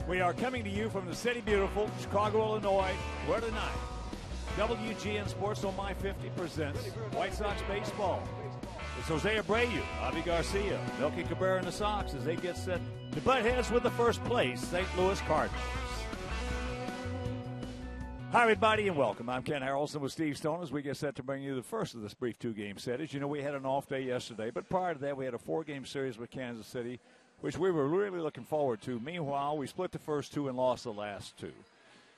We are coming to you from the city beautiful, Chicago, Illinois, where tonight WGN Sports on My 50 presents White Sox baseball. It's Jose Abreu, Avi Garcia, Melky Cabrera and the Sox as they get set to butt heads with the first place St. Louis Cardinals. Hi, everybody, and welcome. I'm Ken Harrelson with Steve Stone as we get set to bring you the first of this brief two-game set. As you know, we had an off day yesterday, but prior to that, we had a four-game series with Kansas City, which we were really looking forward to. Meanwhile, we split the first two and lost the last two.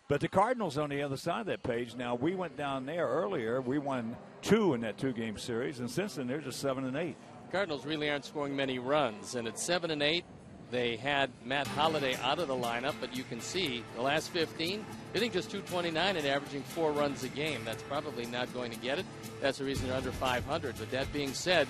But the Cardinals on the other side of that page, now we went down there earlier. We won two in that two-game series, and since then they're just 7-8. Cardinals really aren't scoring many runs, and at 7-8, they had Matt Holliday out of the lineup, but you can see the last 15, hitting just .229 and averaging 4 runs a game. That's probably not going to get it. That's the reason they're under 500. But that being said,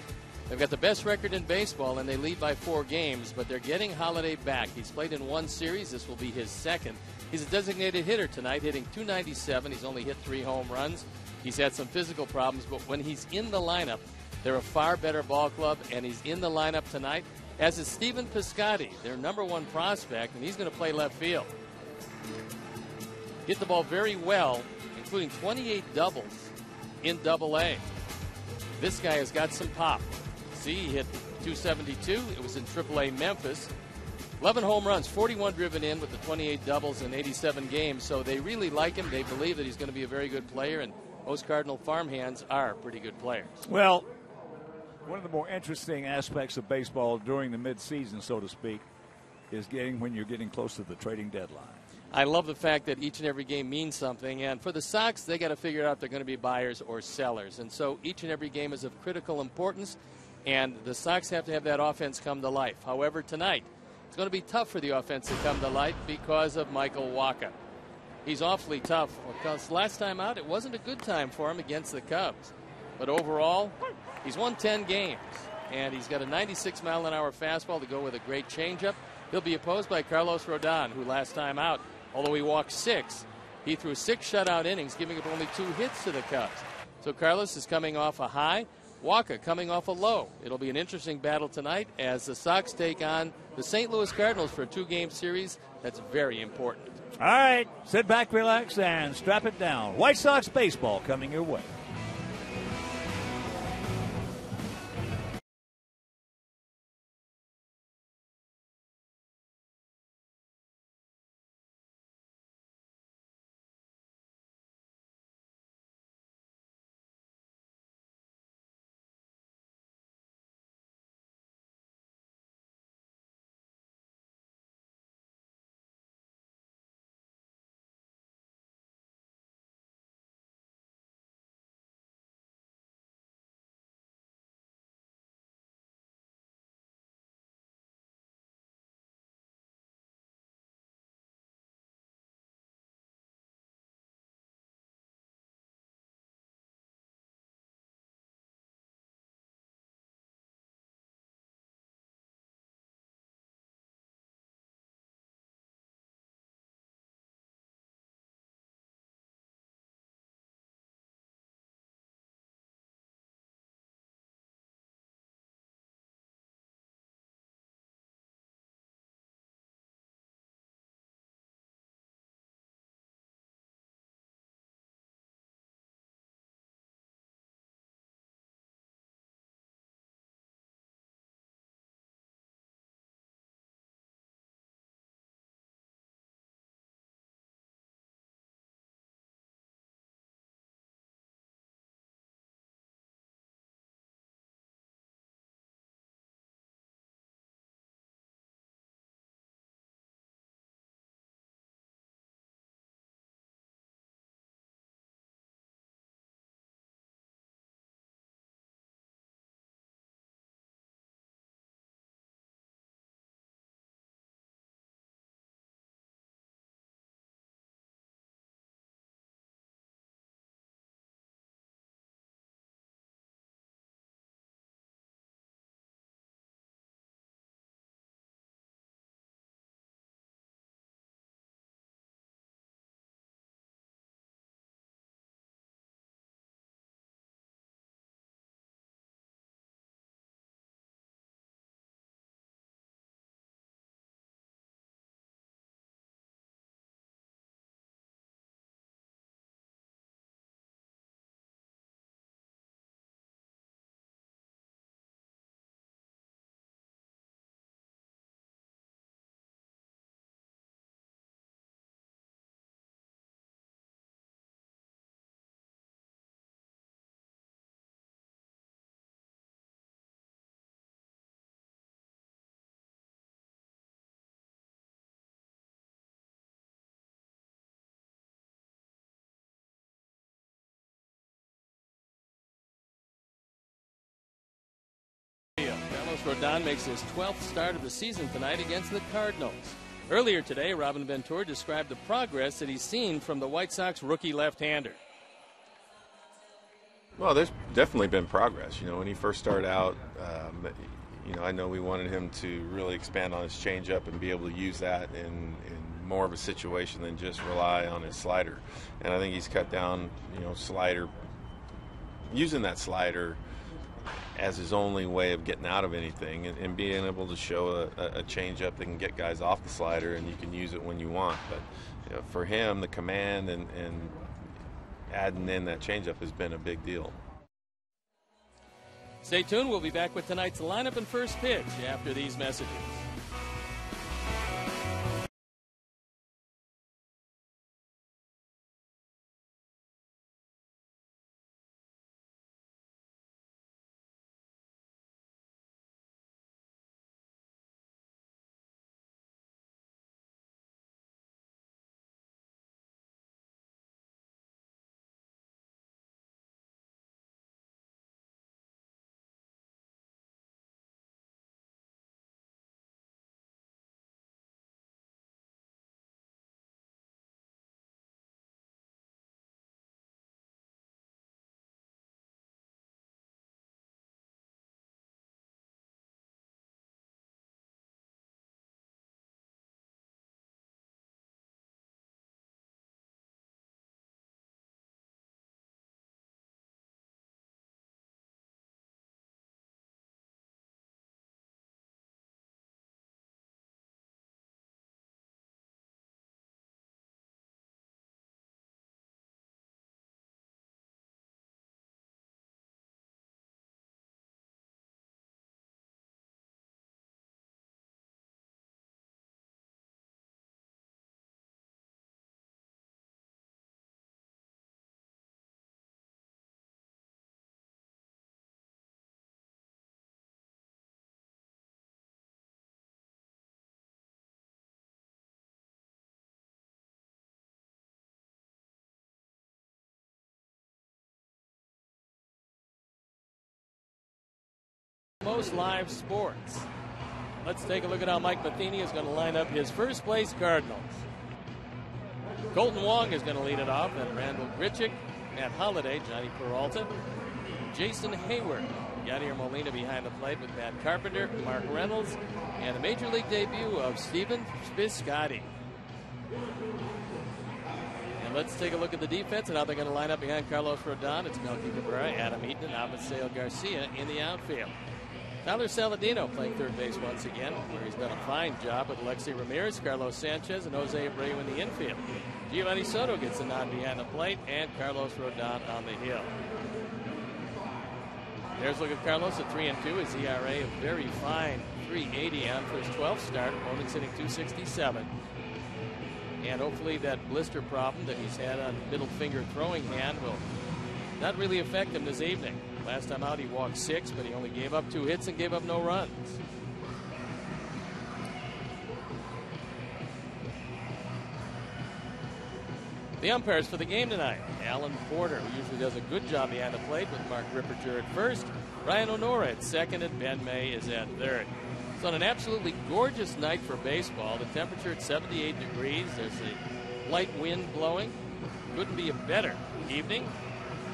they've got the best record in baseball, and they lead by 4 games, but they're getting Holliday back. He's played in one series. This will be his second. He's a designated hitter tonight, hitting .297. He's only hit 3 home runs. He's had some physical problems, but when he's in the lineup, they're a far better ball club, and he's in the lineup tonight, as is Stephen Piscotty, their number 1 prospect, and he's going to play left field. Hit the ball very well, including 28 doubles in Double-A. This guy has got some pop. See, he hit .272. It was in Triple-A Memphis. 11 home runs, 41 driven in with the 28 doubles in 87 games. So they really like him. They believe that he's going to be a very good player, and most Cardinal farmhands are pretty good players. Well, one of the more interesting aspects of baseball during the midseason, so to speak, is when you're getting close to the trading deadline. I love the fact that each and every game means something, and for the Sox, they got to figure out if they're going to be buyers or sellers. And so each and every game is of critical importance, and the Sox have to have that offense come to life. However, tonight, it's going to be tough for the offense to come to light because of Michael Wacha. He's awfully tough because last time out, it wasn't a good time for him against the Cubs. But overall, he's won 10 games, and he's got a 96-mile-an-hour fastball to go with a great changeup. He'll be opposed by Carlos Rodon, who last time out, although he walked 6, he threw 6 shutout innings, giving up only 2 hits to the Cubs. So Carlos is coming off a high, Wacha coming off a low. It'll be an interesting battle tonight as the Sox take on the St. Louis Cardinals for a 2-game series. That's very important. All right, sit back, relax, and strap it down. White Sox baseball coming your way. Carlos Rodon makes his 12th start of the season tonight against the Cardinals. Earlier today, Robin Ventura described the progress that he's seen from the White Sox rookie left-hander. Well, there's definitely been progress. You know, when he first started out, I know we wanted him to really expand on his changeup and be able to use that in more of a situation than just rely on his slider. And I think he's cut down, slider, using that slider as his only way of getting out of anything, and being able to show a changeup that can get guys off the slider, and you can use it when you want. But for him, the command and adding in that changeup has been a big deal. Stay tuned. We'll be back with tonight's lineup and first pitch after these messages. Most live sports. Let's take a look at how Mike Matheny is going to line up his first place Cardinals. Colton Wong is going to lead it off, then Randall Grichuk, Matt Holliday, Johnny Peralta, Jason Hayward, Yadier Molina behind the plate with Matt Carpenter, Mark Reynolds, and the major league debut of Steven Piscotty. And let's take a look at the defense and how they're going to line up behind Carlos Rodon. It's Melky Cabrera, Adam Eaton, and Abigail Garcia in the outfield. Tyler Saladino playing third base once again, where he's done a fine job with Alexi Ramirez, Carlos Sanchez, and Jose Abreu in the infield. Giovanni Soto gets a nod behind the plate, and Carlos Rodon on the hill. There's a look at Carlos at 3-2. His ERA a very fine 3.80 on for his 12th start. Opponent's hitting 267. And hopefully that blister problem that he's had on middle finger throwing hand will not really affect him this evening. Last time out he walked 6, but he only gave up 2 hits and gave up no runs. The umpires for the game tonight: Alan Porter, who usually does a good job behind the plate, with Mark Ripperger at first, Ryan Honora at second, and Ben May is at third. It's on an absolutely gorgeous night for baseball. The temperature at 78 degrees. There's a light wind blowing. Couldn't be a better evening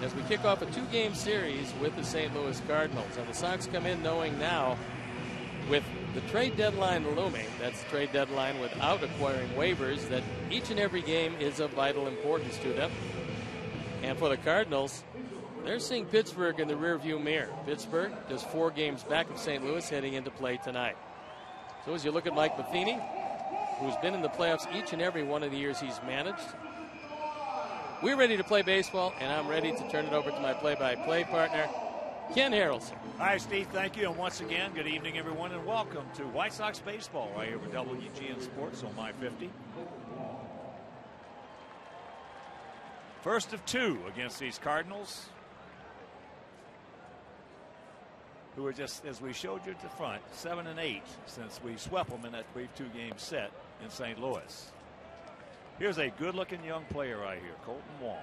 as we kick off a 2-game series with the St. Louis Cardinals. And the Sox come in knowing now, with the trade deadline looming, that's the trade deadline without acquiring waivers, that each and every game is of vital importance to them. And for the Cardinals, they're seeing Pittsburgh in the rearview mirror. Pittsburgh just 4 games back of St. Louis heading into play tonight. So as you look at Mike Matheny, who's been in the playoffs each and every one of the years he's managed, we're ready to play baseball, and I'm ready to turn it over to my play-by-play partner, Ken Harrelson. Hi, Steve. Thank you. And once again, good evening, everyone, and welcome to White Sox baseball right here with WGN Sports on My 50. First of 2 against these Cardinals, who are just, as we showed you at the front, 7-8 since we swept them in that brief 2-game set in St. Louis. Here's a good-looking young player right here, Colton Wong.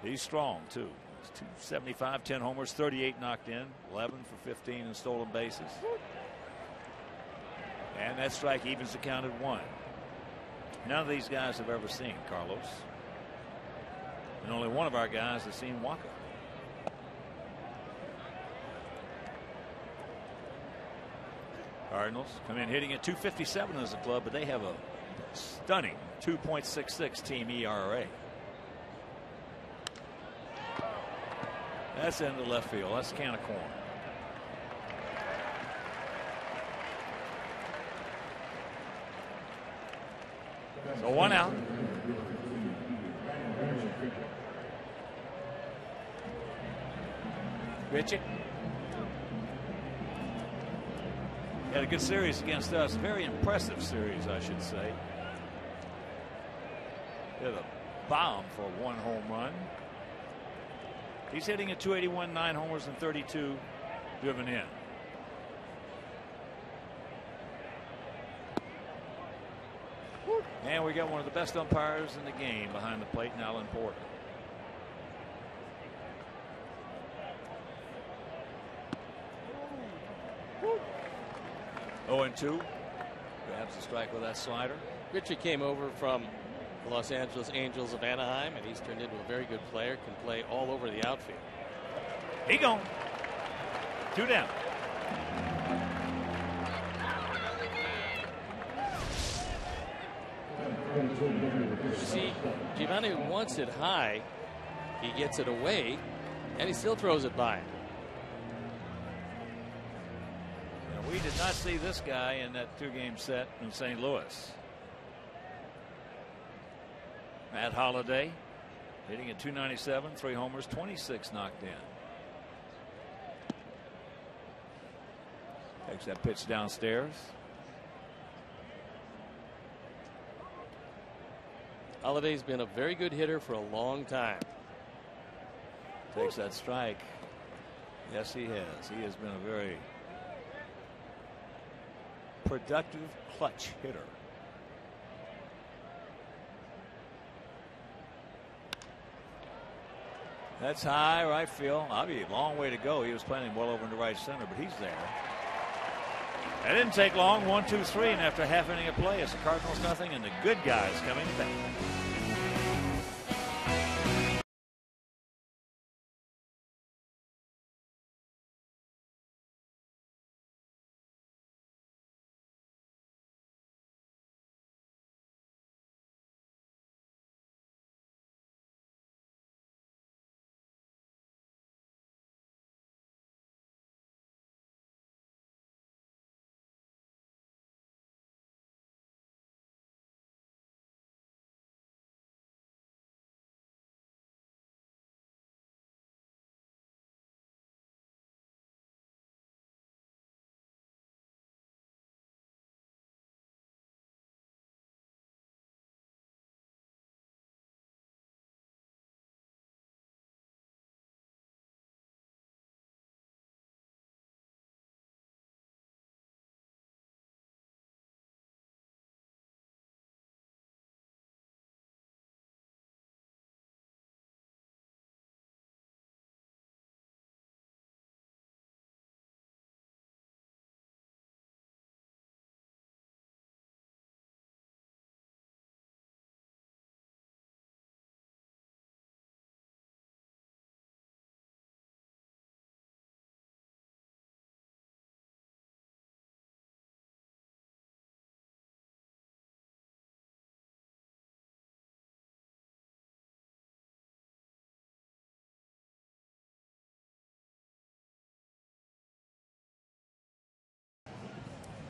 He's strong, too. 275, 10 homers, 38 knocked in, 11 for 15 in stolen bases. And that strike evens the count at 1. None of these guys have ever seen Carlos. And only one of our guys has seen Waka. Cardinals come in hitting at 257 as a club, but they have a stunning 2.66 team ERA. That's into left field. That's a can of corn. So 1 out. Richie had a good series against us. Very impressive series, I should say. Hit a bomb for 1 home run. He's hitting at 281, 9 homers and 32 driven in. And we got one of the best umpires in the game behind the plate, Alan Porter. Oh, and 2. Grabs the strike with that slider. Richie came over from the Los Angeles Angels of Anaheim, and he's turned into a very good player. Can play all over the outfield. He gone. 2 down. See, Giovanni wants it high. He gets it away, and he still throws it by him. And we did not see this guy in that 2-game set in St. Louis. Matt Holliday hitting at 297, 3 homers, 26 knocked in. Takes that pitch downstairs. Holliday's been a very good hitter for a long time. Takes that strike. Yes, he has. He has been a very productive clutch hitter. That's high right field. Obviously a long way to go. He was planning well over into right center, but he's there. That didn't take long. 1, 2, 3, and after half inning of play, it's the Cardinals nothing, and the good guys coming back.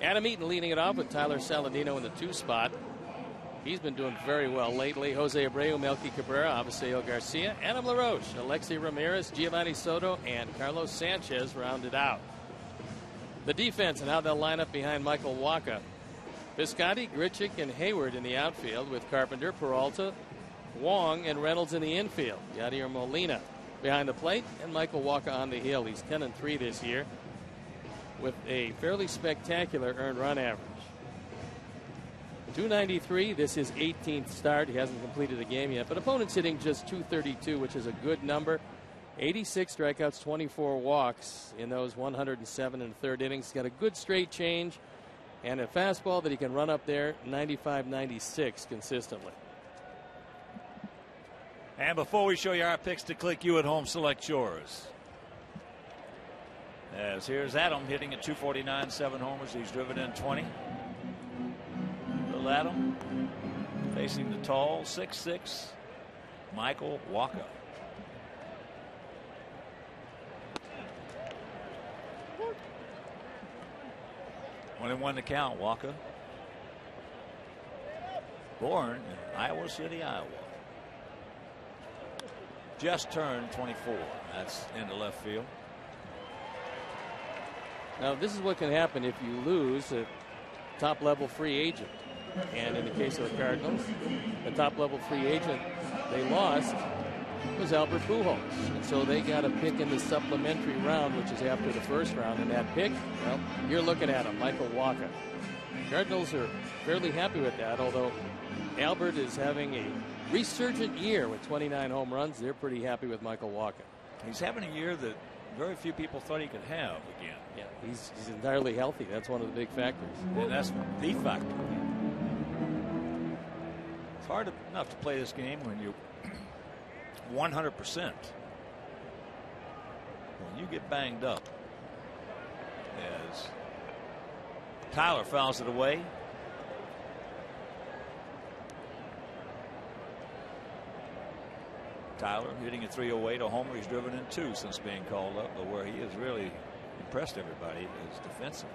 Adam Eaton leading it off with Tyler Saladino in the 2 spot. He's been doing very well lately. Jose Abreu, Melky Cabrera, Avisail Garcia, Adam LaRoche, Alexi Ramirez, Giovanni Soto, and Carlos Sanchez rounded out. The defense and how they'll line up behind Michael Wacha. Piscotty, Grichuk, and Hayward in the outfield with Carpenter, Peralta, Wong, and Reynolds in the infield. Yadier Molina behind the plate, and Michael Wacha on the hill. He's 10-3 this year with a fairly spectacular earned run average. 293, this is 18th start. He hasn't completed a game yet, but opponents hitting just 232, which is a good number. 86 strikeouts, 24 walks in those 107 and third innings. He's got a good straight change and a fastball that he can run up there 95, 96 consistently. And before we show you our picks to click, you at home select yours. As here's Adam hitting at 249, 7 homers. He's driven in 20. Little Adam facing the tall 6'6" Michael Wacha. One and one to count. Wacha, born in Iowa City, Iowa. Just turned 24. That's into left field. Now, this is what can happen if you lose a top-level free agent. And in the case of the Cardinals, the top-level free agent they lost was Albert Pujols. And so they got a pick in the supplementary round, which is after the first round. And that pick, well, you're looking at him, Michael Wacha. Cardinals are fairly happy with that, although Albert is having a resurgent year with 29 home runs. They're pretty happy with Michael Wacha. He's having a year that very few people thought he could have again. Yeah, he's entirely healthy. That's one of the big factors. And that's the factor. It's hard enough to play this game when you're 100%. When you get banged up, as Tyler fouls it away. Tyler hitting a 308, a homer. He's driven in 2 since being called up, but where he has really impressed everybody is defensively.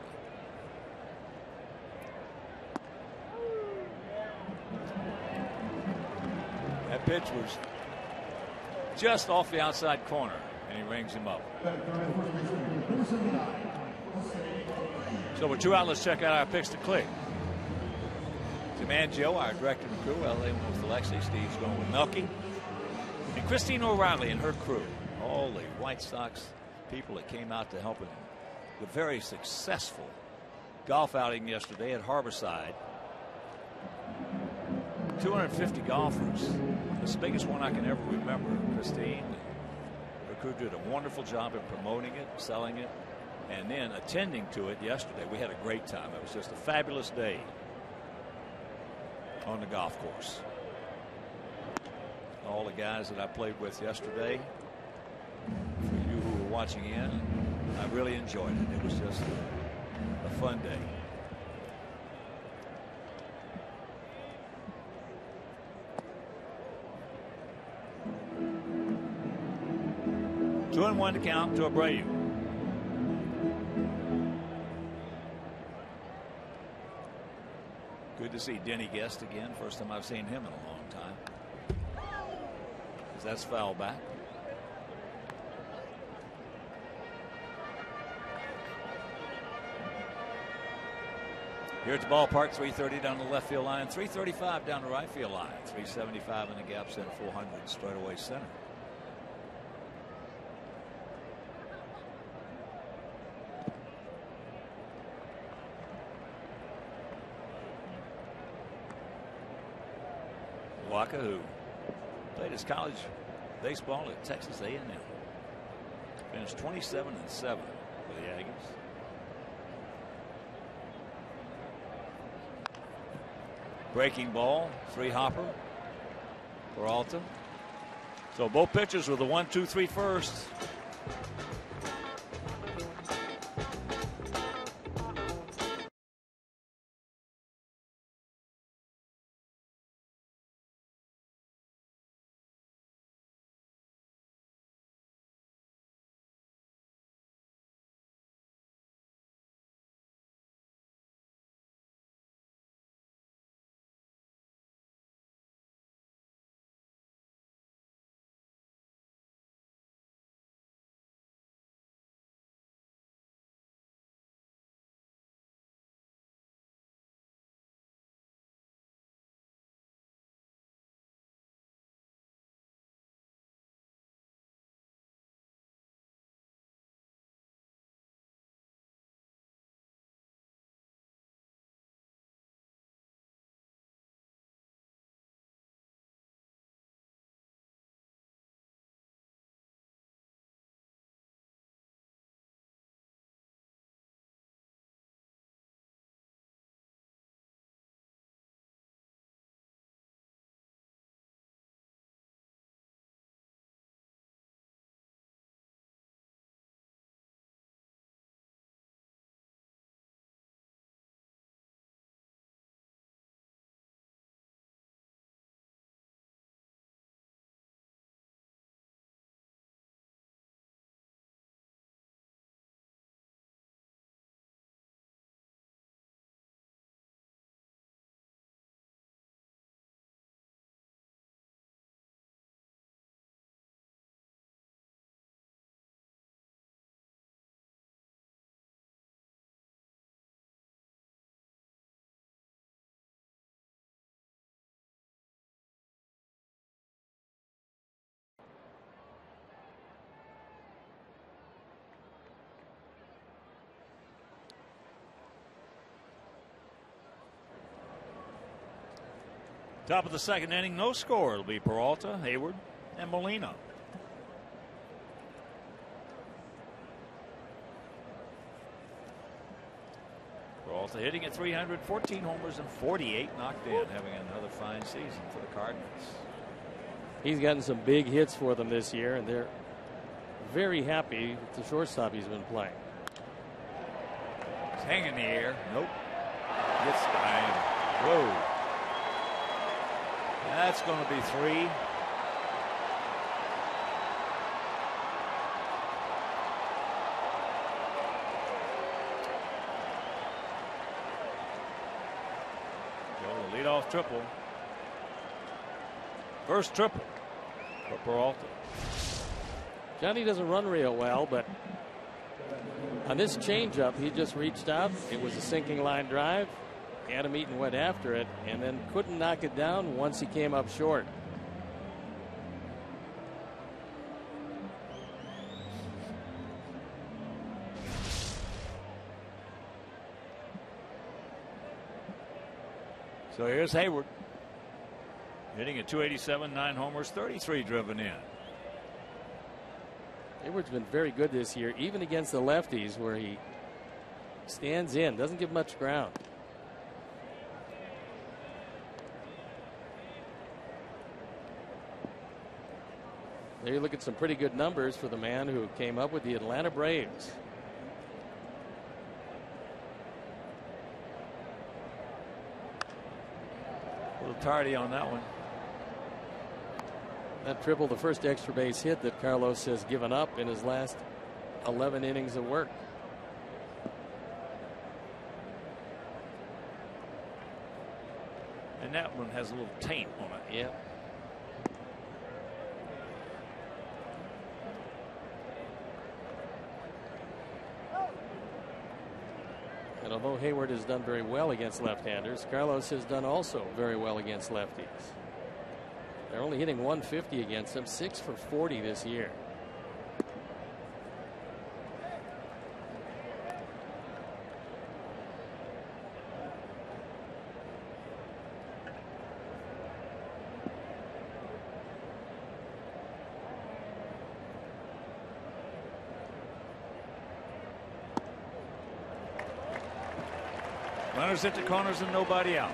That pitch was just off the outside corner, and he rings him up. So with 2 out, let's check out our picks to click. Tim and Joe, our director and crew. LA went with Alexi. Steve's going with Melky. And Christine O'Reilly and her crew. All the White Sox people that came out to help in the very successful golf outing yesterday at Harborside. 250 golfers. It's the biggest one I can ever remember. Christine and her crew did a wonderful job in promoting it, selling it, and then attending to it yesterday. We had a great time. It was just a fabulous day on the golf course. All the guys that I played with yesterday, for you who were watching in, I really enjoyed it. It was just a fun day. Two and one to count to Abreu. Good to see Denny Guest again. First time I've seen him in a long time. That's foul back. Here at the ballpark, 330 down the left field line, 335 down the right field line, 375 in the gap center, 400 straightaway center. Wacha, who played his college baseball at Texas A&M. Finished 27-7 for the Aggies. Breaking ball, 3-hopper for Alta. So both pitchers with a 1-2-3 first. Top of the second inning, no score. It'll be Peralta, Hayward, and Molina. Peralta hitting at 300, 14 homers and 48 knocked in, having another fine season for the Cardinals. He's gotten some big hits for them this year, and they're very happy with the shortstop he's been playing. He's hanging in the air. Nope. Gets down. Whoa. That's going to be 3. The leadoff triple. First triple for Peralta. Johnny doesn't run real well, but on this changeup, he just reached out. It was a sinking line drive. Adam Eaton went after it and then couldn't knock it down once he came up short. So here's Hayward. Hitting at 287, 9 homers, 33 driven in. Hayward's been very good this year, even against the lefties, where he stands in, doesn't give much ground. There you look at some pretty good numbers for the man who came up with the Atlanta Braves. A little tardy on that one. That triple, the first extra base hit that Carlos has given up in his last 11 innings of work. And that one has a little taint on it. Yeah. And although Hayward has done very well against left-handers, Carlos has done also very well against lefties. They're only hitting 150 against him, 6 for 40 this year. Runners at the corners and nobody out.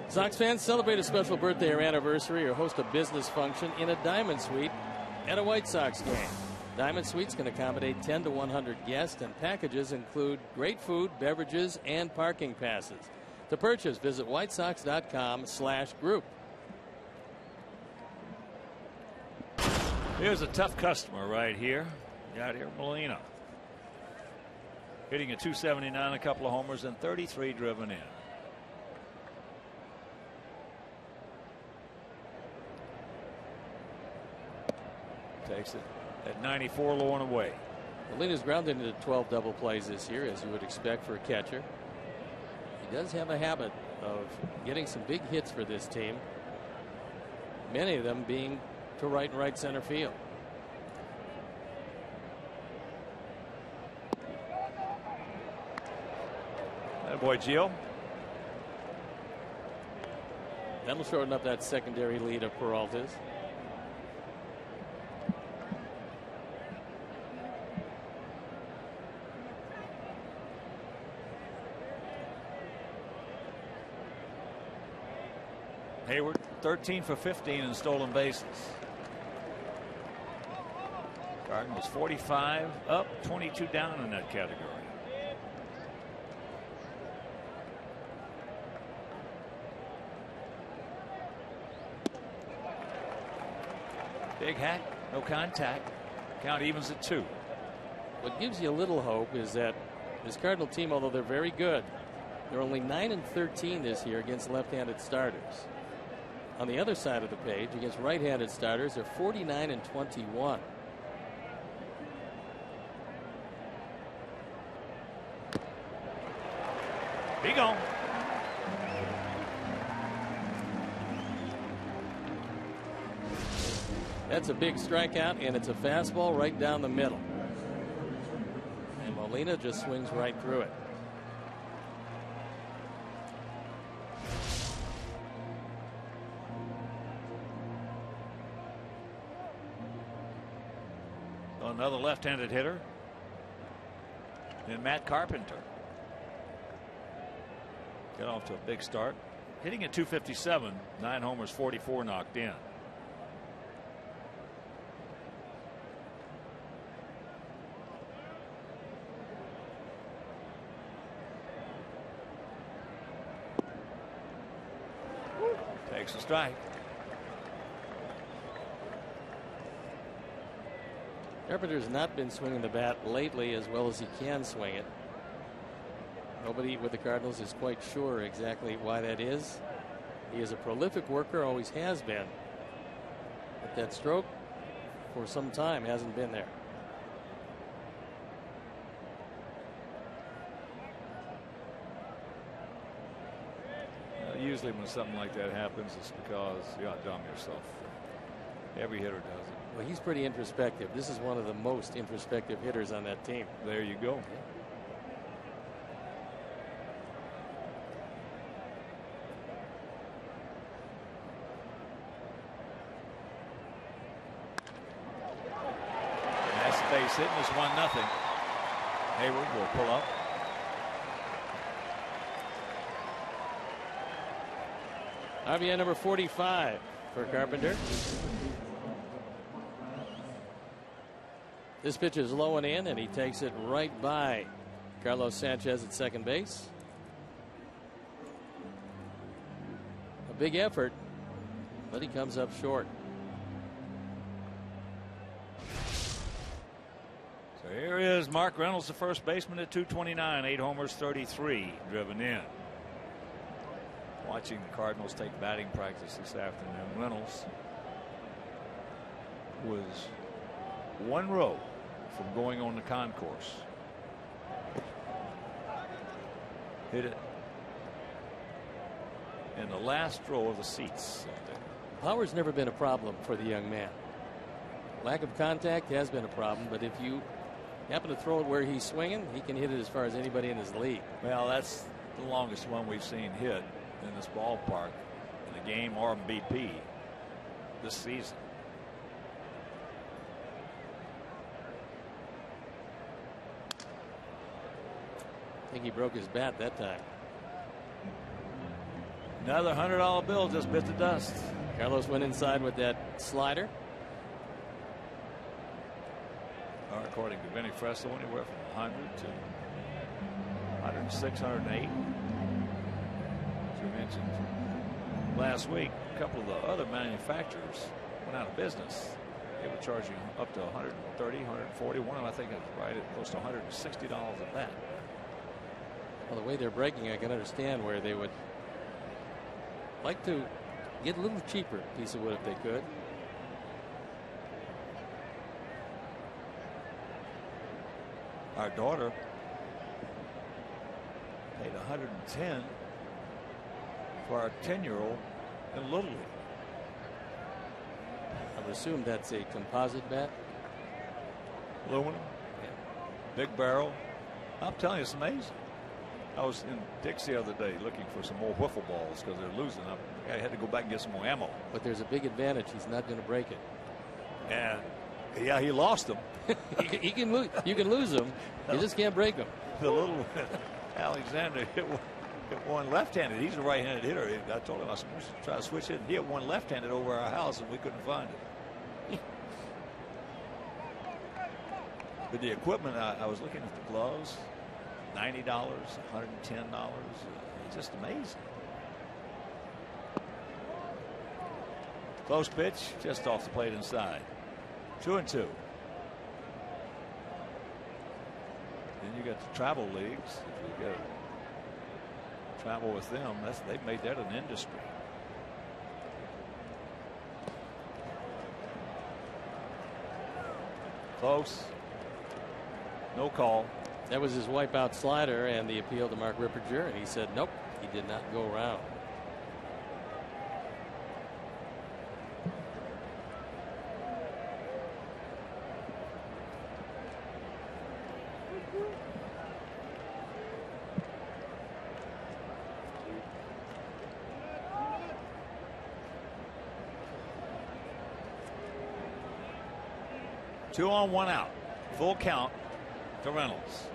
Sox fans, celebrate a special birthday or anniversary or host a business function in a Diamond Suite at a White Sox game. Diamond Suites can accommodate 10 to 100 guests, and packages include great food, beverages, and parking passes. To purchase, visit whitesox.com/group. Here's a tough customer right here. Got here Molina. Hitting a 279, a couple of homers, and 33 driven in. Takes it at 94, low and away. Molina's grounded into 12 double plays this year, as you would expect for a catcher. He does have a habit of getting some big hits for this team, many of them being to right and right center field. That boy Gio. That'll shorten up that secondary lead of Peralta's. Hayward 13 for 15 in stolen bases. Cardinals 45 up, 22 down in that category. Big hack, no contact. Count evens at 2. What gives you a little hope is that this Cardinal team, although they're very good, they're only 9-13 this year against left-handed starters. On the other side of the page, against right-handed starters, they're 49-21. Be gone. That's a big strikeout, and it's a fastball right down the middle. And Molina just swings right through it. another left-handed hitter. And Matt Carpenter. Got off to a big start. Hitting at .257, 9 homers, 44 knocked in. Takes a strike. Carpenter's not been swinging the bat lately as well as he can swing it. Nobody with the Cardinals is quite sure exactly why that is. He is a prolific worker, always has been. But that stroke for some time hasn't been there. Usually when something like that happens, it's because you outdone yourself. Every hitter does it. Well, he's pretty introspective. This is one of the most introspective hitters on that team. There you go. And that's the base hit, and it's 1-0. Hayward will pull up. RBI number 45 for Carpenter. This pitch is low and in, and he takes it right by Carlos Sanchez at second base. A big effort, but he comes up short. So here is Mark Reynolds, the first baseman, at .229, 8 homers, 33 driven in. Watching the Cardinals take batting practice this afternoon. Reynolds was one row from going on the concourse. Hit it in the last row of the seats. Power's never been a problem for the young man. Lack of contact has been a problem, but if you happen to throw it where he's swinging, he can hit it as far as anybody in his league. Well, that's the longest one we've seen hit in this ballpark in a game or BP this season. I think he broke his bat that time. Another $100 bill just bit the dust. Carlos went inside with that slider. According to Vinny Fresso, anywhere from 100 to 106, 108. As we mentioned last week, a couple of the other manufacturers went out of business. They were charging up to 130, 140. One of them, I think, is right at close to $160 a bat. Well, the way they're breaking, I can understand where they would like to get a little cheaper piece of wood if they could. Our daughter paid $110 for our 10-year-old in Little League. I would assume that's a composite bat. Aluminum. Yeah. Big barrel. I'm telling you, it's amazing. I was in Dick's the other day looking for some more wiffle balls because they're losing. I had to go back and get some more ammo. But there's a big advantage. He's not going to break it. And yeah, he lost them. You can lose them. You just can't break them. The little Alexander hit one left-handed. He's a right-handed hitter. I told him I was supposed to try to switch it. He hit one left-handed over our house, and we couldn't find it. But the equipment, I was looking at the gloves. $90, $110. It's just amazing. Close pitch, just off the plate inside. 2-2. Then you got the travel leagues. If you go travel with them, they've made that an industry. Close. No call. That was his wipeout slider and the appeal to Mark Ripperger, and he said nope, he did not go around. Two on, one out. Full count to Reynolds.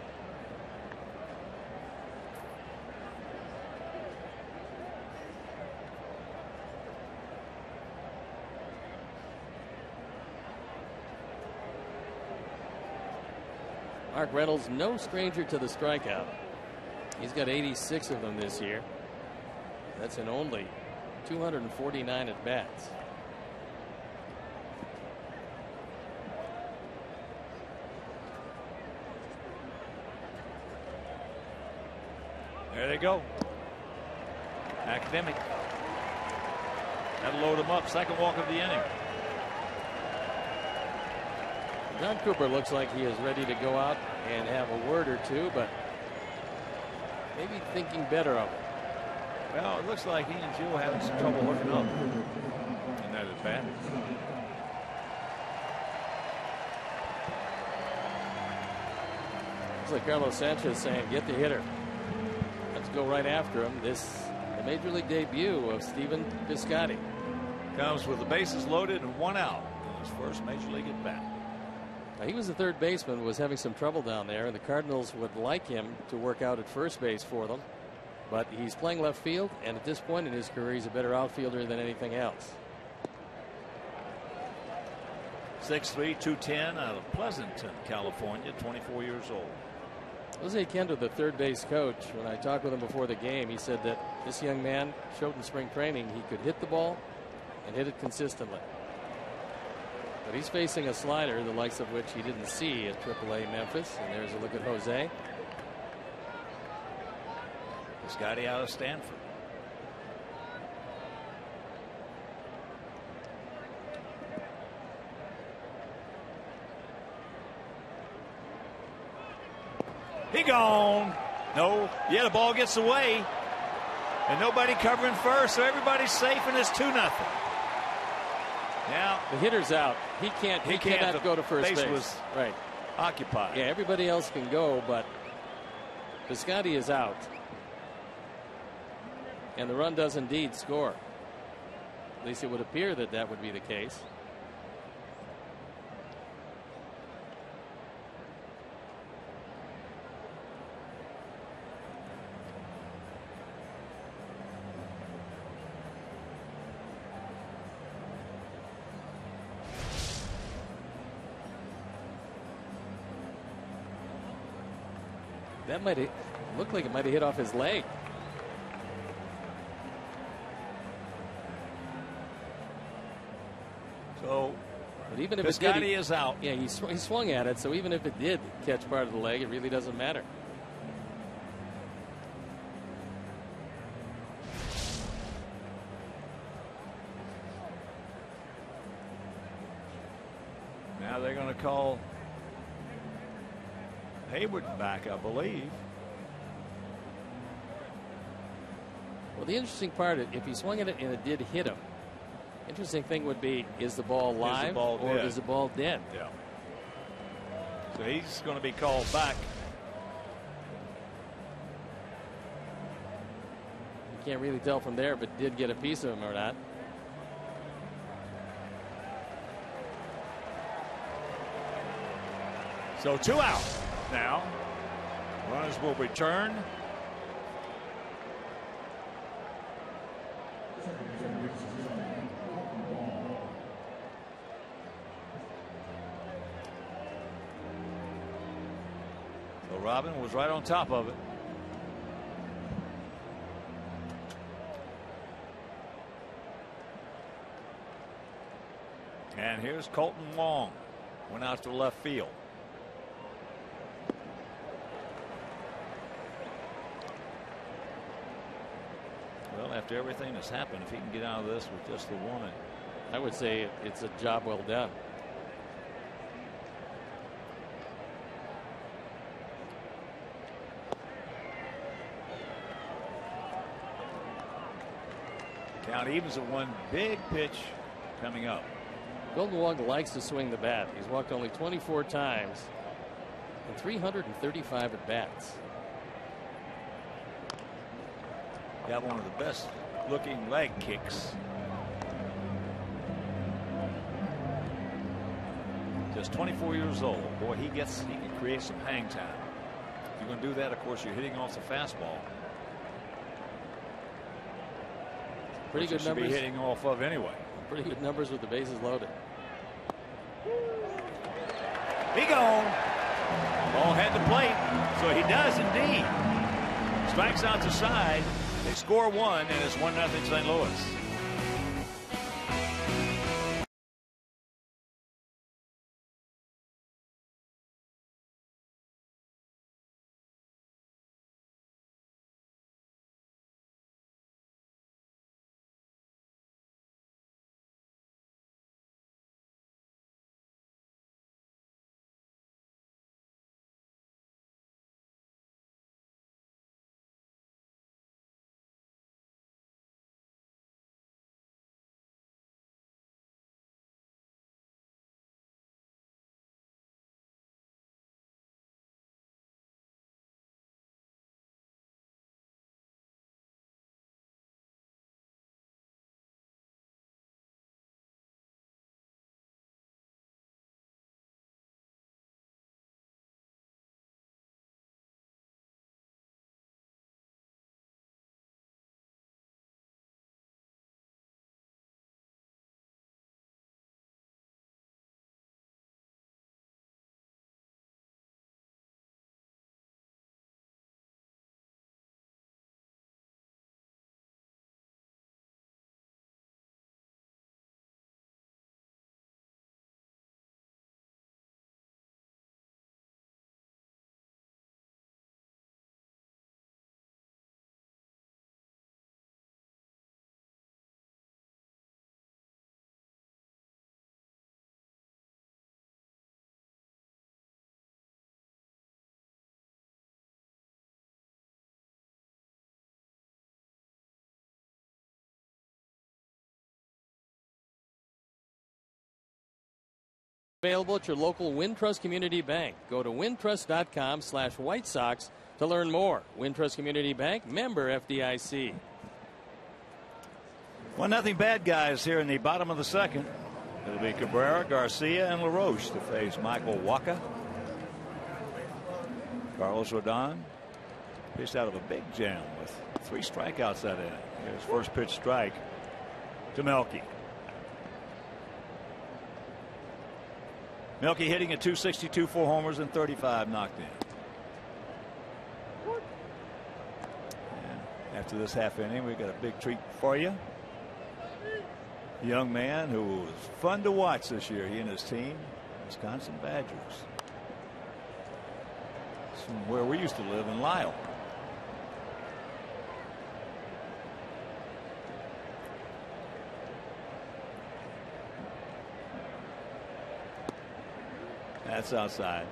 Mark Reynolds, no stranger to the strikeout. He's got 86 of them this year. That's in only 249 at bats. There they go. Academic. That'll load him up. Second walk of the inning. John Cooper looks like he is ready to go out and have a word or two, but maybe thinking better of it. Well, it looks like he and Joe are having some trouble hooking up in that at bat. Looks like Carlos Sanchez saying, get the hitter. Let's go right after him. This the major league debut of Stephen Piscotty. Comes with the bases loaded and 1 out in his first major league at bat. Now, he was the third baseman, was having some trouble down there, and the Cardinals would like him to work out at first base for them. But he's playing left field, and at this point in his career, he's a better outfielder than anything else. 6'3", 210 out of Pleasanton, California, 24 years old. Jose Kendo, the third base coach, when I talked with him before the game, he said that this young man showed in spring training he could hit the ball and hit it consistently. But he's facing a slider, the likes of which he didn't see at AAA Memphis. And there's a look at Jose. Piscotty out of Stanford. He gone. No. Yeah, the ball gets away. And nobody covering first, so everybody's safe, and it's 2-0. Now the hitter's out. He cannot go to first base. Was right. Occupied. Yeah, everybody else can go, but Piscotty is out. And the run does indeed score. At least it would appear that that would be the case. That might have looked like it might have hit off his leg. So, but even if Piscotty it did, is out. Yeah, he swung at it. So even if it did catch part of the leg, it really doesn't matter. Now they're going to call Hayward back, I believe. Well, the interesting part, if he swung at it and it did hit him, interesting thing would be, is the ball live or is the ball dead? Yeah. So he's going to be called back. You can't really tell from there if it did get a piece of him or not. So 2 out now. Runners will return. So Robin was right on top of it. And here's Colton Wong. Went out to left field. Well, after everything that's happened, if he can get out of this with just the one, I would say it's a job well done. Count evens at one. Big pitch coming up. Golden Wong likes to swing the bat. He's walked only 24 times and 335 at bats. Got one of the best looking leg kicks. Just 24 years old. Boy, he can create some hang time. If you're going to do that, of course, you're hitting off the fastball. Pretty good numbers. Be hitting off of anyway. Pretty good numbers with the bases loaded. He gone. Ball had the plate, so he does indeed. Strikes out the side. They score one, and it's 1-0 St. Louis. Available at your local Wintrust Community Bank. Go to wintrust.com/White Sox to learn more. Wintrust Community Bank, member FDIC. 1-0 bad guys here in the bottom of the second. It'll be Cabrera, Garcia, and LaRoche to face Michael Wacha. Carlos Rodon pitched out of a big jam with 3 strikeouts that inning. His first pitch strike to Melky. Melky hitting at .262, 4 homers and 35 knocked in. And after this half inning, we've got a big treat for you. A young man who was fun to watch this year, he and his team, Wisconsin Badgers. It's from where we used to live in Lisle. That's outside.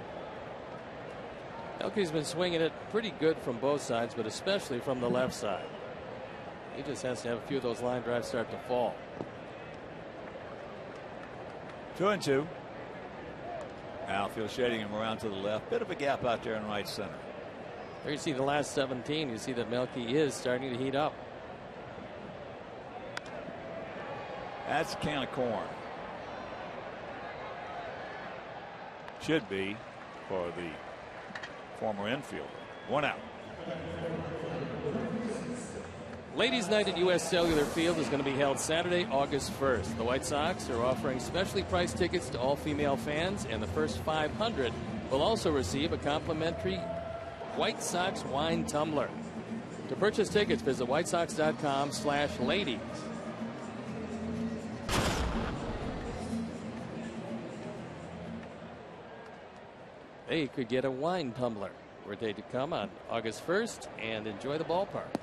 Melky's been swinging it pretty good from both sides, but especially from the left side. He just has to have a few of those line drives start to fall. 2-2. Outfield shading him around to the left. Bit of a gap out there in right center. There you see the last 17. You see that Melky is starting to heat up. That's a can of corn. Should be for the former infielder. 1 out. Ladies' Night at U.S. Cellular Field is going to be held Saturday, August 1st. The White Sox are offering specially priced tickets to all female fans, and the first 500 will also receive a complimentary White Sox wine tumbler. To purchase tickets, visit whitesox.com/ladies. They could get a wine tumbler were they to come on August 1st and enjoy the ballpark.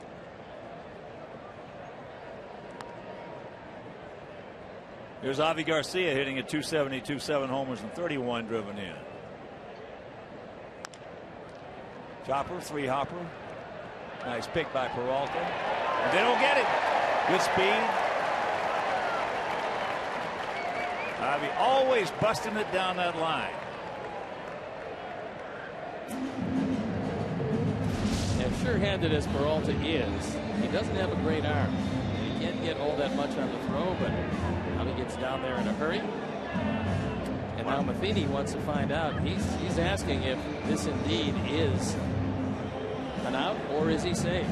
Here's Avi Garcia hitting at .272, 7 homers and 31 driven in. Chopper, 3 hopper. Nice pick by Peralta. And they don't get it. Good speed. Avi always busting it down that line. As sure-handed as Peralta is, he doesn't have a great arm. He can't get all that much on the throw, but Avi gets down there in a hurry. And now Matheny wants to find out. He's asking if this indeed is an out or is he safe.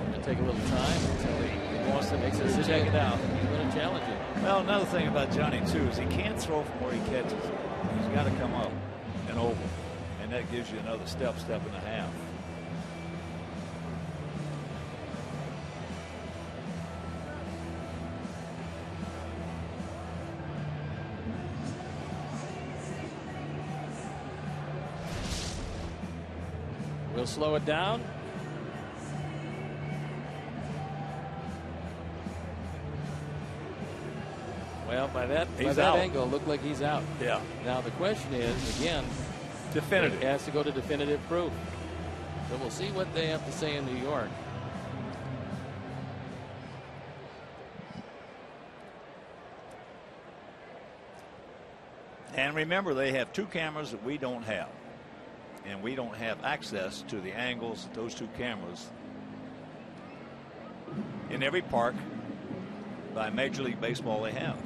It'll take a little time until he wants to make a decision. Check it out. He's going to challenge it. Well, another thing about Johnny too is he can't throw from where he catches it. He's got to come up and over, and that gives you another step and a half. We'll slow it down. Well, by that angle, it looked like he's out. Yeah. Now the question is, again, definitive. It has to go to definitive proof. So we'll see what they have to say in New York. And remember, they have 2 cameras that we don't have. And we don't have access to the angles of those 2 cameras in every park by Major League Baseball they have.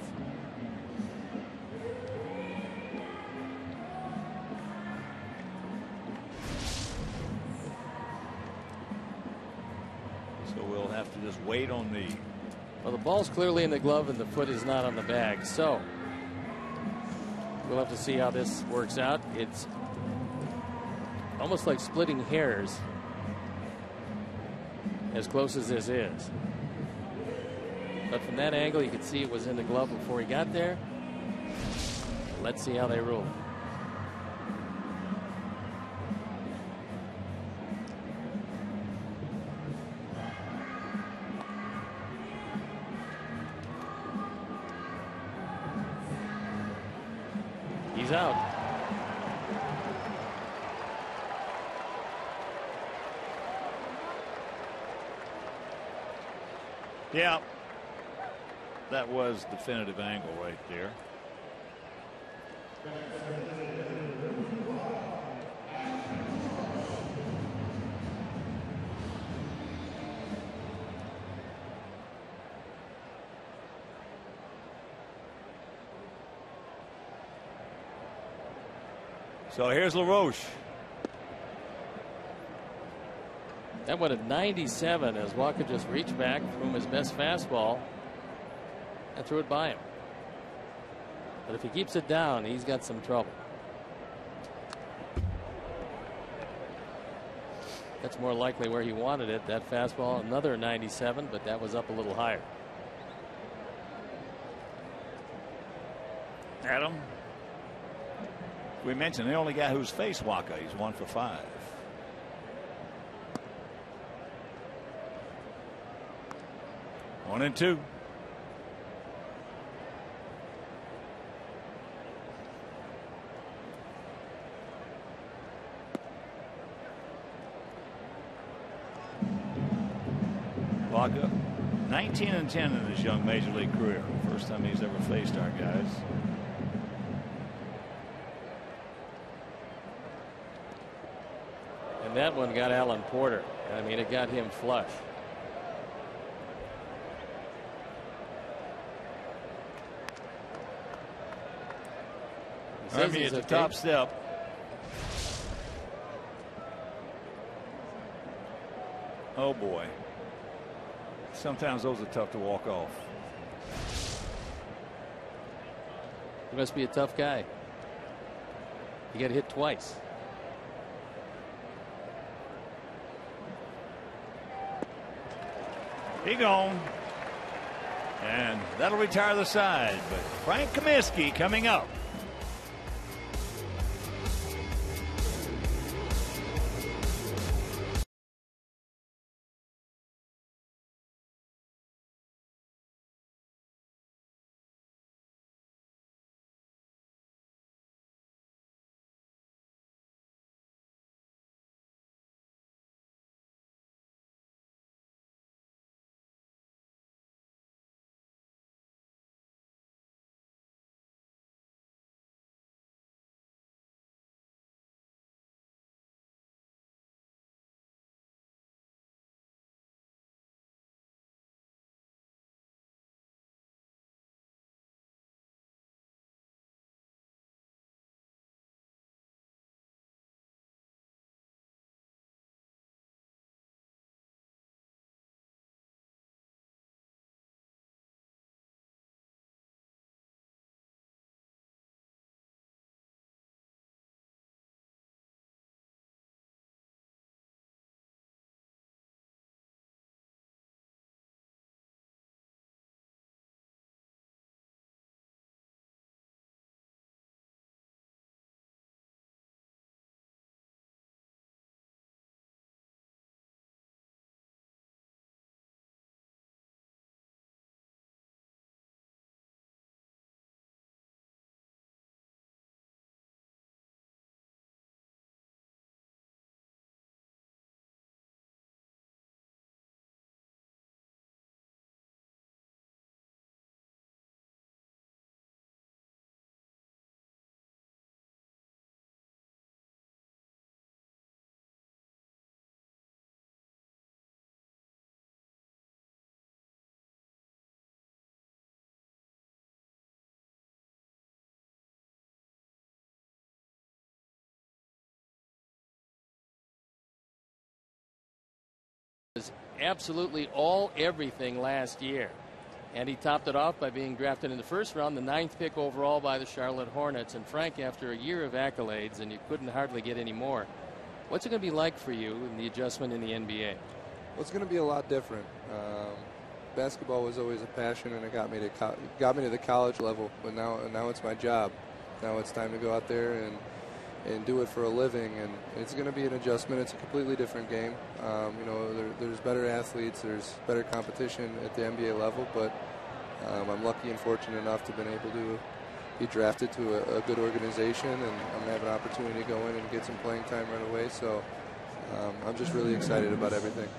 So we'll have to just wait on the. Well, the ball's clearly in the glove and the foot is not on the bag. So we'll have to see how this works out. It's almost like splitting hairs as close as this is. But from that angle, you could see it was in the glove before he got there. Let's see how they rule. He's out. Yeah, that was definitive angle right there. So here's LaRoche. That went at 97 as Walker just reached back, threw him his best fastball, and threw it by him. But if he keeps it down, he's got some trouble. That's more likely where he wanted it. That fastball, another 97, but that was up a little higher. Adam, we mentioned the only guy who's faced Walker. He's 1 for 5. One and 2. Walker, 19 and 10 in his young major league career. First time he's ever faced our guys. And that one got Alan Porter. I mean, it got him flush. Hermie at the top step. Oh boy. Sometimes those are tough to walk off. He must be a tough guy. He got hit twice. He gone. And that'll retire the side. But Frank Kaminsky coming up. absolutely everything last year. And he topped it off by being drafted in the first round, the 9th pick overall by the Charlotte Hornets. And Frank, after a year of accolades, and you couldn't hardly get any more, what's it going to be like for you in the adjustment in the NBA? Well, it's going to be a lot different. Basketball was always a passion, and it got me to the college level. But now it's my job. Now it's time to go out there and do it for a living. And it's going to be an adjustment. It's a completely different game. There's better athletes. There's better competition at the NBA level. But I'm lucky and fortunate enough to have been able to be drafted to a good organization, and I'm going to have an opportunity to go in and get some playing time right away. So I'm just really excited about everything.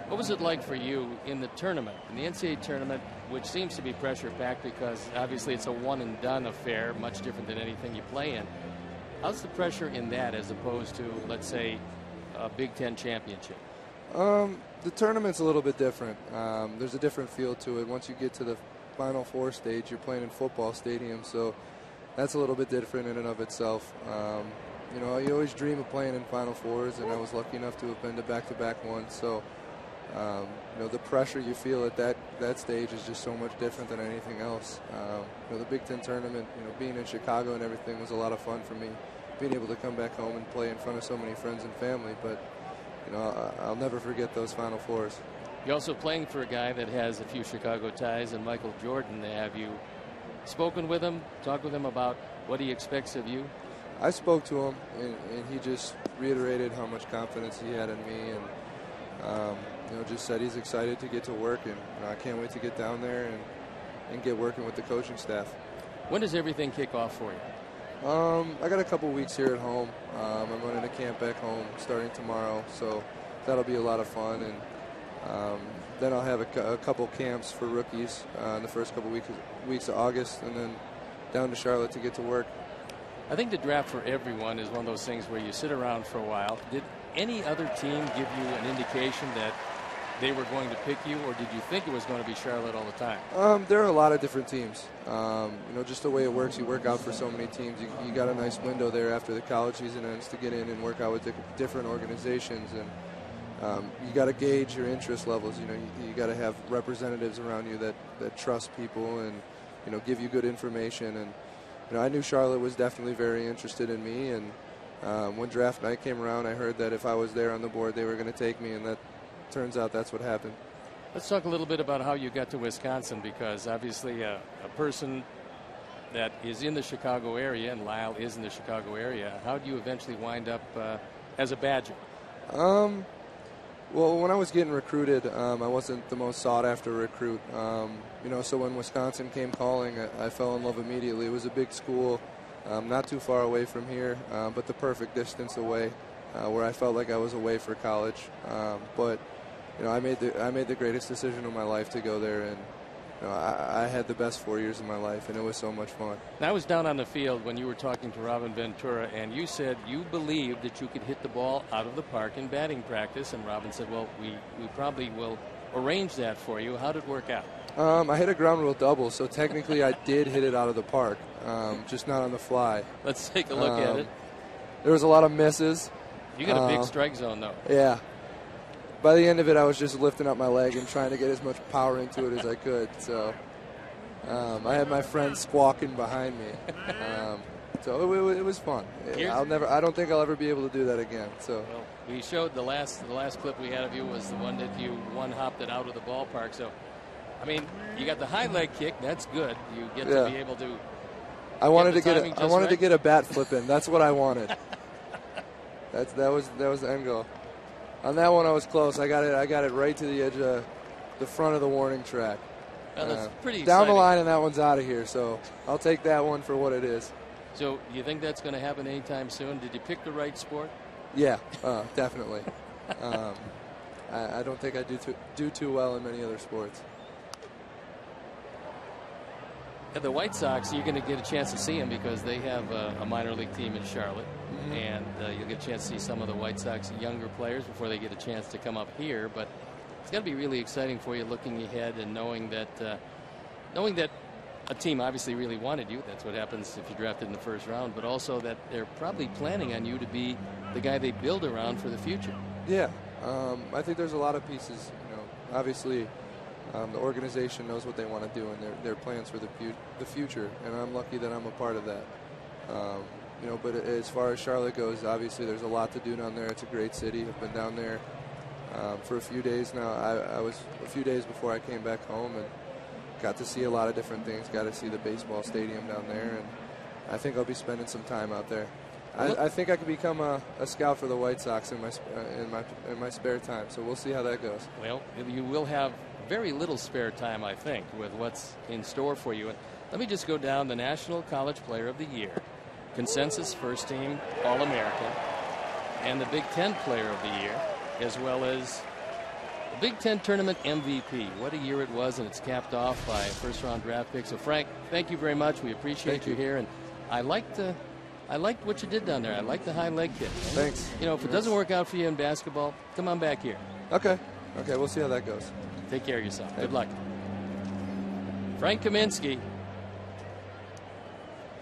What was it like for you in the tournament, in the NCAA tournament, which seems to be pressure-packed because obviously it's a one-and-done affair, much different than anything you play in? How's the pressure in that as opposed to, let's say, a Big Ten championship? The tournament's a little bit different. There's a different feel to it. Once you get to the Final Four stage, you're playing in football stadiums, so that's a little bit different in and of itself. You always dream of playing in Final Fours, and I was lucky enough to have been to back-to-back ones. So, the pressure you feel at that stage is just so much different than anything else. The Big Ten tournament, being in Chicago and everything was a lot of fun for me. Being able to come back home and play in front of so many friends and family, but I'll never forget those Final Fours. You're also playing for a guy that has a few Chicago ties, and Michael Jordan. Have you spoken with him, talked with him about what he expects of you? I spoke to him, and he just reiterated how much confidence he had in me, and just said he's excited to get to work, and I can't wait to get down there and get working with the coaching staff. When does everything kick off for you? I got a couple weeks here at home. I'm running a camp back home starting tomorrow, so that'll be a lot of fun. And then I'll have a couple camps for rookies in the first couple weeks of August, and then down to Charlotte to get to work. I think the draft for everyone is one of those things where you sit around for a while. Did any other team give you an indication that they were going to pick you, or did you think it was going to be Charlotte all the time? There are a lot of different teams. Just the way it works, you work out for so many teams. You got a nice window there after the college season ends to get in and work out with different organizations, and you got to gauge your interest levels. You got to have representatives around you that trust people and give you good information. And I knew Charlotte was definitely very interested in me, and when draft night came around, I heard that if I was there on the board, they were going to take me, and that turns out that's what happened. Let's talk a little bit about how you got to Wisconsin, because obviously a person that is in the Chicago area, and Lyle is in the Chicago area, how do you eventually wind up as a Badger? Well, when I was getting recruited, I wasn't the most sought-after recruit. So when Wisconsin came calling, I fell in love immediately. It was a big school, not too far away from here, but the perfect distance away, where I felt like I was away for college. But I made the greatest decision of my life to go there, and I had the best 4 years of my life, and it was so much fun. I was down on the field when you were talking to Robin Ventura, and you said you believed that you could hit the ball out of the park in batting practice, and Robin said, well, we probably will arrange that for you. How did it work out? I hit a ground rule double, so technically I did hit it out of the park, just not on the fly. Let's take a look at it. There was a lot of misses. You got a big strike zone, though. Yeah. By the end of it, I was just lifting up my leg and trying to get as much power into it as I could. So I had my friends squawking behind me. So it was fun. I don't think I'll ever be able to do that again. So well, we showed the last clip we had of you was the one that you one-hopped it out of the ballpark. So, I mean, you got the high leg kick. That's good. You get to be able to. I wanted to get a bat flip in. That's what I wanted. That was the end goal. On that one, I was close. I got it right to the edge of the front of the warning track. Well, that's pretty down exciting. the line, and that one's out of here. So I'll take that one for what it is. So you think that's going to happen anytime soon? Did you pick the right sport? Yeah, definitely. I don't think I do too well in many other sports. Yeah, the White Sox, you're going to get a chance to see them because they have a minor league team in Charlotte. Mm-hmm. And you'll get a chance to see some of the White Sox younger players before they get a chance to come up here. But it's got to be really exciting for you looking ahead and knowing that a team obviously really wanted you. That's what happens if you're drafted in the first round. But also that they're probably planning on you to be the guy they build around for the future. Yeah. I think there's a lot of pieces obviously the organization knows what they want to do and their plans for the future, and I'm lucky that I'm a part of that. You know, but as far as Charlotte goes, obviously there's a lot to do down there. It's a great city. I've been down there for a few days now. I was a few days before I came back home and got to see a lot of different things. Got to see the baseball stadium down there, and I think I'll be spending some time out there. I think I could become a scout for the White Sox in my spare time. So we'll see how that goes. Well, you will have very little spare time, I think, with what's in store for you. And let me just go down the National College Player of the Year, consensus first team All-American, and the Big Ten Player of the Year, as well as the Big Ten Tournament MVP. What a year it was, and it's capped off by a first-round draft pick. So, Frank, thank you very much. We appreciate you here, and I liked what you did down there. I like the high leg kick. Thanks. You know, if it doesn't work out for you in basketball, come on back here. Okay, we'll see how that goes. Take care of yourself. Good luck. Frank Kaminsky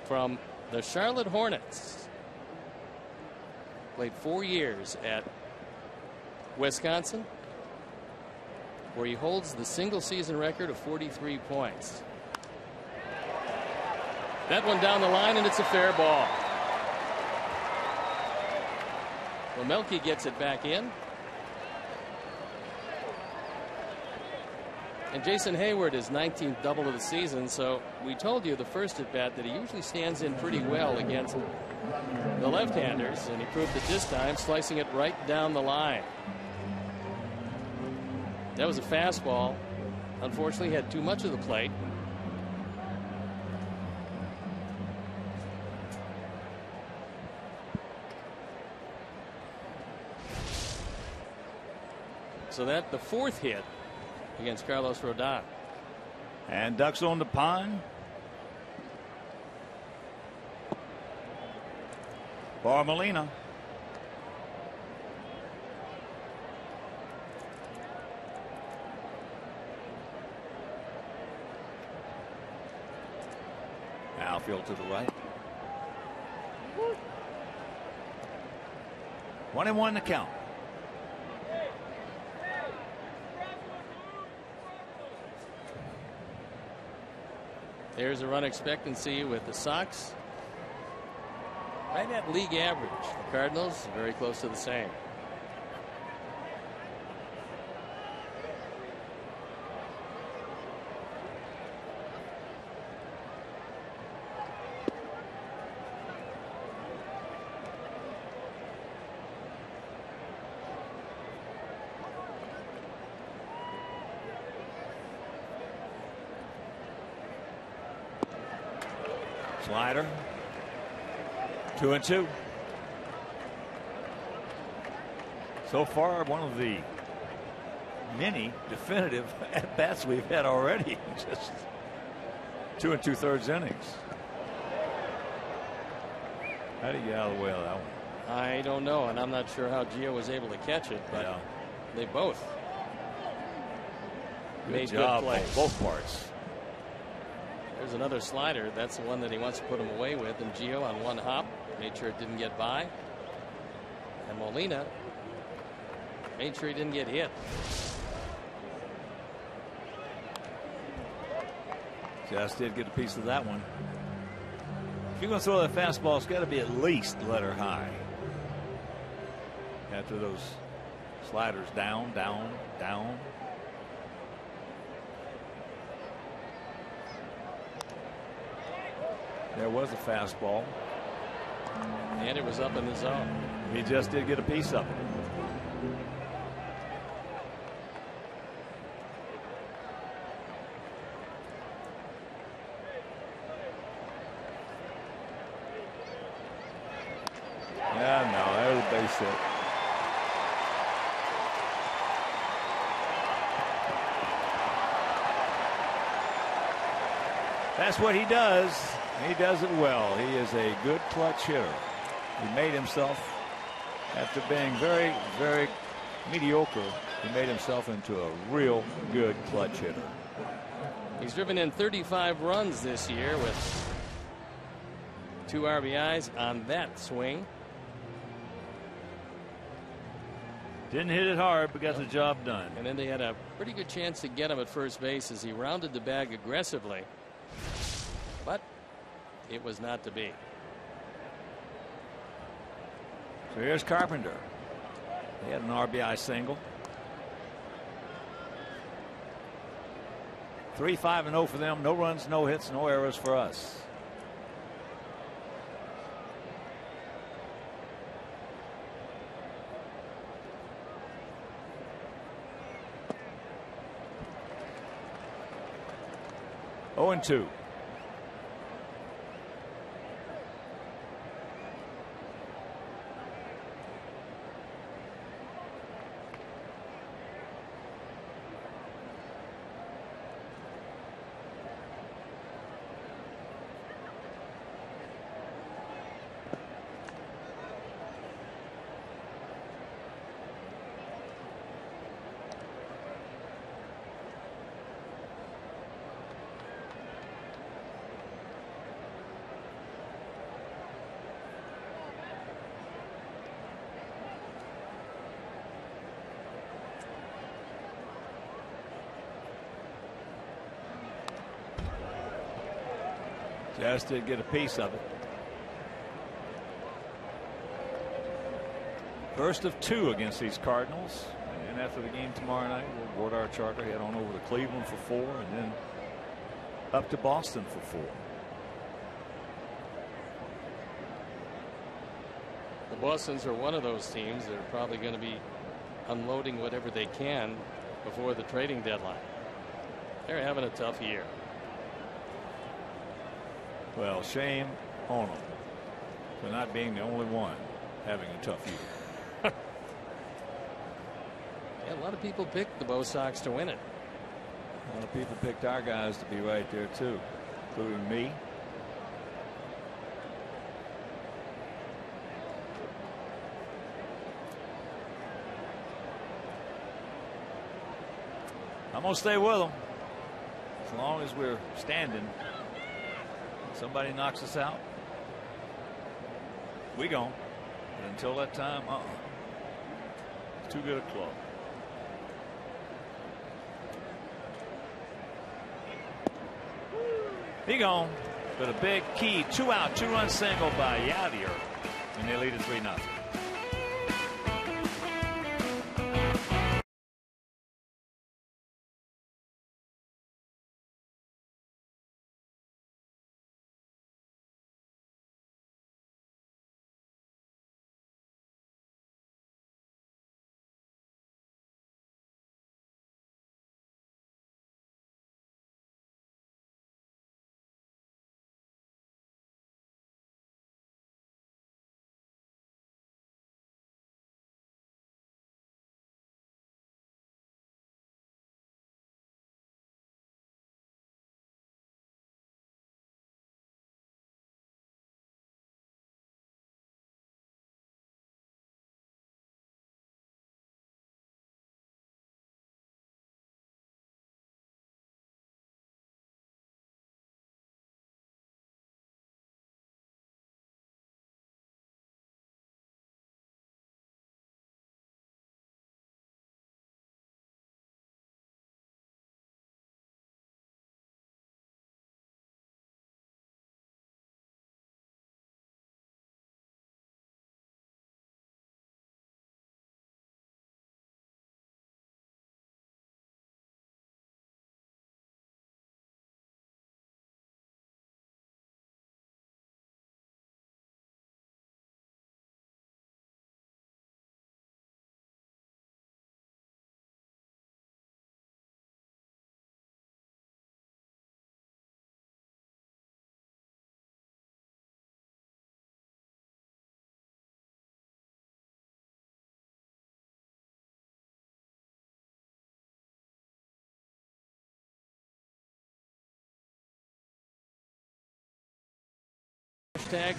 from the Charlotte Hornets. Played 4 years at Wisconsin, where he holds the single season record of 43 points. That one down the line, and it's a fair ball. Well, Melky gets it back in. And Jason Hayward is 19th double of the season, so we told you the first at bat that he usually stands in pretty well against the left-handers, and he proved it this time, slicing it right down the line. That was a fastball. Unfortunately, had too much of the plate. So that the fourth hit against Carlos Rodon. And ducks on the pond. Bar Molina. Outfield to the right. 1-1 to count. There's a run expectancy with the Sox right at league average. The Cardinals very close to the same. Slider. 2-2. So far, one of the many definitive at-bats we've had already. Just 2 2/3 innings. How do you get out of the way of that one? I don't know, and I'm not sure how Gio was able to catch it, but yeah, they both made job good plays. on both parts. There's another slider. That's the one that he wants to put him away with. And Gio on one hop made sure it didn't get by. And Molina made sure he didn't get hit. Just did get a piece of that one. If you're going to throw that fastball, it's got to be at least letter high. After those sliders down, down, down. There was a fastball. And it was up in the zone. He just did get a piece of it. Yeah, no, that was a base hit. That's what he does. He does it well. He is a good clutch hitter. He made himself, after being very, very mediocre, he made himself into a real good clutch hitter. He's driven in 35 runs this year with 2 RBIs on that swing. Didn't hit it hard, but got the job done. And then they had a pretty good chance to get him at first base as he rounded the bag aggressively. But it was not to be. So here's Carpenter. He had an RBI single. 3-5-0 for them. No runs, no hits, no errors for us. Oh, and 2. Just did get a piece of it. First of 2 against these Cardinals. And after the game tomorrow night, we'll board our charter, head on over to Cleveland for 4, and then up to Boston for 4. The Bostons are one of those teams that are probably going to be unloading whatever they can before the trading deadline. They're having a tough year. Well, shame on them for not being the only one having a tough year. Yeah, a lot of people picked the Bo Sox to win it. A lot of people picked our guys to be right there too, including me. I'm gonna stay with them as long as we're standing. Somebody knocks us out, we gone. But until that time, it's too good a club. He gone. But a big key 2-out 2-run single by Yadier, and they lead it 3-0.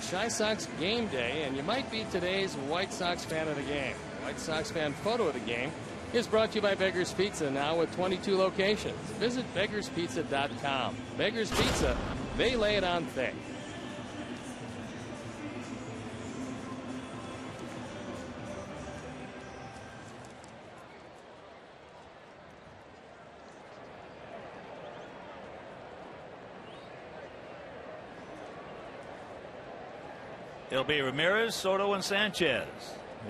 Shy Sox game day, and you might be today's White Sox fan of the game. White Sox fan photo of the game is brought to you by Beggar's Pizza, now with 22 locations. Visit beggarspizza.com. Beggar's Pizza, they lay it on thick. It'll be Ramirez, Soto, and Sanchez,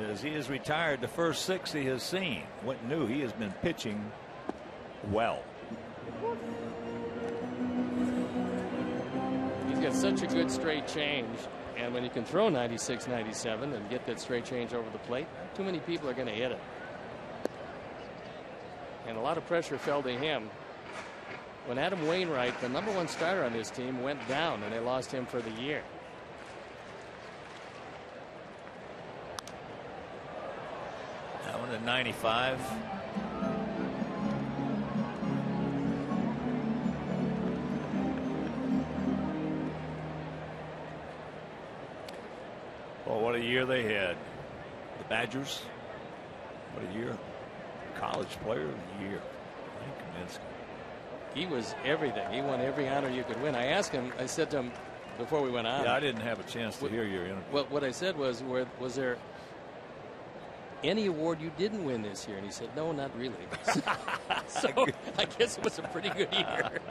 as he has retired the first 6 he has seen. What knew? He has been pitching well. He's got such a good straight change, and when you can throw 96, 97 and get that straight change over the plate, not too many people are going to hit it. And a lot of pressure fell to him when Adam Wainwright, the #1 starter on this team, went down, and they lost him for the year. That one at 95. Well, what a year they had. The Badgers. What a year. College Player of the Year. Frank Kaminsky. He was everything. He won every honor you could win. I asked him, I said to him before we went on. Yeah, I didn't have a chance to hear your interview. Well, what I said was there any award you didn't win this year? And he said, no, not really. So I guess it was a pretty good year.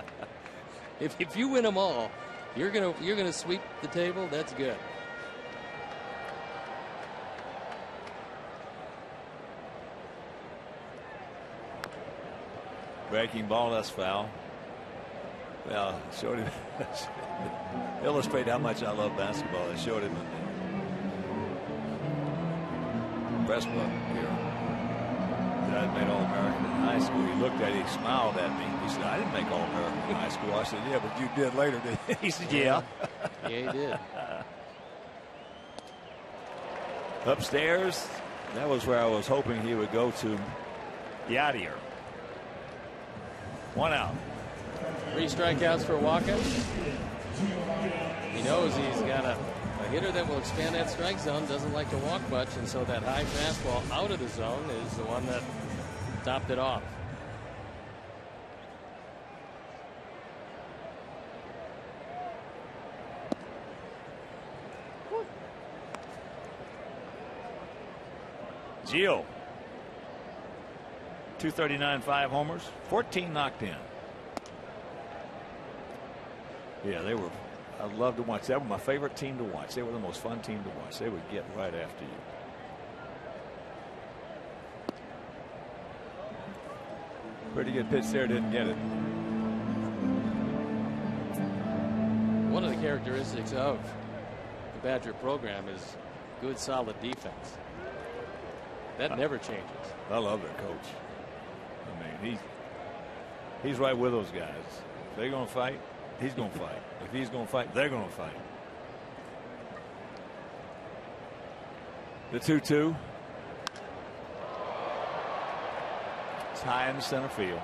If you win them all, you're gonna sweep the table. That's good. Breaking ball, that's foul. Well, showed him. Illustrate how much I love basketball. I showed him in the press book here that I made All-American in high school. He looked at it, he smiled at me. He said, I didn't make All-American in high school. I said, yeah, but you did later, didn't you? He said, yeah. Yeah, he did. Upstairs, that was where I was hoping he would go to Yadier. 1 out. 3 strikeouts for Walker. He knows he's got a hitter that will expand that strike zone, doesn't like to walk much, and so that high fastball out of the zone is the one that topped it off. Gio. 239, 5 homers, 14 knocked in. Yeah, they were. I loved to watch. They were my favorite team to watch. They were the most fun team to watch. They would get right after you. Pretty good pitch there. Didn't get it. One of the characteristics of the Badger program is good, solid defense. That never changes. I love their coach. I mean, he's right with those guys. If they're going to fight, he's going to fight. If he's going to fight, they're going to fight. The 2-2. It's high in the center field.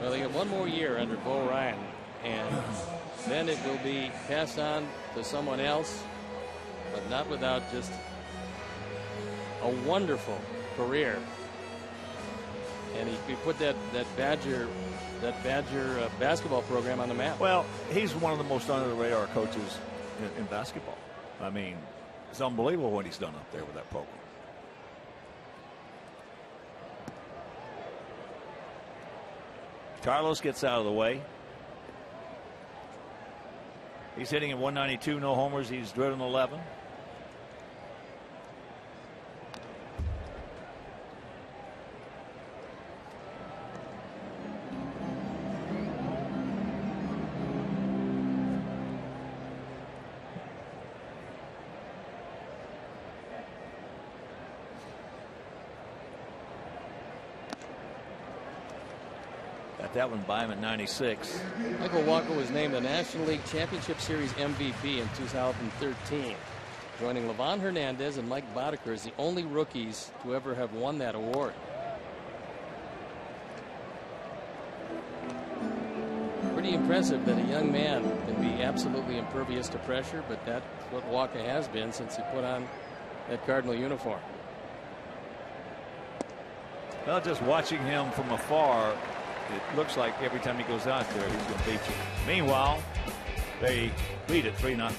Well, they get one more year under Bo Ryan, and then it will be passed on to someone else, but not without just a wonderful career. And he put that Badger basketball program on the map. Well, he's one of the most under the radar coaches in basketball. I mean, it's unbelievable what he's done up there with that program. Carlos gets out of the way. He's hitting at 192, no homers. He's driven 11. That one by him at 96. Michael Walker was named the National League Championship Series MVP in 2013, joining Levon Hernandez and Mike Boddicker as the only rookies to ever have won that award. Pretty impressive that a young man can be absolutely impervious to pressure, but that's what Walker has been since he put on that Cardinal uniform. Well, just watching him from afar, it looks like every time he goes out there, he's going to beat you. Meanwhile, they lead at 3-0.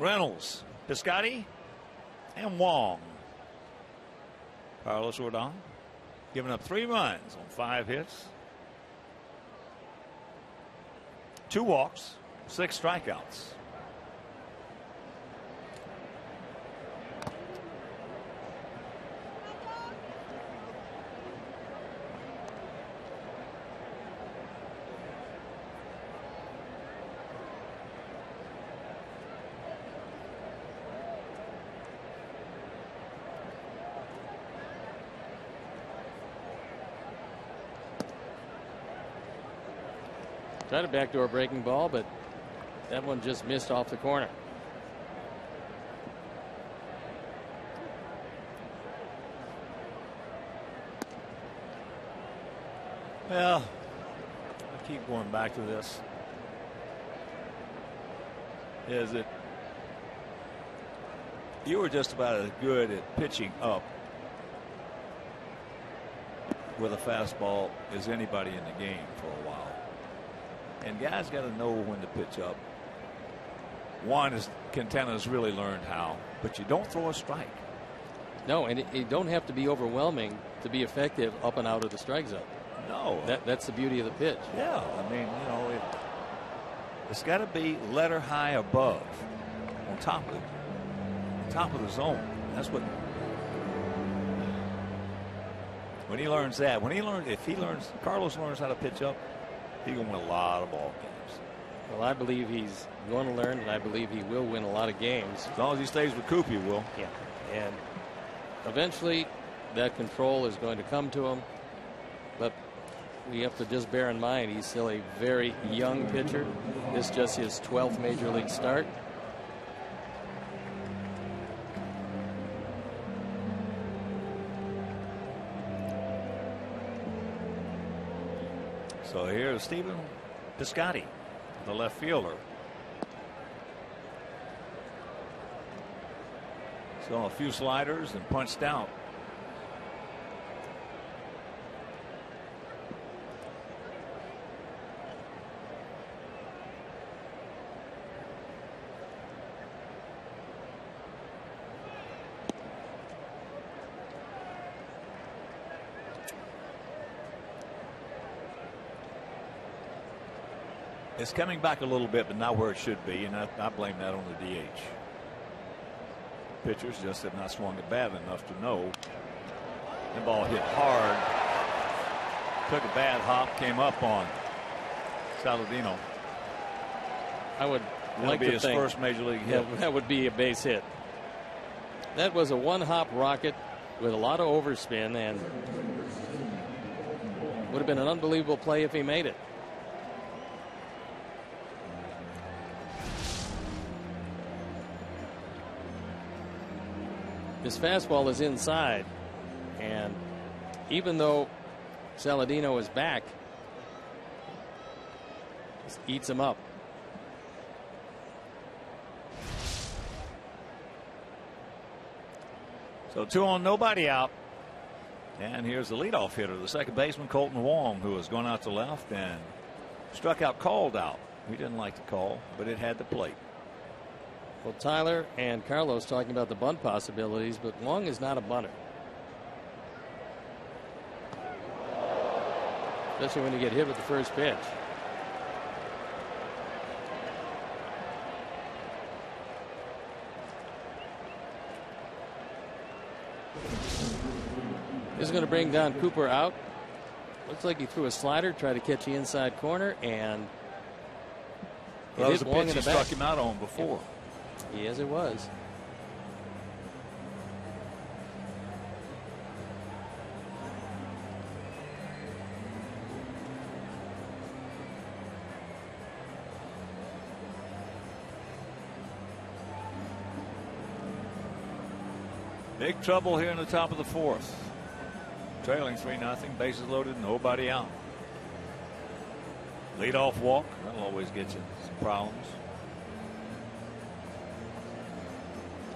Reynolds, Piscotty, and Wong. Carlos Rodon giving up 3 runs on 5 hits, 2 walks, 6 strikeouts. Tried a backdoor breaking ball, but that one just missed off the corner. Well, I keep going back to this. Is it you were just about as good at pitching up with a fastball as anybody in the game for a while. And guys got to know when to pitch up. One is Quintana's really learned how, but you don't throw a strike. No, and it don't have to be overwhelming to be effective up and out of the strike zone. No. That's the beauty of the pitch. Yeah, I mean, you know, it's got to be letter high above, on top of the zone. That's what. When he learns that, Carlos learns how to pitch up, he's going to win a lot of ball games. Well, I believe he's going to learn, and I believe he will win a lot of games. As long as he stays with Coop, he will. Yeah, and eventually that control is going to come to him. But we have to just bear in mind he's still a very young pitcher. This is just his 12th major league start. So here's Stephen Piscotty, the left fielder. So a few sliders and punched out. It's coming back a little bit, but not where it should be, and I blame that on the DH. Pitchers just have not swung it bad enough to know. The ball hit hard, took a bad hop, came up on Saladino. I would That'll like be to his think first major league hit. that would be a base hit. That was a one-hop rocket with a lot of overspin, and would have been an unbelievable play if he made it. His fastball is inside, and even though Saladino is back, just eats him up. So 2 on, nobody out. And here's the leadoff hitter, the second baseman, Colton Wong, who has gone out to left and struck out, called out. He didn't like the call, but it had the plate. Well, Tyler and Carlos talking about the bunt possibilities, but Wong is not a bunter. Especially when you get hit with the first pitch. This is going to bring Don Cooper out. Looks like he threw a slider, tried to catch the inside corner, and Well, that was hit a Wong pitch in he the back. struck him out on before. Yes, it was. Big trouble here in the top of the 4th. Trailing 3-0, bases loaded, nobody out. Leadoff walk, that'll always get you some problems.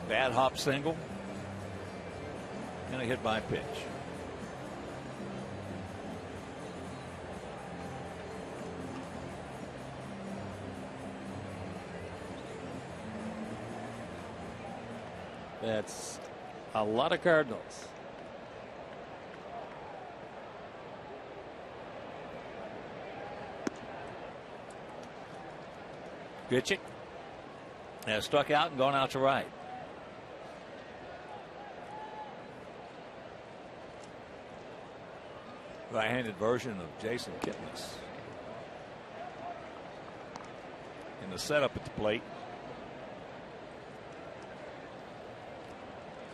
Bad hop single. And a hit by pitch. That's a lot of Cardinals. Pitching. Has struck out and gone out to right. Right-handed version of Jason Kipnis. In the setup at the plate.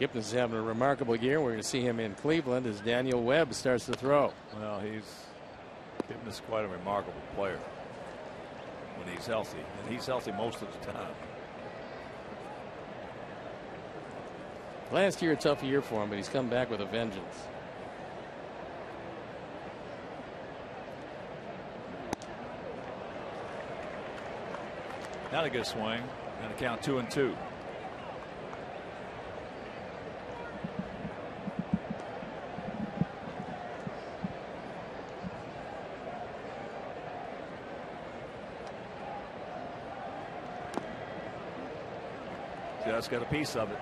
Kipnis is having a remarkable year. We're going to see him in Cleveland as Daniel Webb starts to throw. Well, Kipnis is quite a remarkable player when he's healthy, and he's healthy most of the time. Last year, a tough year for him, but he's come back with a vengeance. Not a good swing. Going to count 2-2. Just got a piece of it.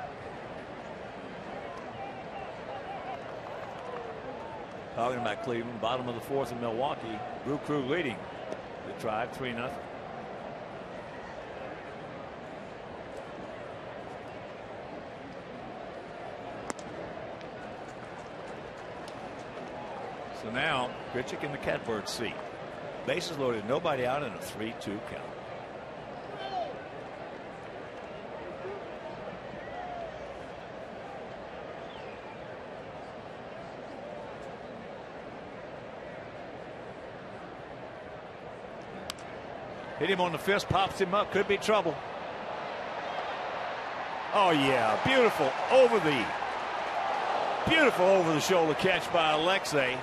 Talking about Cleveland, bottom of the fourth in Milwaukee. Brew Crew leading the Tribe 3-0. So now Grichuk in the catbird seat. Bases loaded, nobody out, in a 3-2 count. Hit him on the fist, pops him up, could be trouble. Oh yeah, beautiful over the shoulder catch by Alexei,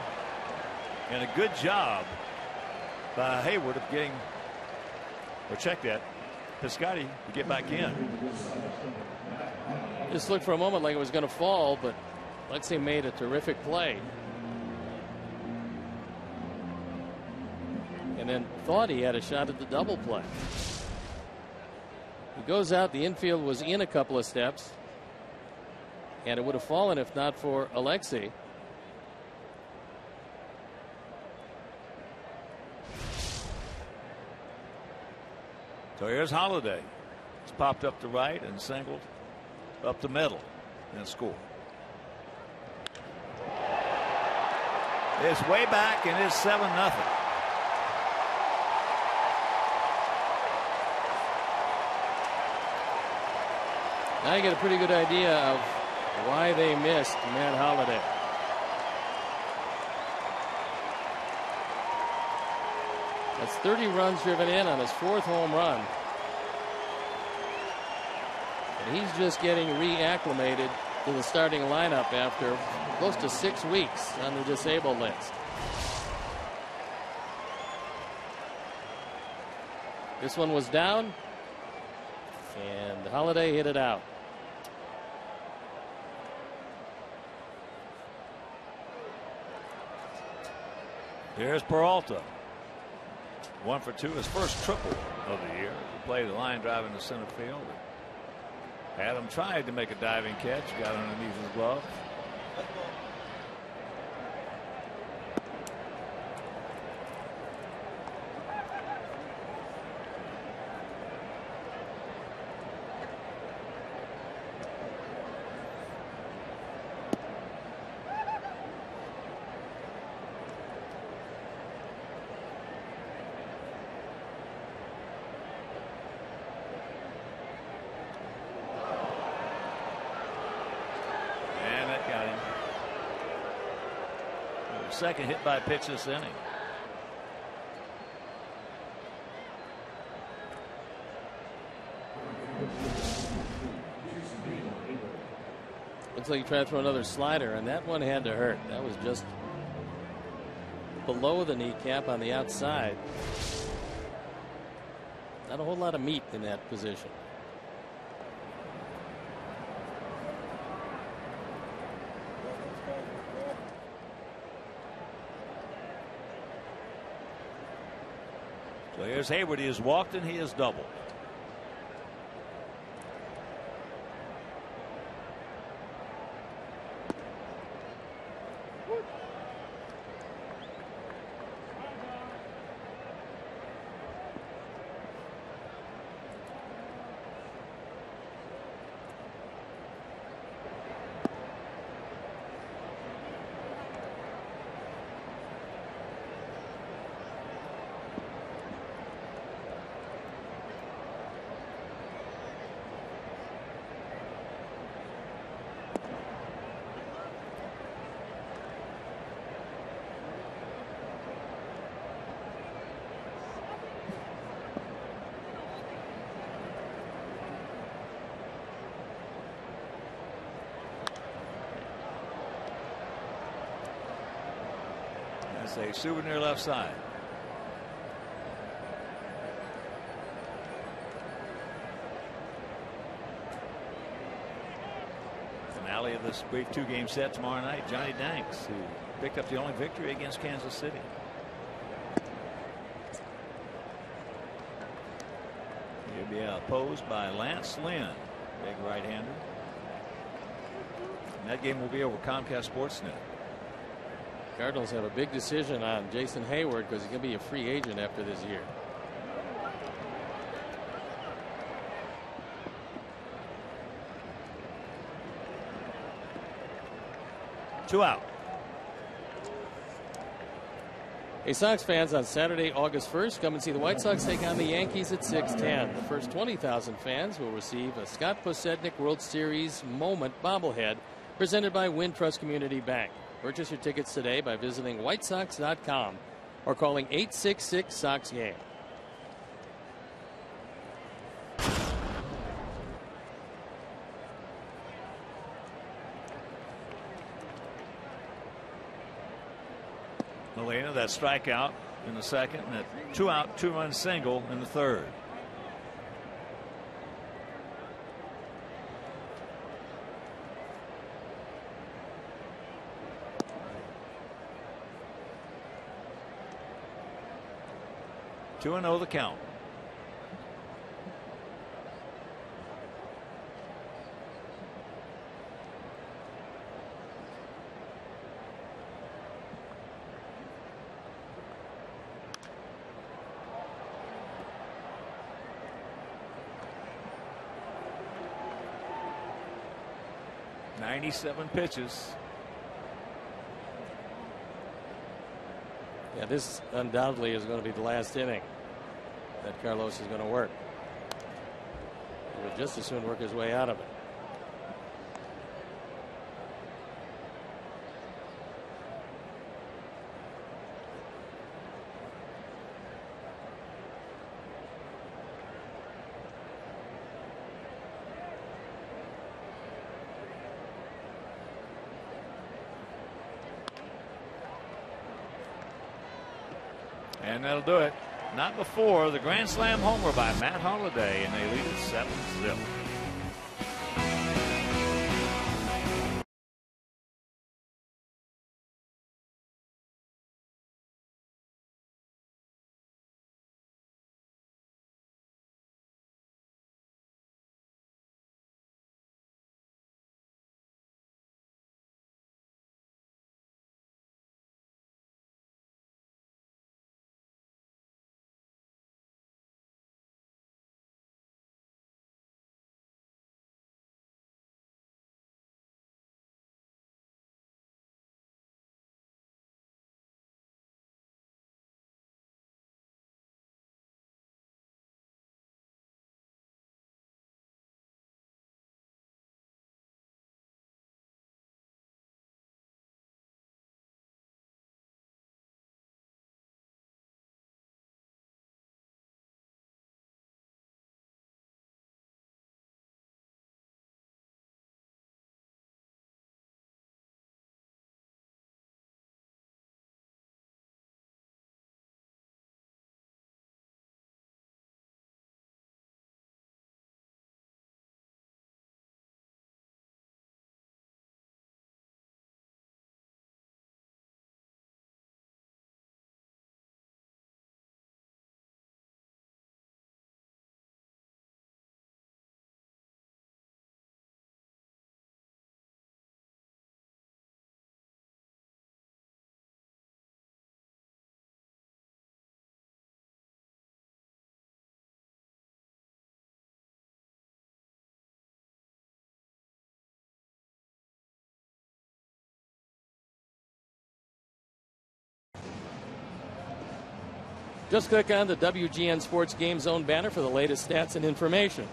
and a good job by Hayward of getting, or check that, Piscotty to get back in. Just looked for a moment like it was going to fall, but Alexei made a terrific play. And then thought he had a shot at the double play. He goes out, the infield was in a couple of steps, and it would have fallen if not for Alexei. So here's Holiday. It's popped up to right and singled up the middle and scored. It's way back and it's 7-0. Now you get a pretty good idea of why they missed Matt Holliday. That's 30 runs driven in on his fourth home run. And he's just getting reacclimated to the starting lineup after close to 6 weeks on the disabled list. This one was down, and Holliday hit it out. Here's Peralta. 1 for 2, his first triple of the year. He played the line drive into center field. Adam tried to make a diving catch, got underneath his glove. Second hit by pitch this inning. Looks like he tried to throw another slider, and that one had to hurt. That was just below the kneecap on the outside. Not a whole lot of meat in that position. So here's Hayward. He has walked and he has doubled. It's a souvenir left side. Finale of this brief 2-game set tomorrow night. Johnny Danks, who picked up the only victory against Kansas City. He'll be opposed by Lance Lynn, big right-hander. And that game will be over Comcast Sportsnet. Cardinals have a big decision on Jason Hayward because he's going to be a free agent after this year. Two out. Hey, Sox fans, on Saturday, August 1st, come and see the White Sox take on the Yankees at 6:10. The first 20,000 fans will receive a Scott Posednik World Series moment bobblehead presented by Wintrust Community Bank. Purchase your tickets today by visiting whitesox.com or calling 866-SOX-GAME. Molina, that strikeout in the second, and that 2-out, 2-run single in the third. Two and 0 the count. .97 pitches. Yeah, this undoubtedly is going to be the last inning that Carlos is going to work. He would just as soon work his way out of it. And that'll do it. Not before the grand slam homer by Matt Holliday, and they lead it 7-0. Just click on the WGN Sports Game Zone banner for the latest stats and information.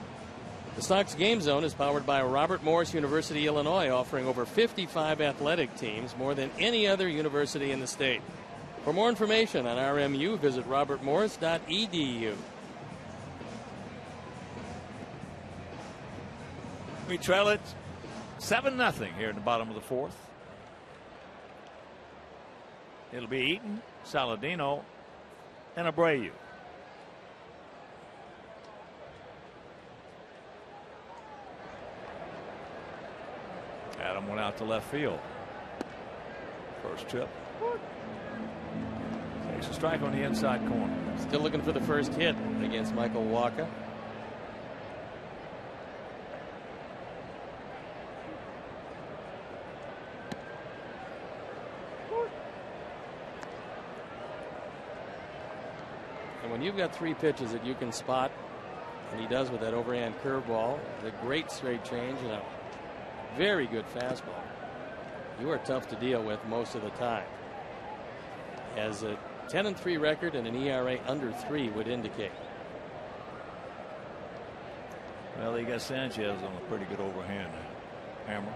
The Sox Game Zone is powered by Robert Morris University, Illinois, offering over 55 athletic teams, more than any other university in the state. For more information on RMU, visit robertmorris.edu. We trail it 7-0 here in the bottom of the fourth. It'll be Eaton, Saladino, and Abreu. Adam went out to left field. First trip. Takes a strike on the inside corner. Still looking for the first hit against Michael Wacha. And when you've got 3 pitches that you can spot, and he does with that overhand curveball, the great straight change, and a very good fastball, you are tough to deal with most of the time. As a 10-3 record and an ERA under 3 would indicate. Well, they got Sanchez on a pretty good overhand hammer.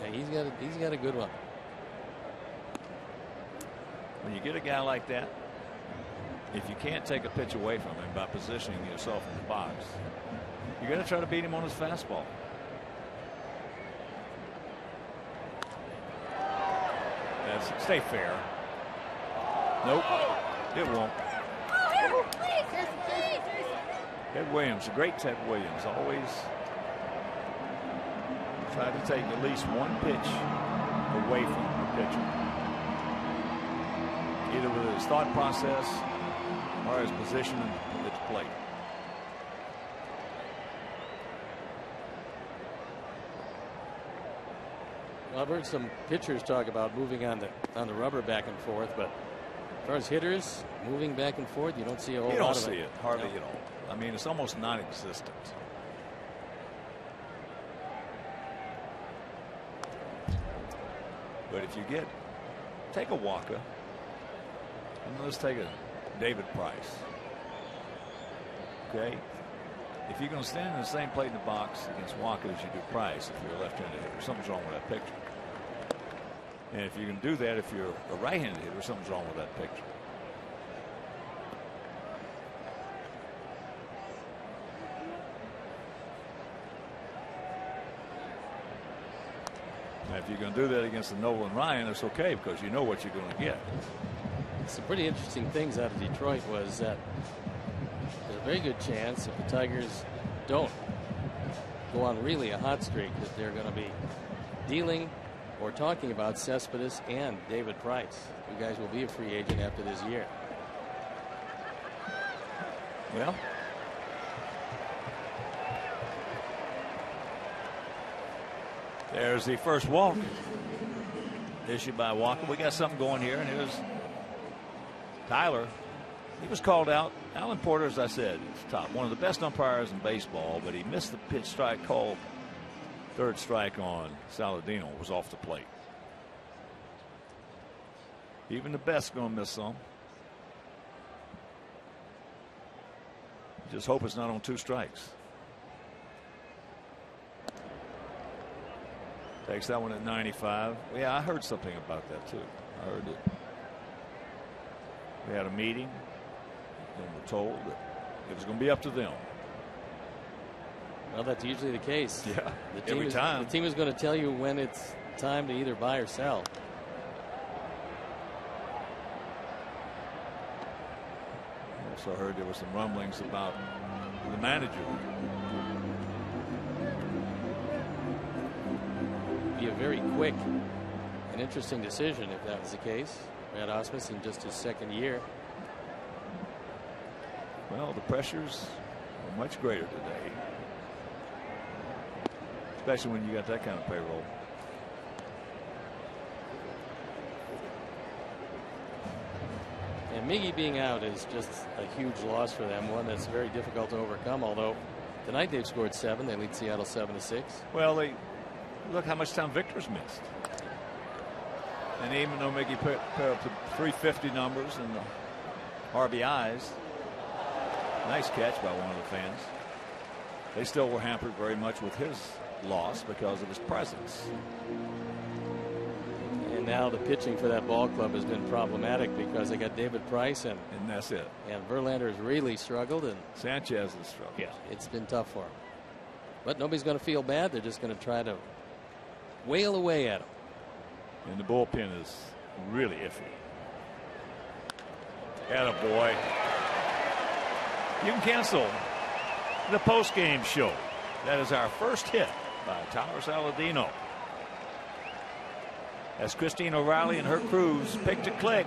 Yeah, he's got a good one. When you get a guy like that, if you can't take a pitch away from him by positioning yourself in the box, you're going to try to beat him on his fastball. Stay fair. Nope, it won't. Ted Williams, the great Ted Williams, always tried to take at least one pitch away from the pitcher, either with his thought process or his position at the plate. Well, I've heard some pitchers talk about moving on the rubber back and forth, but as far as hitters moving back and forth, you don't see a whole lot of it. You don't see it hardly at all. I mean, it's almost non-existent. But if you take a Wacha, and let's take a David Price. Okay, if you're going to stand in the same plate in the box against Wacha as you do Price, if you're a left-handed hitter, something's wrong with that picture. And if you can do that, if you're a right-handed hitter, something's wrong with that picture. Now, if you're going to do that against the Nolan Ryan, it's okay because you know what you're going to get. Some pretty interesting things out of Detroit was that there's a very good chance if the Tigers don't go on really a hot streak that they're going to be dealing or talking about Cespedes and David Price. You guys will be a free agent after this year. Well, there's the first walk issued by Walker. We got something going here, and here's Tyler. He was called out. Alan Porter, as I said, is top, one of the best umpires in baseball, but he missed the pitch strike call. Third strike on Saladino was off the plate. Even the best going to miss some. Just hope it's not on 2 strikes. Takes that one at 95. Yeah, I heard something about that too. I heard it. We had a meeting and were told that it was going to be up to them. Well, that's usually the case. Yeah, every time. The team is going to tell you when it's time to either buy or sell. I also heard there were some rumblings about the manager. Be a very quick and interesting decision if that was the case. Brad Ausmus in just his 2nd year. Well, the pressures are much greater today, especially when you got that kind of payroll. And Miggy being out is just a huge loss for them, one that's very difficult to overcome, although tonight they've scored 7. They lead Seattle 7-6. Well, look how much time Victor's missed. And even though Miggy put up the 350 numbers and the RBIs, nice catch by one of the fans, they still were hampered very much with his loss because of his presence. And now the pitching for that ball club has been problematic because they got David Price and that's it. And Verlander has really struggled, and Sanchez has struggled. Yeah, it's been tough for him. But nobody's going to feel bad. They're just going to try to wail away at him. And the bullpen is really iffy. Attaboy. You can cancel the post-game show. That is our first hit by Tyler Saladino. As Christine O'Reilly and her crews picked a click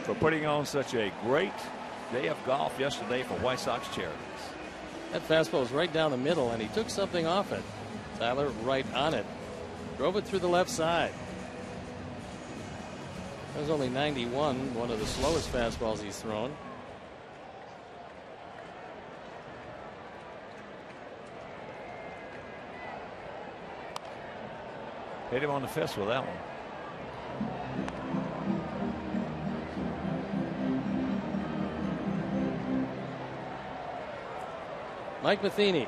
for putting on such a great day of golf yesterday for White Sox charities. That fastball was right down the middle, and he took something off it. Tyler right on it. Drove it through the left side. That was only 91, one of the slowest fastballs he's thrown. Hit him on the fist with that one. Mike Matheny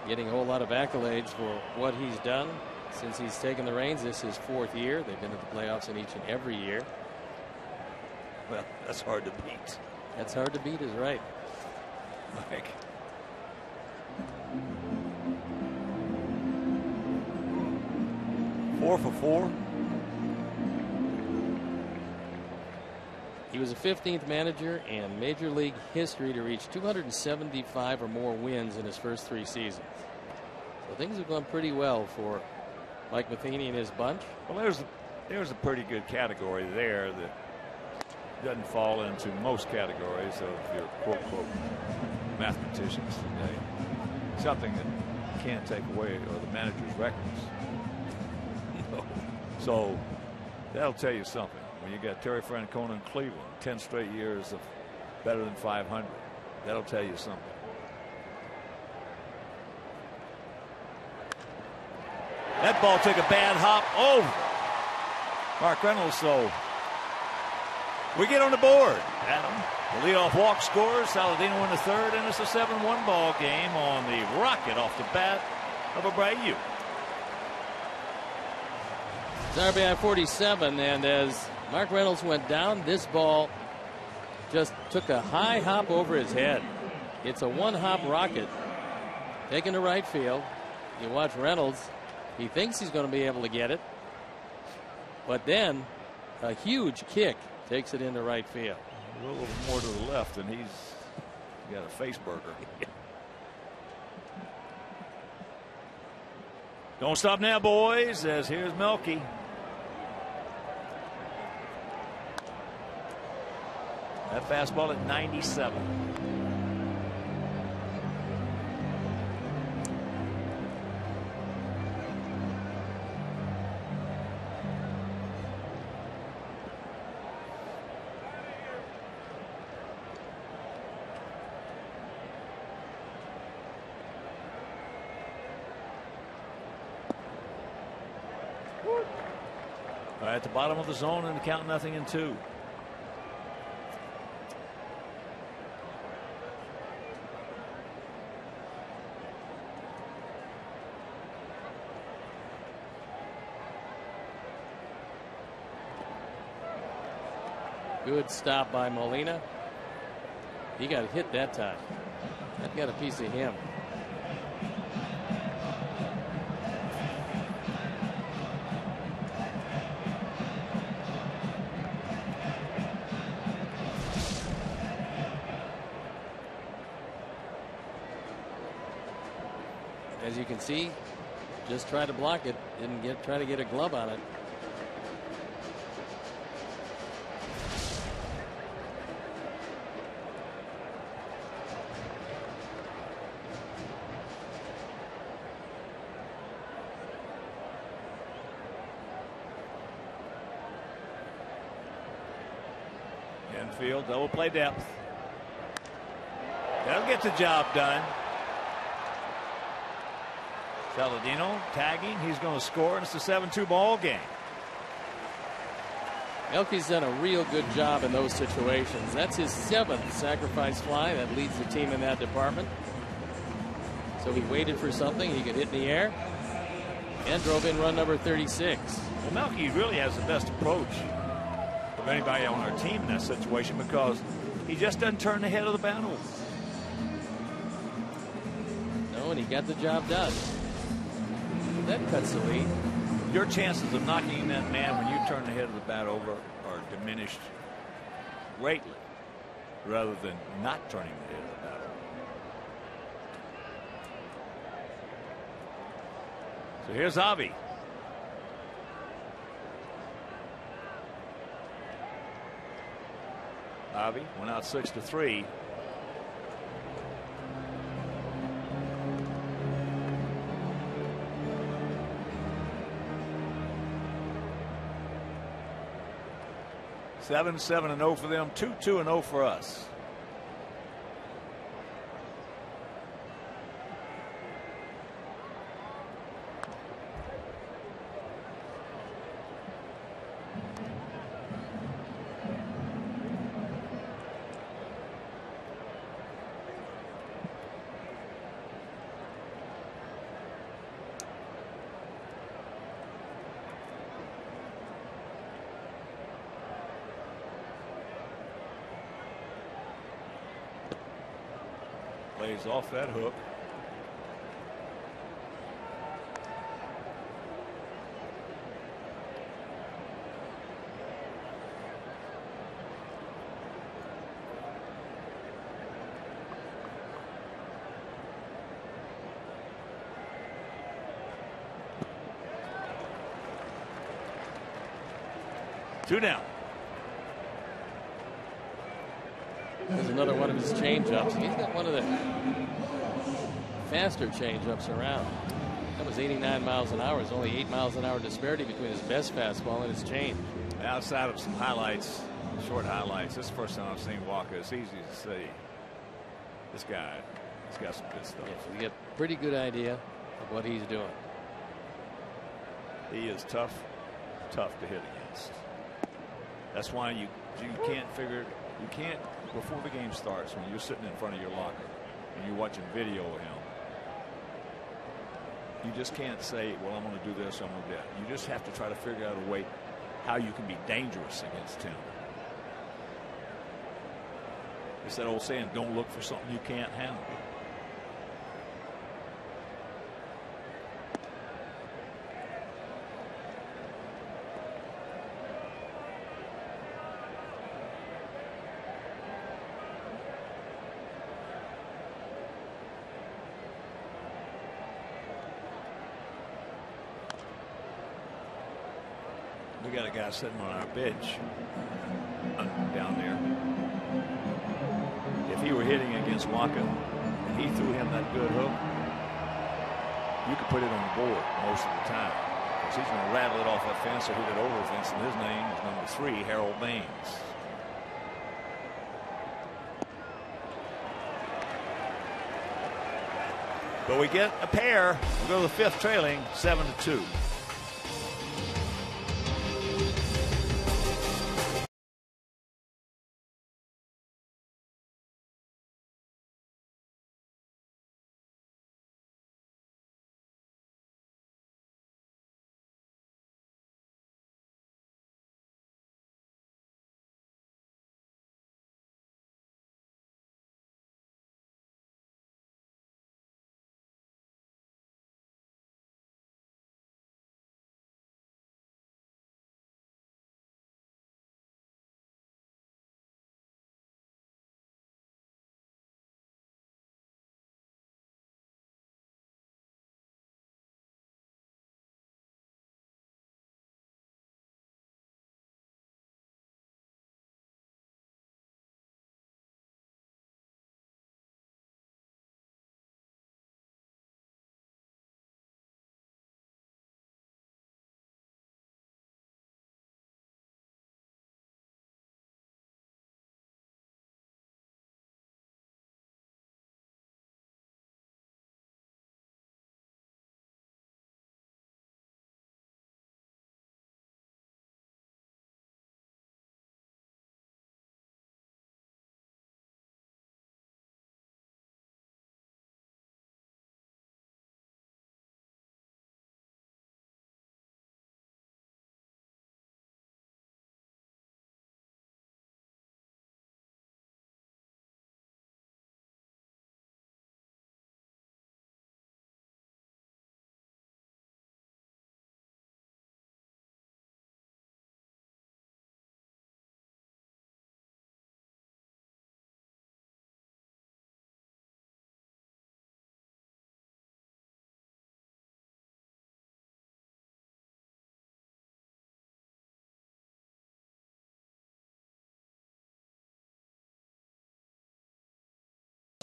getting a whole lot of accolades for what he's done since he's taken the reins. This is his 4th year. They've been at the playoffs in each and every year. Well, that's hard to beat. That's hard to beat is right. Mike. Four for 4. He was a 15th manager in Major League history to reach 275 or more wins in his first 3 seasons. So things have gone pretty well for Mike Matheny and his bunch. Well, there's a pretty good category there that doesn't fall into most categories of your quote mathematicians today. Something that you can't take away are the manager's records. So that'll tell you something. When you got Terry Francona in Cleveland, 10 straight years of better than 500, that'll tell you something. That ball took a bad hop over Mark Reynolds, so we get on the board. Adam, the leadoff walk scores. Saladino in the 3rd, and it's a 7-1 ball game on the rocket off the bat of Abreu. It's RBI 47, and as Mark Reynolds went down, this ball just took a high hop over his head. It's a 1-hop rocket taken to right field. You watch Reynolds. He thinks he's going to be able to get it. But then a huge kick takes it into right field. A little more to the left, and he's got a face burger. Don't stop now, boys, as here's Melky. That fastball at 97. All right, at the bottom of the zone and count 0-2. Good stop by Molina. He got hit that time. That got a piece of him. As you can see, just try to block it. Didn't try to get a glove on it. Infield, double play depth. That'll get the job done. Saladino tagging. He's going to score, and it's a 7-2 ball game. Melky's done a real good job in those situations. That's his 7th sacrifice fly that leads the team in that department. So he waited for something he could hit in the air and drove in run number 36. Well, Melky really has the best approach of anybody on our team in that situation because he just doesn't turn the head of the battle. No, and he got the job done. That cuts the lead. your chances of knocking that man when you turn the head of the bat over are diminished greatly, rather than not turning the head of the bat over. So here's Avi. Avi went out 6-3. Seven, 7-0 for them. 2-2-0 for us. Plays off that hook. Two down. There's another one of his changeups. He's got one of the faster changeups around. That was 89 miles an hour. It's only 8 miles an hour disparity between his best fastball and his change. Outside of some highlights, short highlights, this is the first time I've seen Walker. It's easy to see. This guy, he's got some good stuff. Yes, you get a pretty good idea of what he's doing. He is tough to hit against. That's why you can't figure, you can't, before the game starts, when you're sitting in front of your locker and you're watching video of him, you just can't say, well, I'm going to do this, I'm going to do that. You just have to try to figure out a way how you can be dangerous against him. It's that old saying, don't look for something you can't handle. We got a guy sitting on our bench down there. If he were hitting against Waka and he threw him that good hook, you could put it on the board most of the time. Because he's going to rattle it off that fence or hit it over the fence, and his name is number 3, Harold Baines. But we get a pair. We go to the 5th trailing 7-2.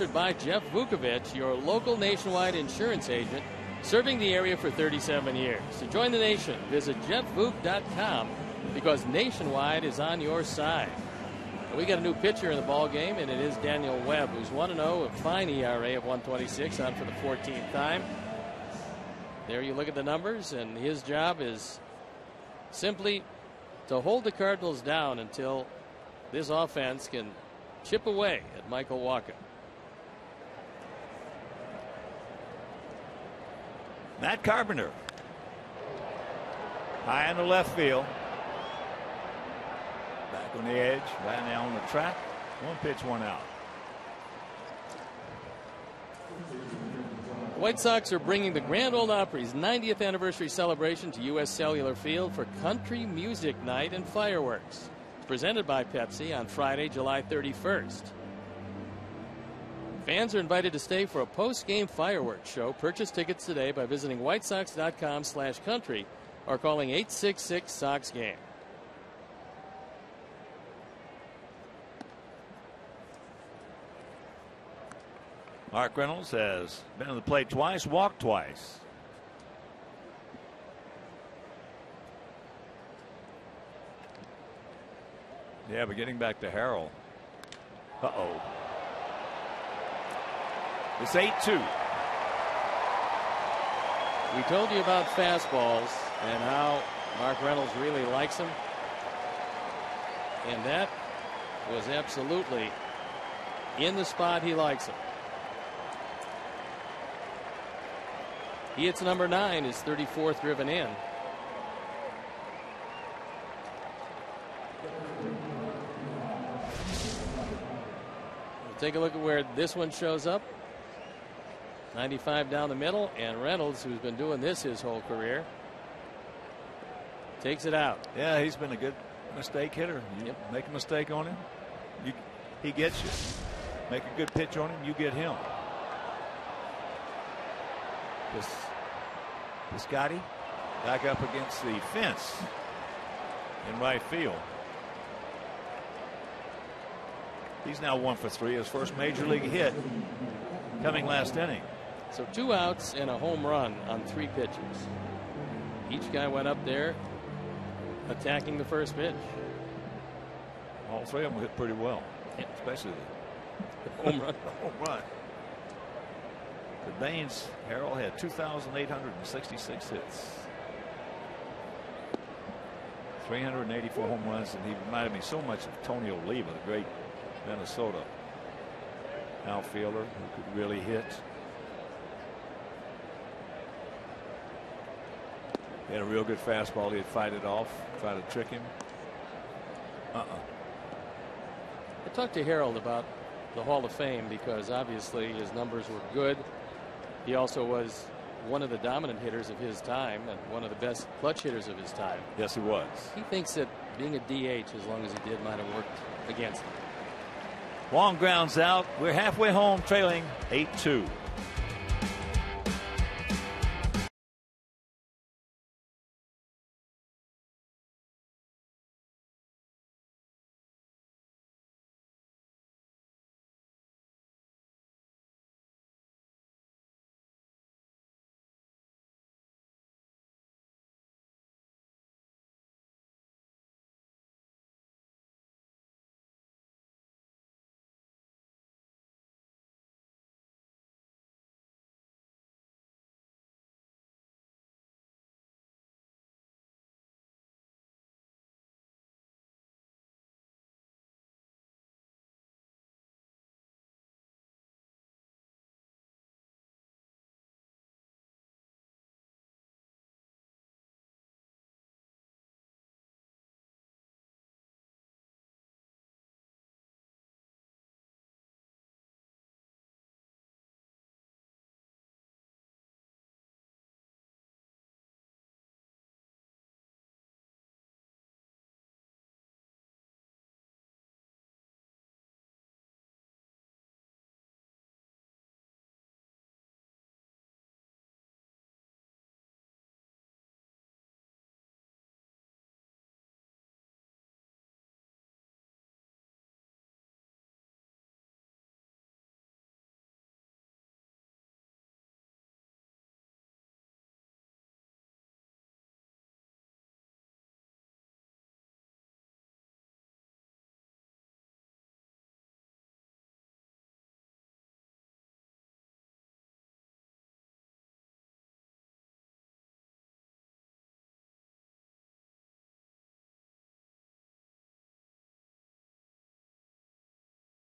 By Jeff Vukovich, your local Nationwide insurance agent, serving the area for 37 years. To join the nation, visit jeffvuk.com because Nationwide is on your side. And we got a new pitcher in the ball game, and it is Daniel Webb, who's 1-0, a fine ERA of 1.26, on for the 14th time. There you look at the numbers, and his job is simply to hold the Cardinals down until this offense can chip away at Michael Wacha. Matt Carpenter. High in the left field. Back on the edge. Right now on the track. One pitch, one out. The White Sox are bringing the Grand Ole Opry's 90th anniversary celebration to U.S. Cellular Field for Country Music Night and fireworks. It's presented by Pepsi on Friday, July 31st. Fans are invited to stay for a post-game fireworks show. Purchase tickets today by visiting whitesox.com/country or calling 866-SOX-GAME. Mark Reynolds has been on the plate twice, walked twice. Yeah, but getting back to Harrell. Uh-oh. It's 8-2. We told you about fastballs and how Mark Reynolds really likes them. And that was absolutely in the spot he likes them. He hits number 9, his 34th driven in. We'll take a look at where this one shows up. 95 down the middle, and Reynolds, who's been doing this his whole career, takes it out. Yeah, he's been a good mistake hitter. You make a mistake on him, he gets you. Make a good pitch on him, you get him. Piscotty back up against the fence in right field. He's now 1 for 3, his first major league hit coming last inning. So 2 outs and a home run on 3 pitches. Each guy went up there attacking the first pitch. All 3 of them hit pretty well, especially the home run. Home run. The Baines, Harrell had 2,866 hits. 384 home runs, and he reminded me so much of Tony Oliva, the great Minnesota outfielder who could really hit. He had a real good fastball. He'd fight it off, try to trick him. I talked to Harold about the Hall of Fame because obviously his numbers were good. He also was one of the dominant hitters of his time and one of the best clutch hitters of his time. Yes, he was. He thinks that being a DH, as long as he did, might have worked against him. Long grounds out. We're halfway home, trailing 8-2.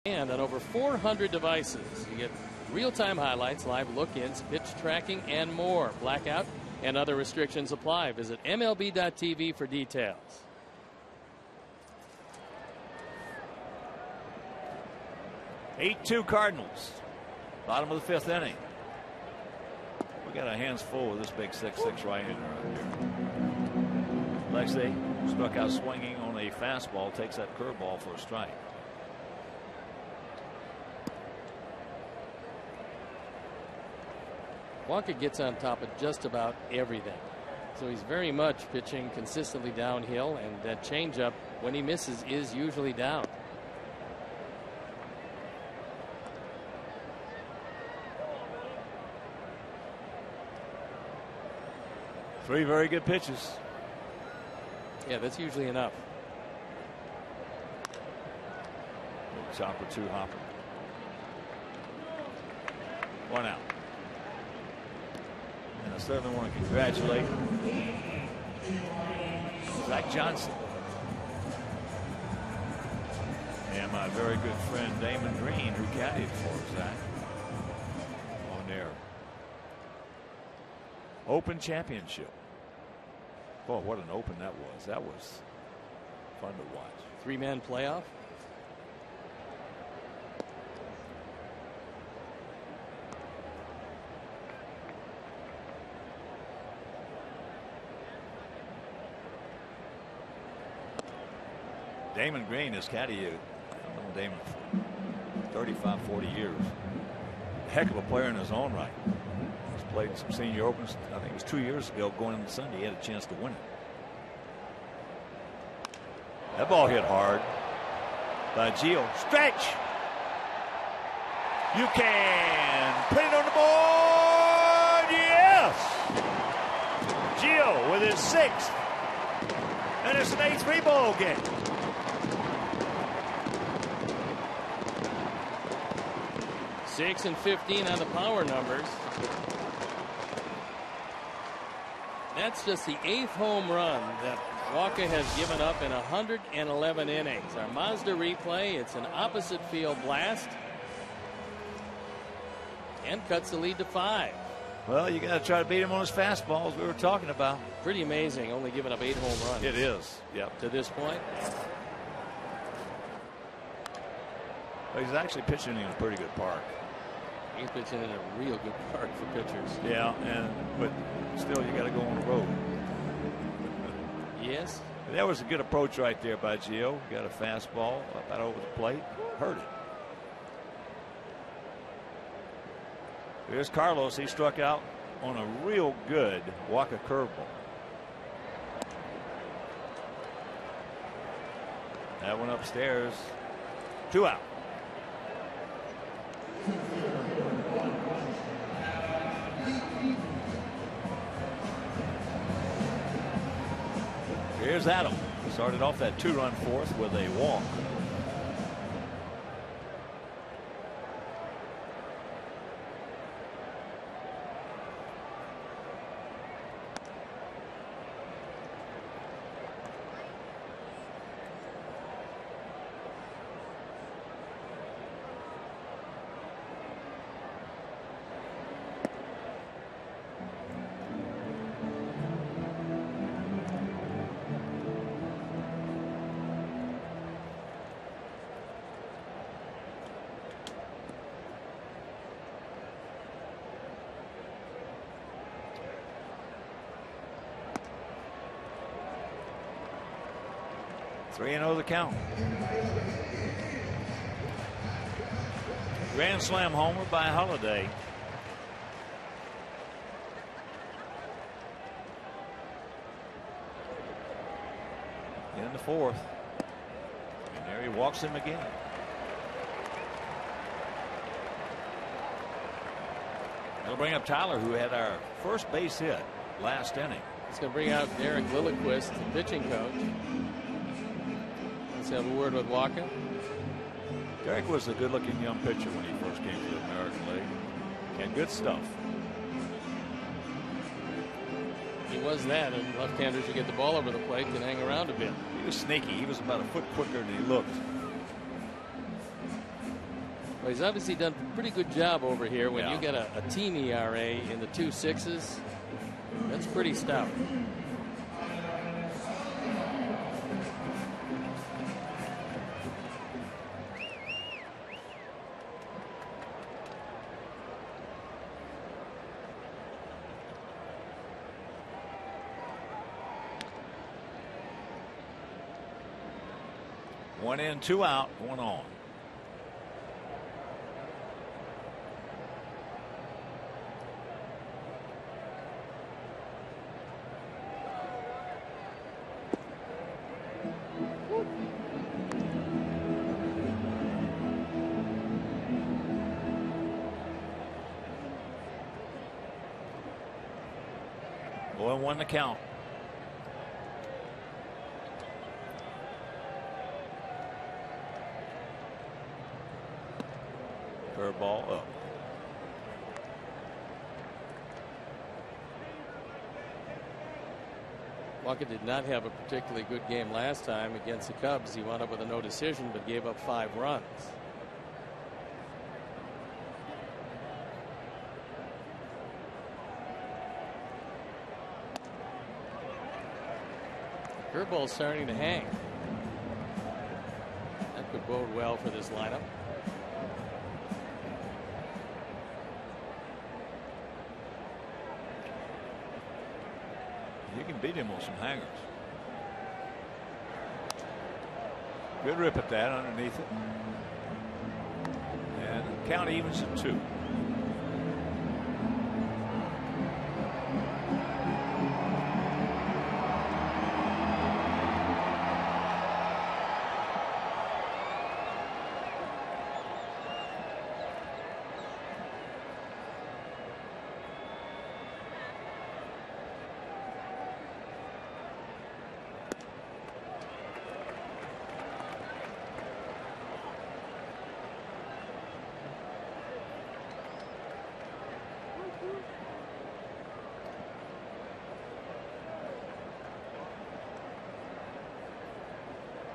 And on over 400 devices. You get real-time highlights, live look-ins, pitch tracking, and more. Blackout and other restrictions apply. Visit MLB.tv for details. 8-2 Cardinals. Bottom of the 5th inning. We got our hands full with this big 6'6" right-hander right here. Lexi struck out swinging on a fastball, takes that curveball for a strike. Walker gets on top of just about everything. So he's very much pitching consistently downhill, and that changeup, when he misses, is usually down. Three very good pitches. Yeah, that's usually enough. Chopper, 2 hopper. 1 out. And I certainly want to congratulate Zach Johnson and my very good friend Damon Green, who caddied for Zach on their Open Championship. Boy, what an open that was. That was fun to watch. 3-man playoff. Damon Green is caddy. I've known Damon for 35, 40 years. Heck of a player in his own right. He's played some senior opens. I think it was 2 years ago going into Sunday. He had a chance to win it. That ball hit hard by Gio. Stretch. You can put it on the board. Yes. Gio with his 6th. And it's an 8-3 ball game. Six and 15 on the power numbers. That's just the 8th home run that Walker has given up in 111 innings. Our Mazda replay, it's an opposite field blast and cuts the lead to 5. Well, you got to try to beat him on his fastballs we were talking about. Pretty amazing, only giving up 8 home runs. It is, yep. To this point. But he's actually pitching in a pretty good park. He's pitching in a real good park for pitchers. Yeah, but still you got to go on the road. Yes. That was a good approach right there by Gio. Got a fastball up out over the plate. Hurt it. Here's Carlos. He struck out on a real good Walker curveball. That one upstairs. 2 out. Here's Adam. Started off that 2-run 4th with a walk. Three and 0 the count. Grand slam homer by Holiday. In the 4th. And there he walks him again. They'll bring up Tyler, who had our first base hit last inning. It's going to bring out Derek Lilliquist, the pitching coach. Let's have a word with Walker. Derek was a good-looking young pitcher when he first came to the American League. And good stuff. He was that, and left-handers who get the ball over the plate can hang around a bit. He was sneaky. He was about a foot quicker than he looked. Well, he's obviously done a pretty good job over here. When you get a team ERA in the 2.6s, that's pretty stout. One in, two out, one on. Boy, won the count. Curveball up. Walker did not have a particularly good game last time against the Cubs. He wound up with a no decision, but gave up 5 runs. Curveball's starting to hang. That could bode well for this lineup. You can beat him on some hangers. Good rip at that underneath it. And count evens at 2.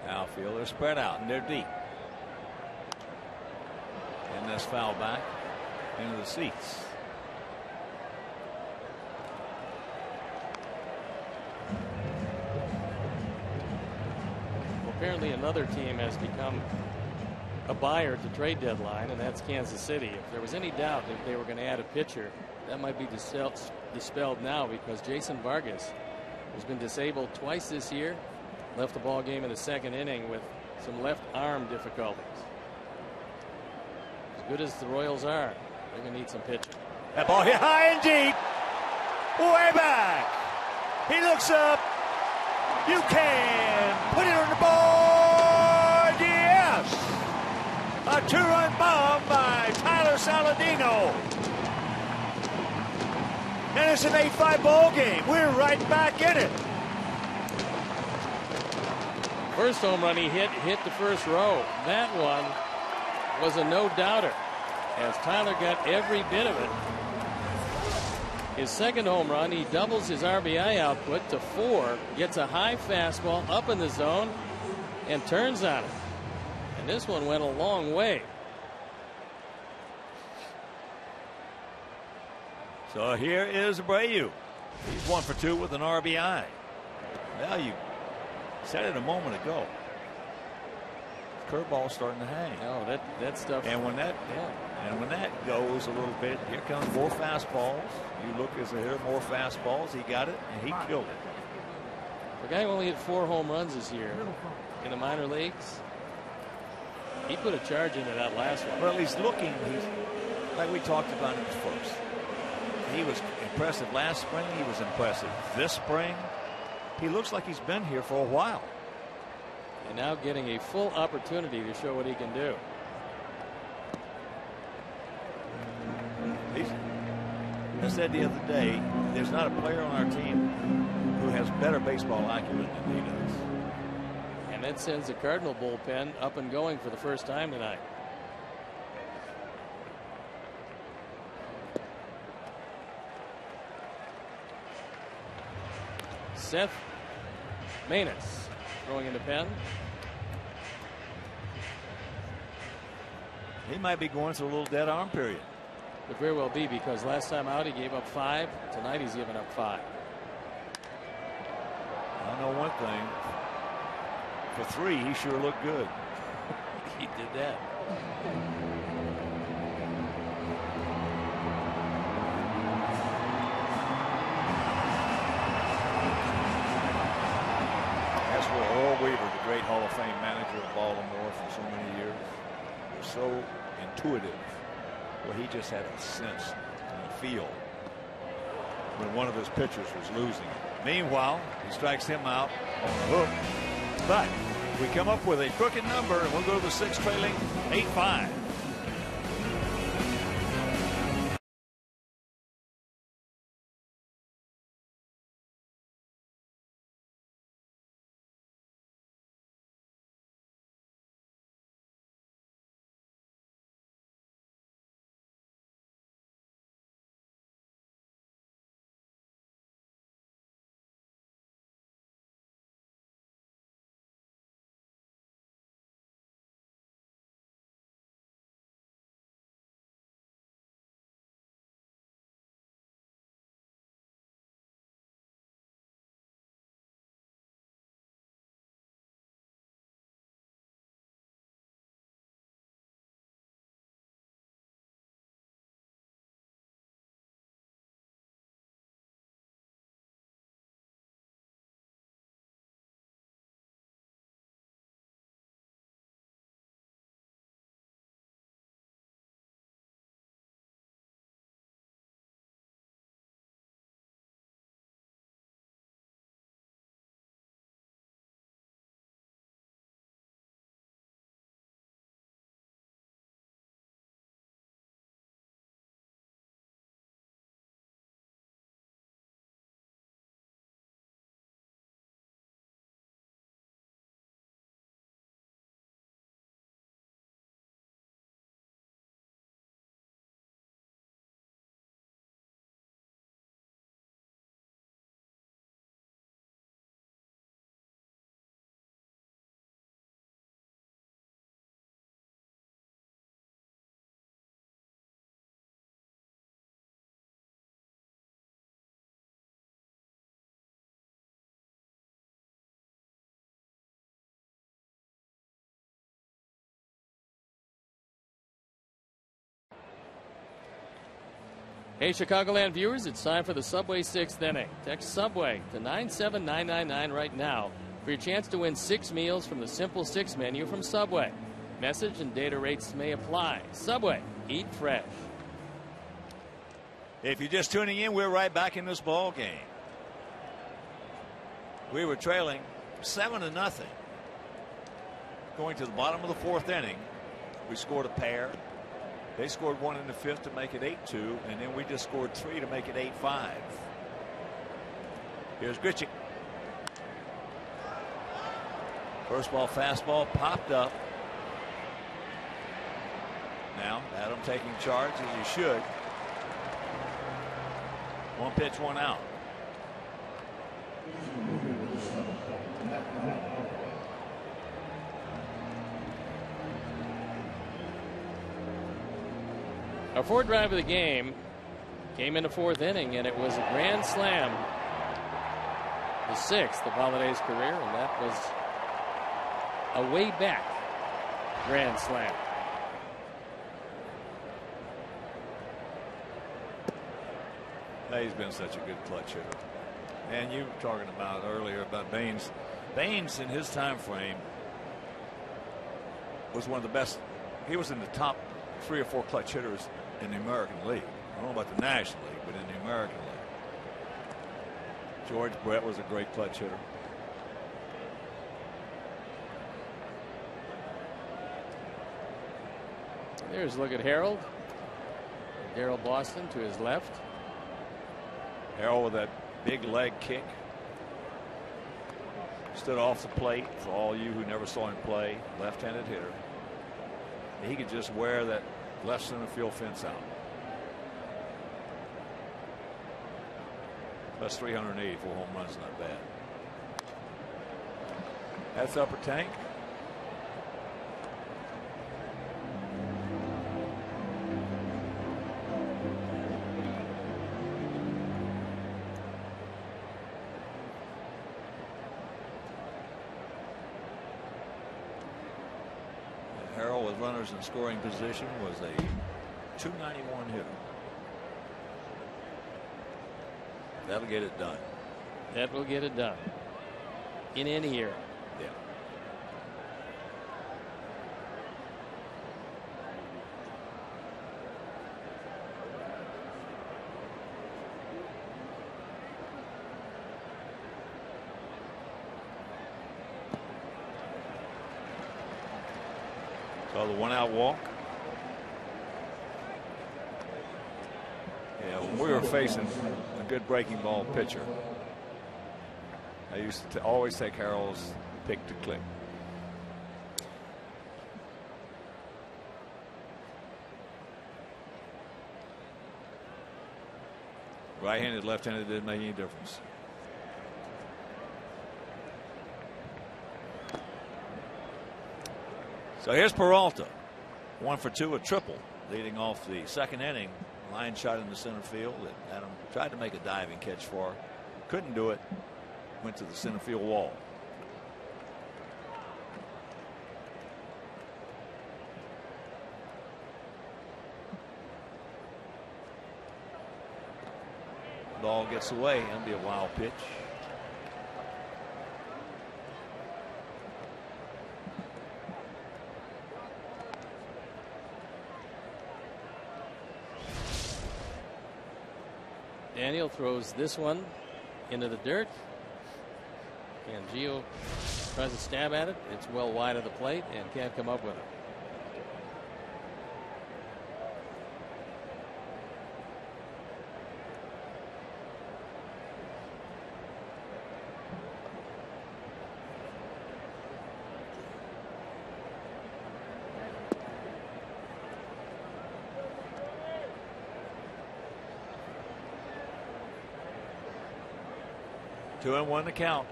Outfield, spread out and they're deep. And this foul back into the seats. Well, apparently another team has become a buyer at the trade deadline, and that's Kansas City. If there was any doubt that they were going to add a pitcher, that might be dispelled now, because Jason Vargas has been disabled twice this year. Left the ball game in the 2nd inning with some left arm difficulties. As good as the Royals are, they're going to need some pitching. That ball hit high and deep. Way back. He looks up. You can put it on the board. Yes. A 2-run bomb by Tyler Saladino. And it's an 8-5 ball game. We're right back in it. First home run he hit the first row. That one was a no-doubter, as Tyler got every bit of it. His second home run, he doubles his RBI output to 4, gets a high fastball up in the zone, and turns on it. And this one went a long way. So here is Abreu. He's 1 for 2 with an RBI. Well, you said it a moment ago. Curveball starting to hang. Oh, that stuff. And when that goes a little bit, here comes more fastballs. You look as a hitter, more fastballs. He got it and he killed it. The guy only hit 4 home runs this year in the minor leagues. He put a charge into that last one. Well, he's looking. He's like we talked about in his first. He was impressive last spring. He was impressive this spring. He looks like he's been here for a while. And now getting a full opportunity to show what he can do. I said the other day, there's not a player on our team who has better baseball acumen than he does. And that sends the Cardinal bullpen up and going for the first time tonight. Seth Maness throwing in the pen. He might be going through a little dead arm period. Could very well be, because last time out he gave up 5. Tonight he's given up 5. I know one thing. For 3, he sure looked good. He did that. That's where Earl Weaver, the great Hall of Fame manager of Baltimore for so many years, was so intuitive. Well, he just had a sense and a feel when one of his pitchers was losing. Meanwhile, he strikes him out on the hook. But we come up with a crooked number, and we'll go to the 6th, trailing 8-5. Hey, Chicagoland viewers, it's time for the Subway 6th inning. Text Subway to 97999 right now for your chance to win 6 meals from the Simple 6 menu from Subway. Message and data rates may apply. Subway, eat fresh. If you're just tuning in, we're right back in this ball game. We were trailing 7-0. Going to the bottom of the 4th inning, we scored a pair. They scored 1 in the 5th to make it 8-2, and then we just scored 3 to make it 8-5. Here's Grichuk. First ball fastball popped up. Now Adam taking charge as he should. 1 pitch, 1 out. Our 4th drive of the game came in the 4th inning, and it was a grand slam. The 6th of Holiday's career, and that was a way back grand slam. He's been such a good clutch hitter. And you were talking about earlier about Baines. Baines in his time frame was one of the best. He was in the top 3 or 4 clutch hitters in the American League. I don't know about the National League, but in the American League. George Brett was a great clutch hitter. There's a look at Harold. Darryl Boston to his left. Harold with that big leg kick. Stood off the plate for all you who never saw him play. Left-handed hitter. He could just wear that left center field fence out. Plus 384 home runs, not bad. That's upper tank. Harrell with runners in scoring position was a .291 hitter. That'll get it done. That will get it done. In any year. Yeah. So the 1-out walk. Yeah, when we were facing a good breaking ball pitcher, I used to always take Harrell's pick to click. Right-handed, left-handed didn't make any difference. So here's Peralta. 1 for 2, a triple, leading off the second inning. Line shot in the center field that Adam tried to make a diving catch for. Couldn't do it. Went to the center field wall. Ball gets away. That'll be a wild pitch. Daniel throws this one into the dirt. And Gio tries to stab at it. It's well wide of the plate and can't come up with it. Two and one to count.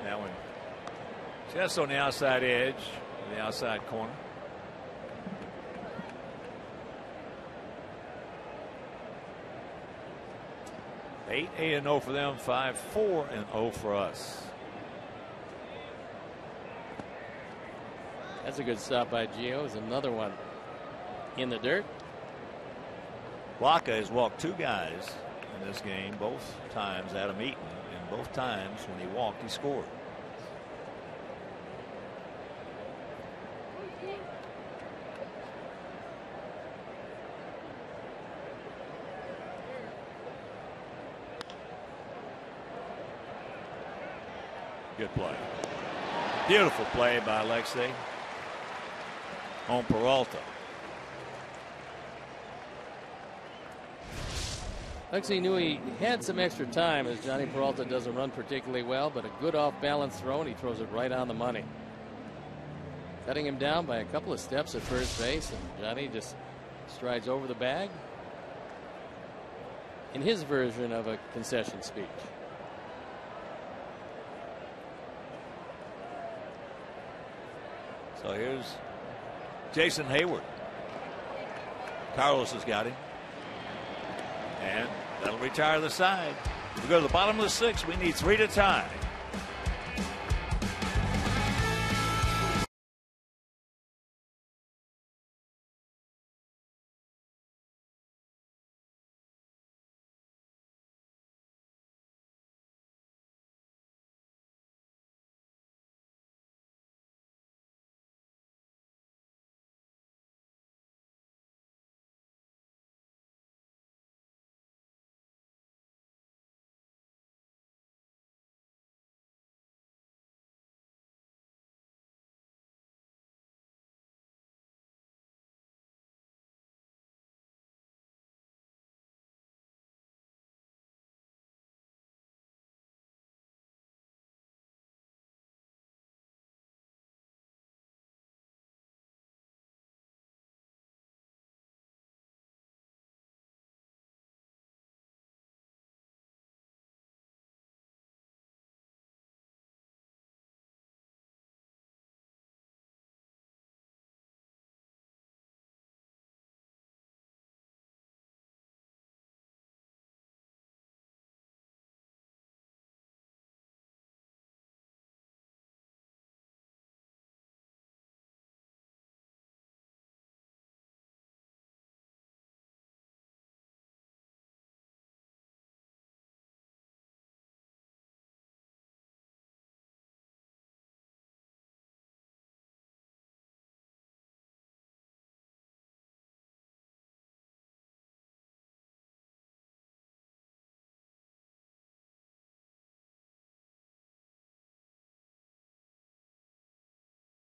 That one just on the outside edge, the outside corner. 8-0 for them, 5-4-0 for us. That's a good stop by Gio. Is another one in the dirt. Waka has walked 2 guys in this game, both times Adam Eaton, and both times when he walked, he scored. Good play. Beautiful play by Alexei on Peralta. Alexei knew he had some extra time, as Johnny Peralta doesn't run particularly well, but a good off-balance throw, and he throws it right on the money. Cutting him down by a couple of steps at first base, and Johnny just strides over the bag in his version of a concession speech. So here's Jason Hayward. Carlos has got him. And that'll retire the side. We go to the bottom of the 6th. We need 3 to tie.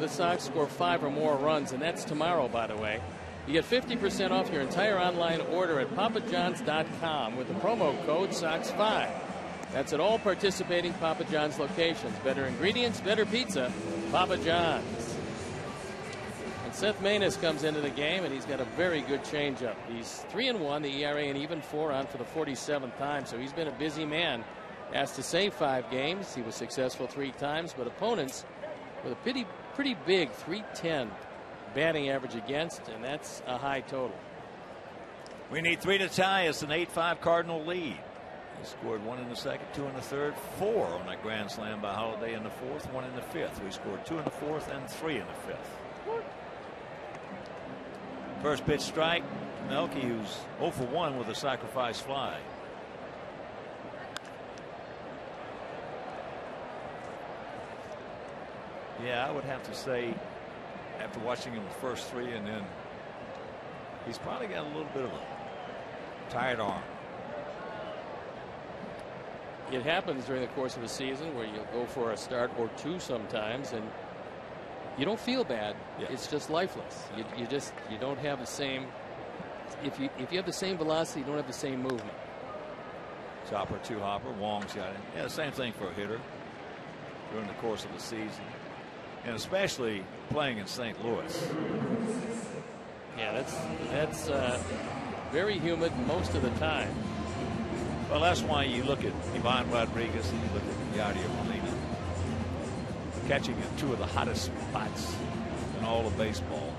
the Sox score 5 or more runs, and that's tomorrow, by the way. You get 50% off your entire online order at papajohns.com with the promo code SOX5. That's at all participating Papa John's locations. Better ingredients, better pizza, Papa John's. And Seth Maness comes into the game, and he's got a very good changeup. He's 3-1, the ERA an even 4 on for the 47th time, so he's been a busy man. Asked to save 5 games. He was successful 3 times, but opponents with a pretty big 310 batting average against, and that's a high total. We need 3 to tie. It's an 8-5 Cardinal lead. He scored 1 in the second, 2 in the third, 4 on that grand slam by Holiday in the fourth, 1 in the fifth. We scored 2 in the fourth and 3 in the fifth. First pitch strike. Melky, who's 0 for 1 with a sacrifice fly. Yeah, I would have to say, after watching him the first 3, and then he's probably got a little bit of a tired arm. It happens during the course of a season where you'll go for a start or 2 sometimes, and you don't feel bad. Yeah. It's just lifeless. You don't have the same. If you have the same velocity, you don't have the same movement. Chopper, 2 hopper. Wong's got it. Yeah, same thing for a hitter during the course of the season, and especially playing in St. Louis. Yeah, that's very humid most of the time. Well, that's why you look at Ivan Rodriguez and you look at Yadier Molina catching in 2 of the hottest spots in all of baseball,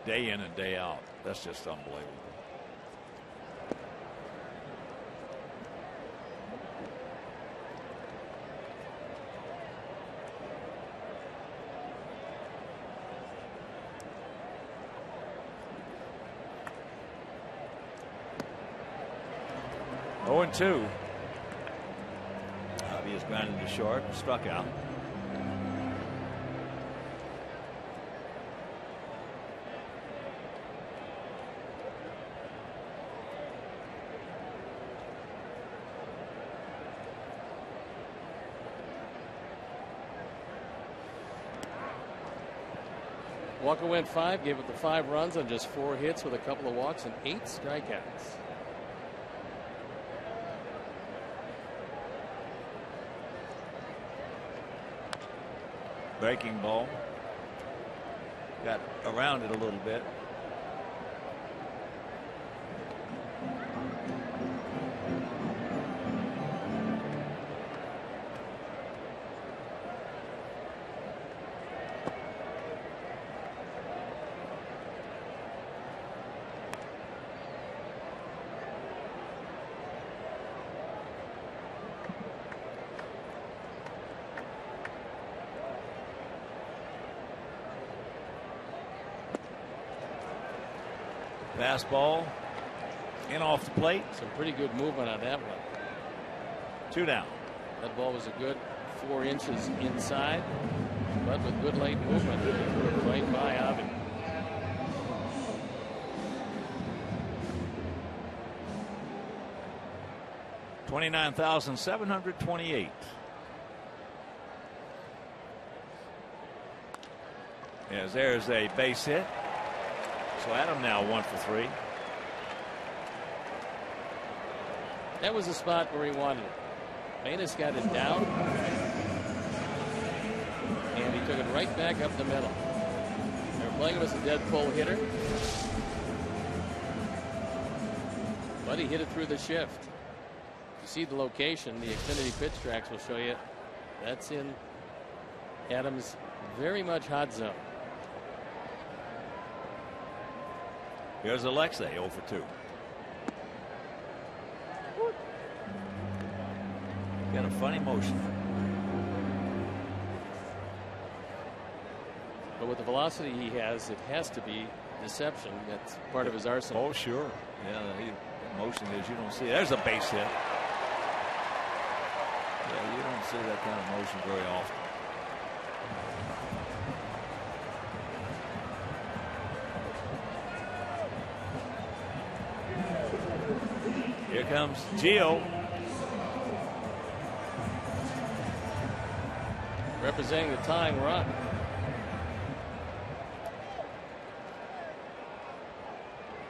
day in and day out. That's just unbelievable. Oh, 2. Javi is grounded to short, struck out. Walker went 5, gave up the 5 runs on just 4 hits with a couple of walks and 8 strikeouts. Breaking ball. Got around it a little bit. Fastball in off the plate. Some pretty good movement on that one. 2 down. That ball was a good 4 inches inside, but with good late movement right by Avi. $29,728. As there's a base hit. So Adam now 1 for 3. That was the spot where he wanted it. Maness got it down, and he took it right back up the middle. They were playing him as a dead pull hitter, but he hit it through the shift. You see the location, the Xfinity pitch tracks will show you. That's in Adams' very much hot zone. Here's Alexei, 0 for 2. Got a funny motion. But with the velocity he has, it has to be deception. That's part of his arsenal. Oh, sure. Yeah, the motion is you don't see. There's a base hit. Yeah, you don't see that kind of motion very often. Here comes Gio. representing the tying run.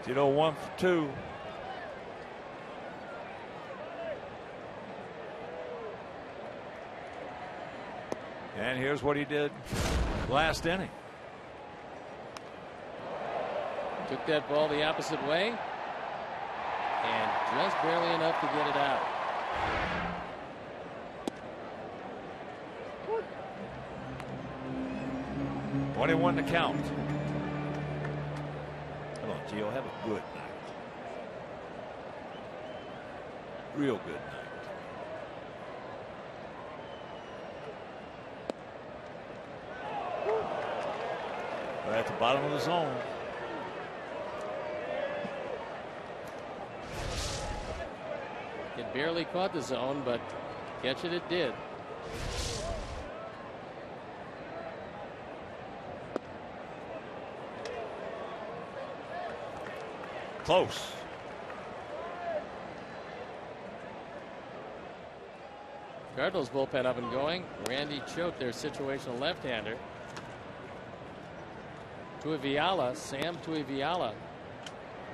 Tito 1 for 2. And here's what he did last inning. Took that ball the opposite way and just barely enough to get it out. "21 to count." Come on, Gio, have a good night. Real good night. We're at the bottom of the zone. It barely caught the zone, but catch it did. Close. Cardinals bullpen up and going. Randy Choate, their situational left-hander. Tuiviala, Sam Tuiviala,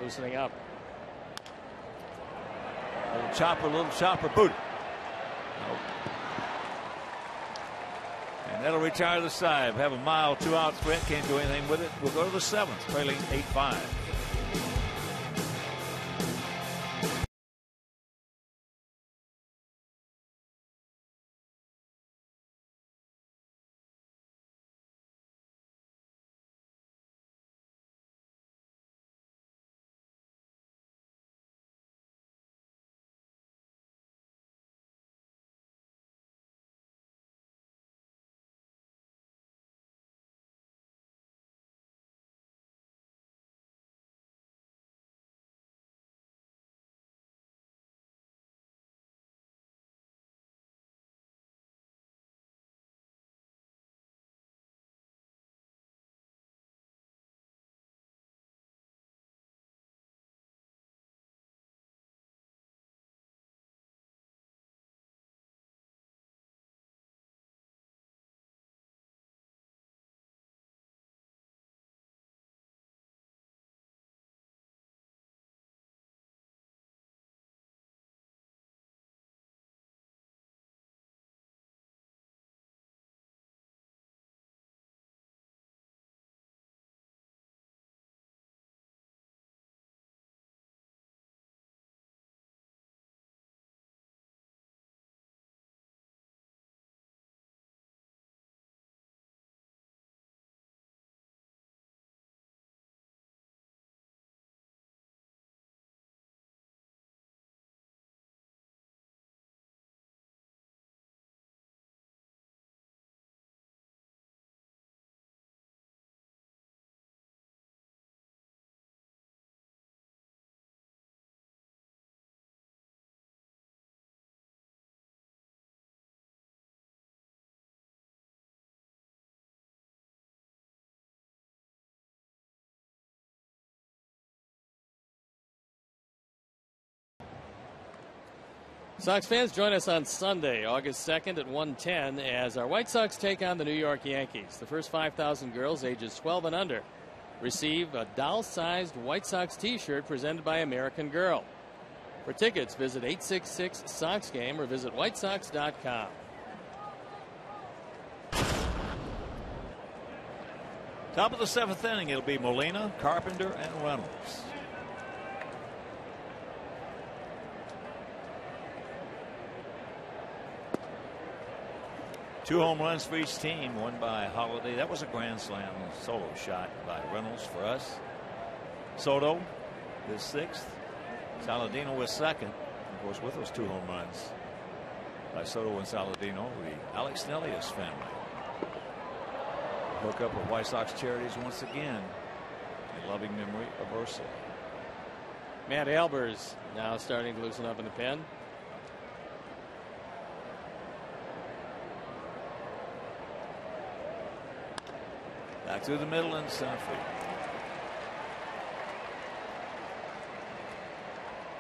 loosening up. Little chopper, boot. Nope. And that'll retire the side. Have a mile, 2-out sprint. Can't do anything with it. We'll go to the 7th, trailing 8-5. Sox fans, join us on Sunday, August 2nd at 1:10 as our White Sox take on the New York Yankees. The first 5,000 girls ages 12 and under receive a doll-sized White Sox t-shirt presented by American Girl. For tickets, visit 866-SOX-GAME or visit whitesox.com. Top of the 7th inning, it'll be Molina, Carpenter, and Reynolds. Two home runs for each team, one by Holiday. That was a grand slam solo shot by Reynolds for us. Soto, his 6th. Saladino was 2nd, of course, with those 2 home runs by Soto and Saladino. The Alex Nelius family. Hook up with White Sox charities once again in loving memory of Ursula. Matt Albers now starting to loosen up in the pen. Back through the middle and center field.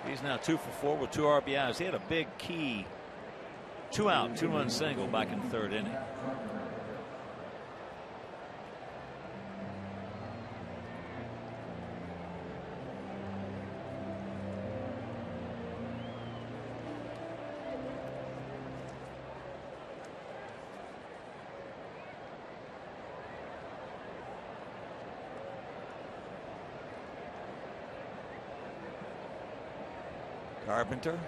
He's now 2 for 4 with 2 RBIs. He had a big key 2-out, 2-run single back in the 3rd inning. Carpenter.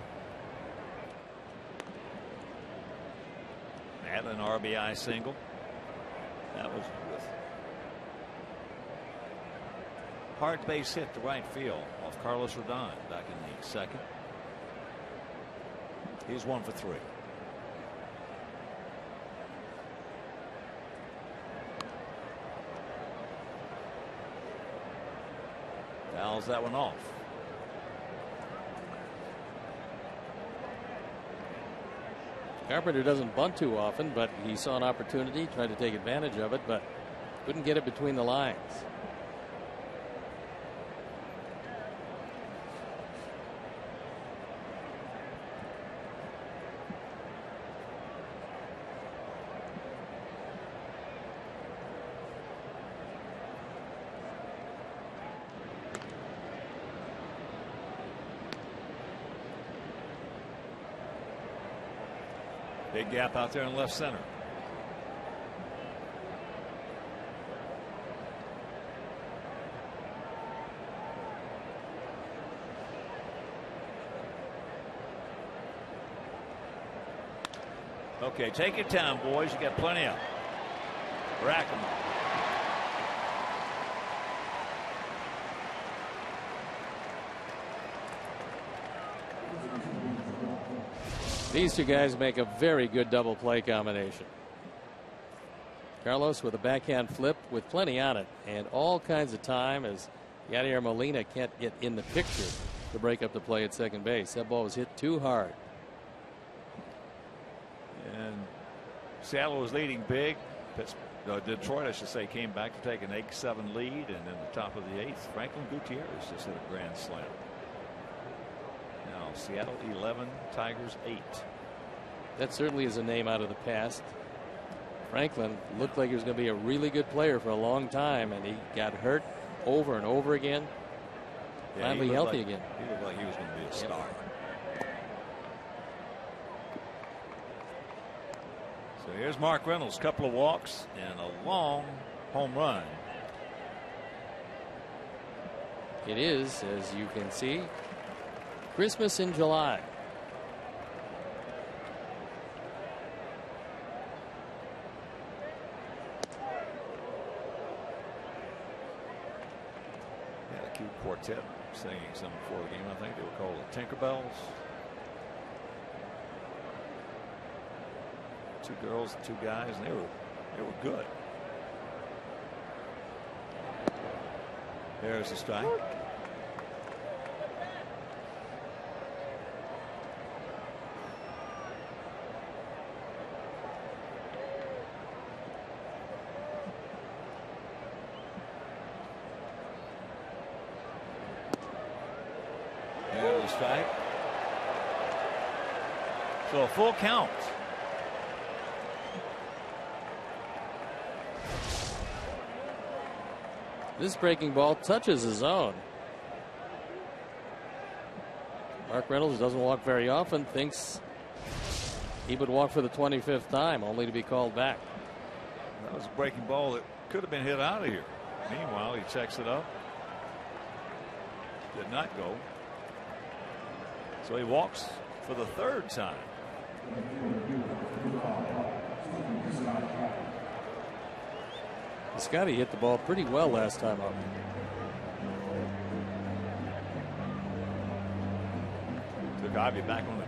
Matlin RBI single. That was with hard base hit to right field off Carlos Rodon back in the second. He's 1 for 3. Fouls that one off. Carpenter doesn't bunt too often, but he saw an opportunity, tried to take advantage of it, but couldn't get it between the lines. Big gap out there in left center. Okay, take your time, boys. You got plenty of them. Rack them. These two guys make a very good double play combination. Carlos with a backhand flip with plenty on it and all kinds of time as Yadier Molina can't get in the picture to break up the play at second base. That ball was hit too hard. And Seattle was leading big. Detroit, I should say, came back to take an 8-7 lead, and in the top of the 8th, Franklin Gutierrez just hit a grand slam. Now Seattle 11, Tigers 8. That certainly is a name out of the past. Franklin looked like he was going to be a really good player for a long time, and he got hurt over and over again. Yeah, finally healthy again. He looked like he was going to be a star. So here's Mark Reynolds, couple of walks and a long home run. It is, as you can see, Christmas in July. Had a cute quartet singing some before the game. I think they were called the Tinkerbells. 2 girls, 2 guys, and they were good. There's the strike. There's the strike. So a full count. This breaking ball touches the zone. Mark Reynolds doesn't walk very often, thinks he would walk for the 25th time, only to be called back. That was a breaking ball that could have been hit out of here. Meanwhile, he checks it up. Did not go. So he walks for the 3rd time. Scotty hit the ball pretty well last time up. Took Ivy back on the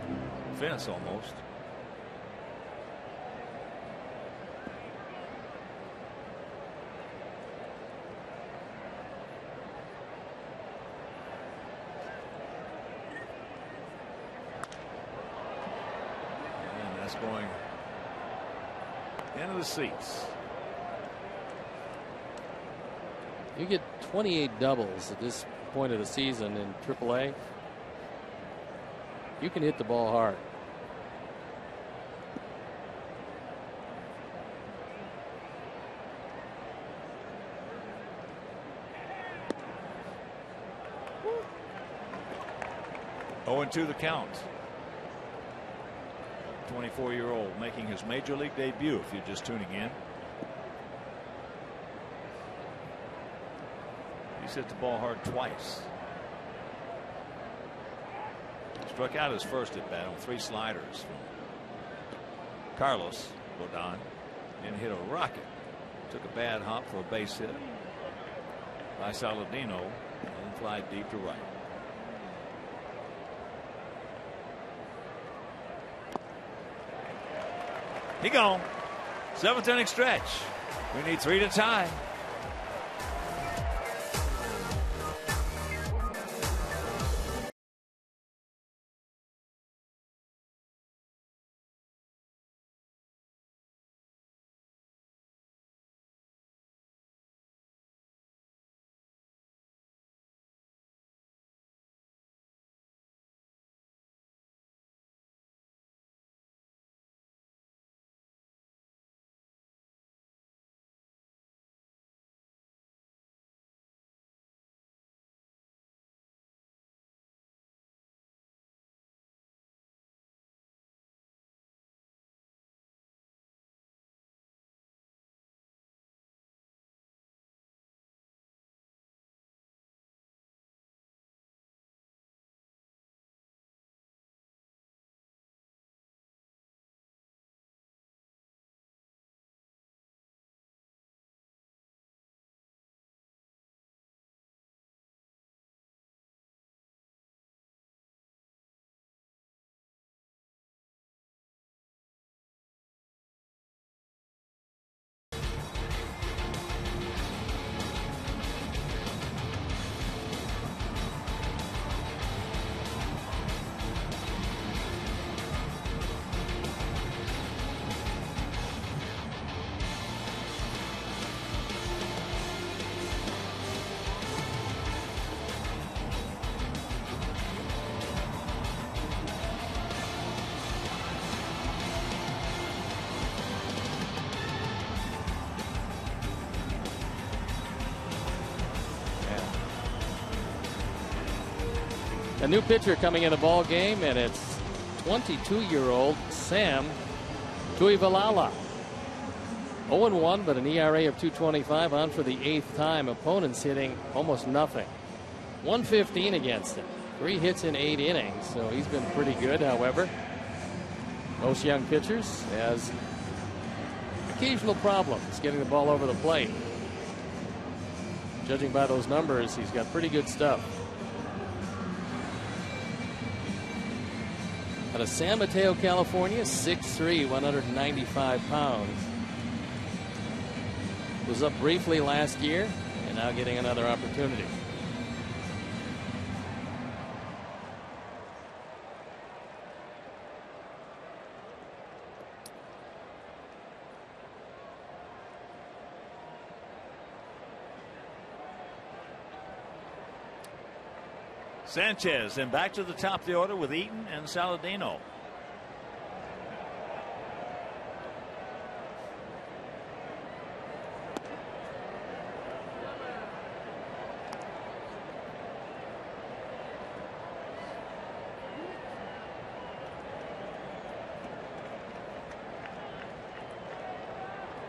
fence almost. And that's going into the seats. You get 28 doubles at this point of the season in AAA. You can hit the ball hard. Oh, and 2 the count. 24-year-old making his major league debut if you're just tuning in. He's hit the ball hard twice. Struck out his first at bat on 3 sliders from Carlos Rodon and hit a rocket. Took a bad hop for a base hit by Saladino and fly deep to right. He gone. 7th inning stretch. We need 3 to tie. A new pitcher coming in the ball game, and it's 22-year-old Sam Tuivalala. 0-1, but an ERA of 2.25, on for the 8th time. Opponents hitting almost nothing. 115 against him. 3 hits in 8 innings, so he's been pretty good. However, most young pitchers has occasional problems getting the ball over the plate. Judging by those numbers, he's got pretty good stuff. Out of San Mateo, California, 6'3", 195 pounds. Was up briefly last year and now getting another opportunity. Sanchez and back to the top of the order with Eaton and Saladino.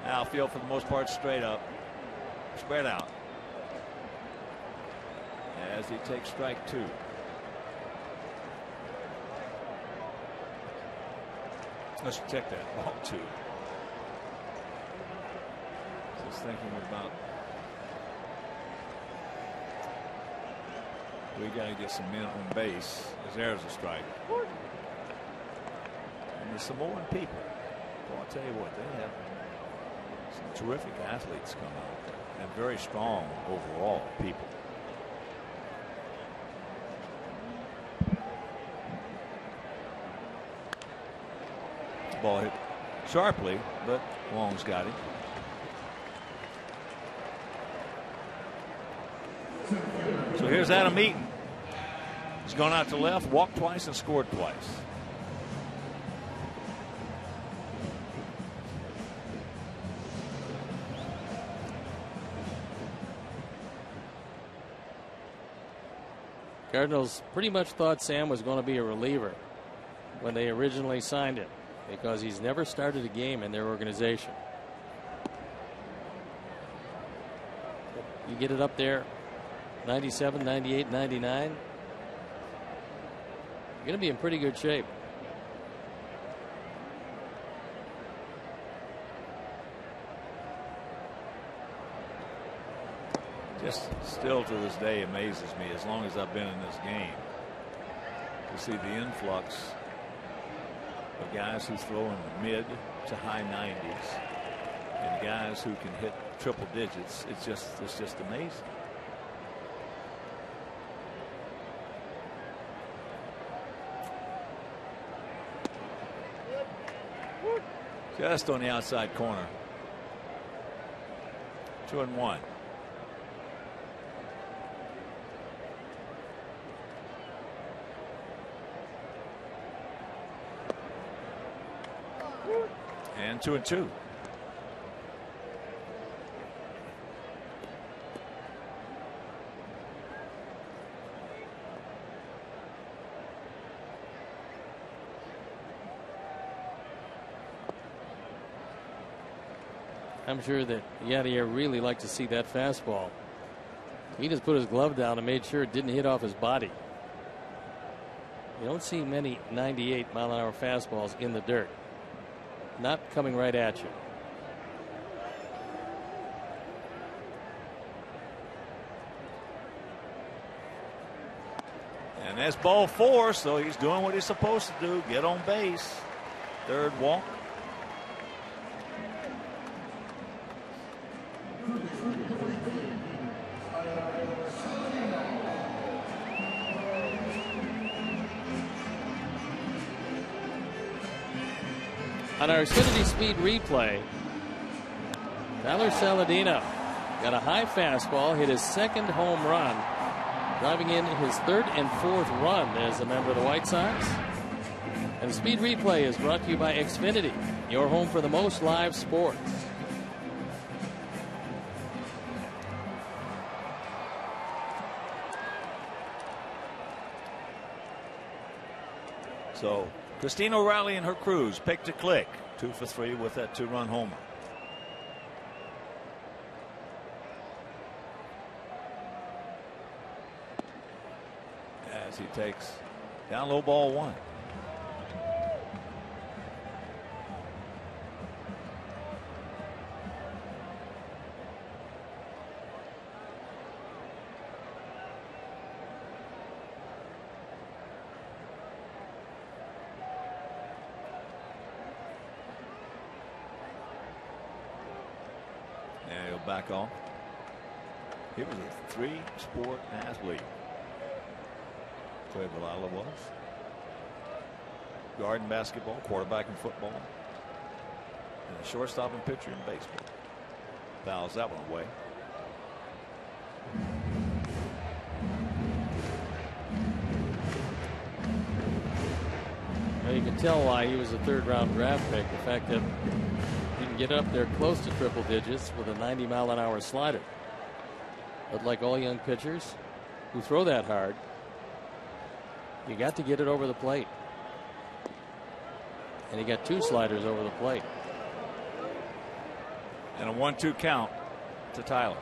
Outfield for the most part straight up, spread out, as he takes strike 2. Let's check that. Ball 2. Just thinking about, we got to get some men on base, as there's a strike. And the Samoan people, well, I'll tell you what, they have some terrific athletes come out, and very strong overall people. Ball hit sharply, but Wong's got him. So here's Adam Eaton. He's gone out to left, walked twice, and scored twice. Cardinals pretty much thought Sam was going to be a reliever when they originally signed him, because he's never started a game in their organization. You get it up there, 97, 98, 99. You're going to be in pretty good shape. Just still to this day amazes me, as long as I've been in this game, to see the influx of guys who throw in the mid to high 90s and guys who can hit triple digits. It's just amazing. Just on the outside corner. 2-1. And 2-2. I'm sure that Yadier really liked to see that fastball. He just put his glove down and made sure it didn't hit off his body. You don't see many 98-mile-an-hour fastballs in the dirt. Not coming right at you. And that's ball 4, so he's doing what he's supposed to do. Get on base. Third walk. On our Xfinity Speed replay, Tyler Saladino got a high fastball, hit his second home run, driving in his third and fourth run as a member of the White Sox. And the Speed replay is brought to you by Xfinity, your home for the most live sports. So Christina O'Reilly and her crews picked to click. 2 for 3 with that 2-run homer. As he takes down low ball 1. Back on. It was a 3-sport athlete. Troy Valala was. Guard in basketball, quarterback in football, and a shortstop and pitcher in baseball. Fouls that one away. Well, you can tell why he was a third-round draft pick. The fact that he can get up there close to triple digits with a 90-mile-an-hour slider. But like all young pitchers who throw that hard, you got to get it over the plate. And he got 2 sliders over the plate. And a 1-2 count to Tyler.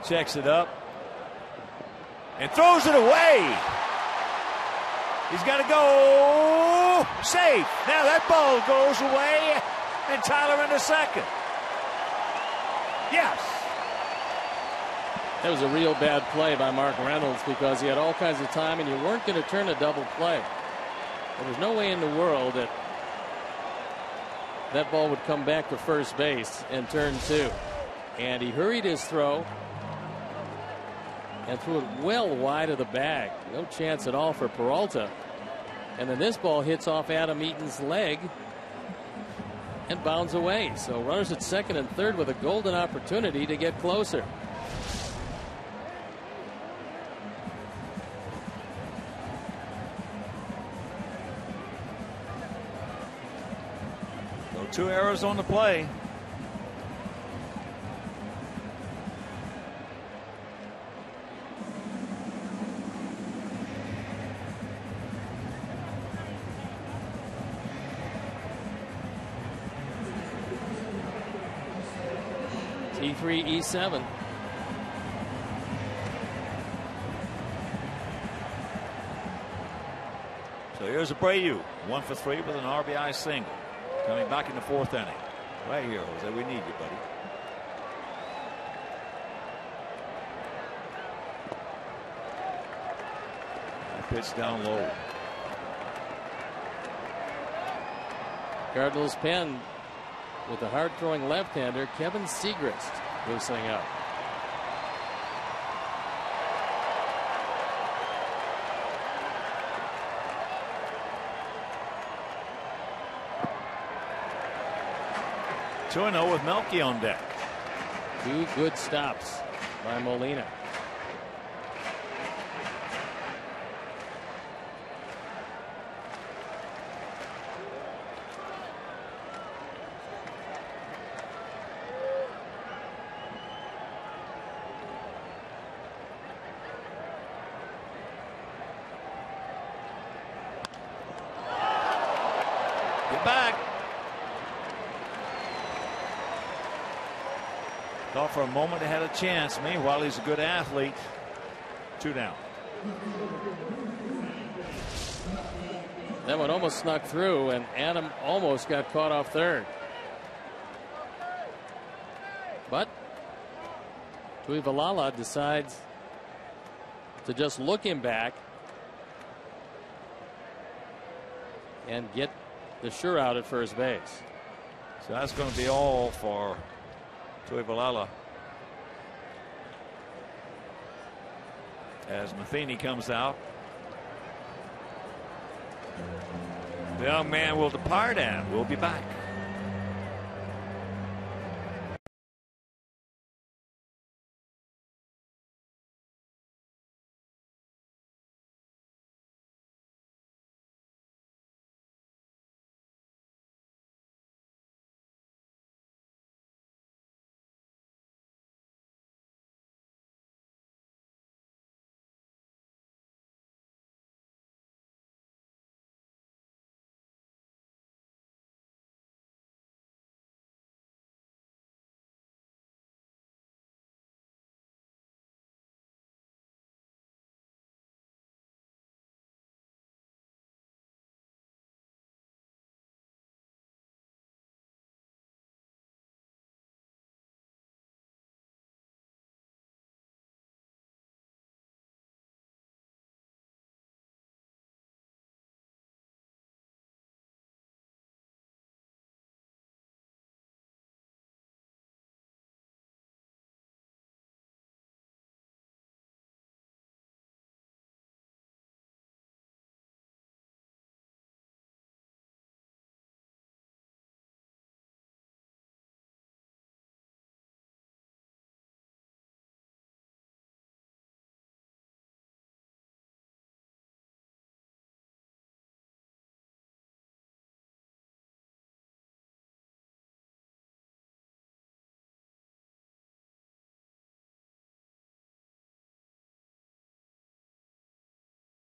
Checks it up and throws it away. He's got to go. Safe. Now that ball goes away, and Tyler into second. Yes. That was a real bad play by Mark Reynolds because he had all kinds of time and you weren't going to turn a double play. There was no way in the world that that ball would come back to first base and turn 2. And he hurried his throw and threw it well wide of the bag. No chance at all for Peralta. And then this ball hits off Adam Eaton's leg and bounds away. So runners at second and third with a golden opportunity to get closer. So 2 errors on the play. E3, E7. So here's Abreu, 1 for 3 with an RBI single. Coming back in the 4th inning. Right here, Jose, we need you, buddy. Pitch down low. Cardinals pen with the hard-throwing left-hander Kevin Segrist loosening up. Two 2-0 with Melky on deck. 2 good stops by Molina. Back. Thought for a moment they had a chance. Meanwhile, he's a good athlete. 2 down. That one almost snuck through, and Adam almost got caught off third. But Tuivailala decides to just look him back and get the sure out at first base. So that's going to be all for Tuivailala. As Matheny comes out. The young man will depart, and we'll be back.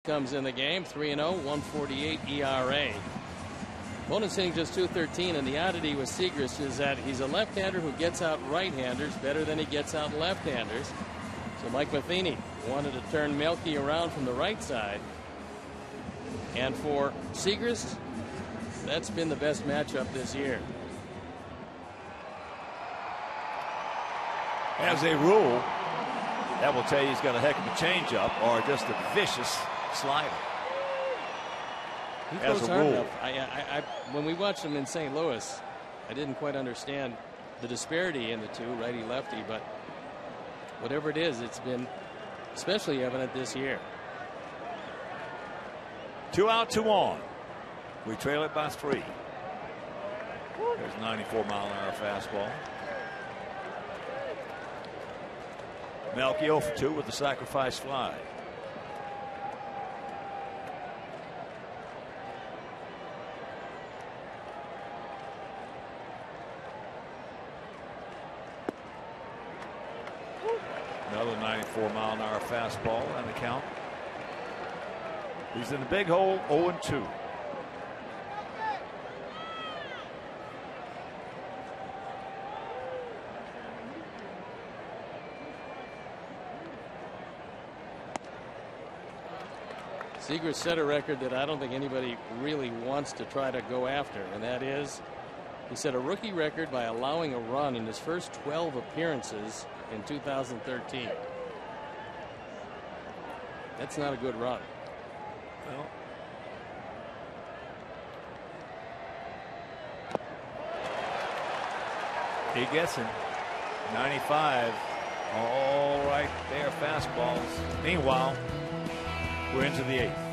Comes in the game, 3-0, 148 ERA. Opponent's hitting just .213, and the oddity with Segrist is that he's a left-hander who gets out right-handers better than he gets out left-handers. So Mike Matheny wanted to turn Melky around from the right side. And for Segrist, that's been the best matchup this year. As a rule, that will tell you he's got a heck of a changeup or just a vicious slider. He throws hard enough. When we watched him in St. Louis, I didn't quite understand the disparity in the two, righty-lefty, but whatever it is, it's been especially evident this year. 2 out, 2 on. We trail it by 3. There's 94-mile-an-hour fastball. Melky 0 for 2 with the sacrifice fly. Another 94-mile-an-hour fastball and the count. He's in the big hole, 0-2. Seager set a record that I don't think anybody really wants to try to go after, and that is he set a rookie record by allowing a run in his first 12 appearances in 2013. That's not a good run. Well, he gets him. 95. All right there, fastballs. Meanwhile, we're into the 8th.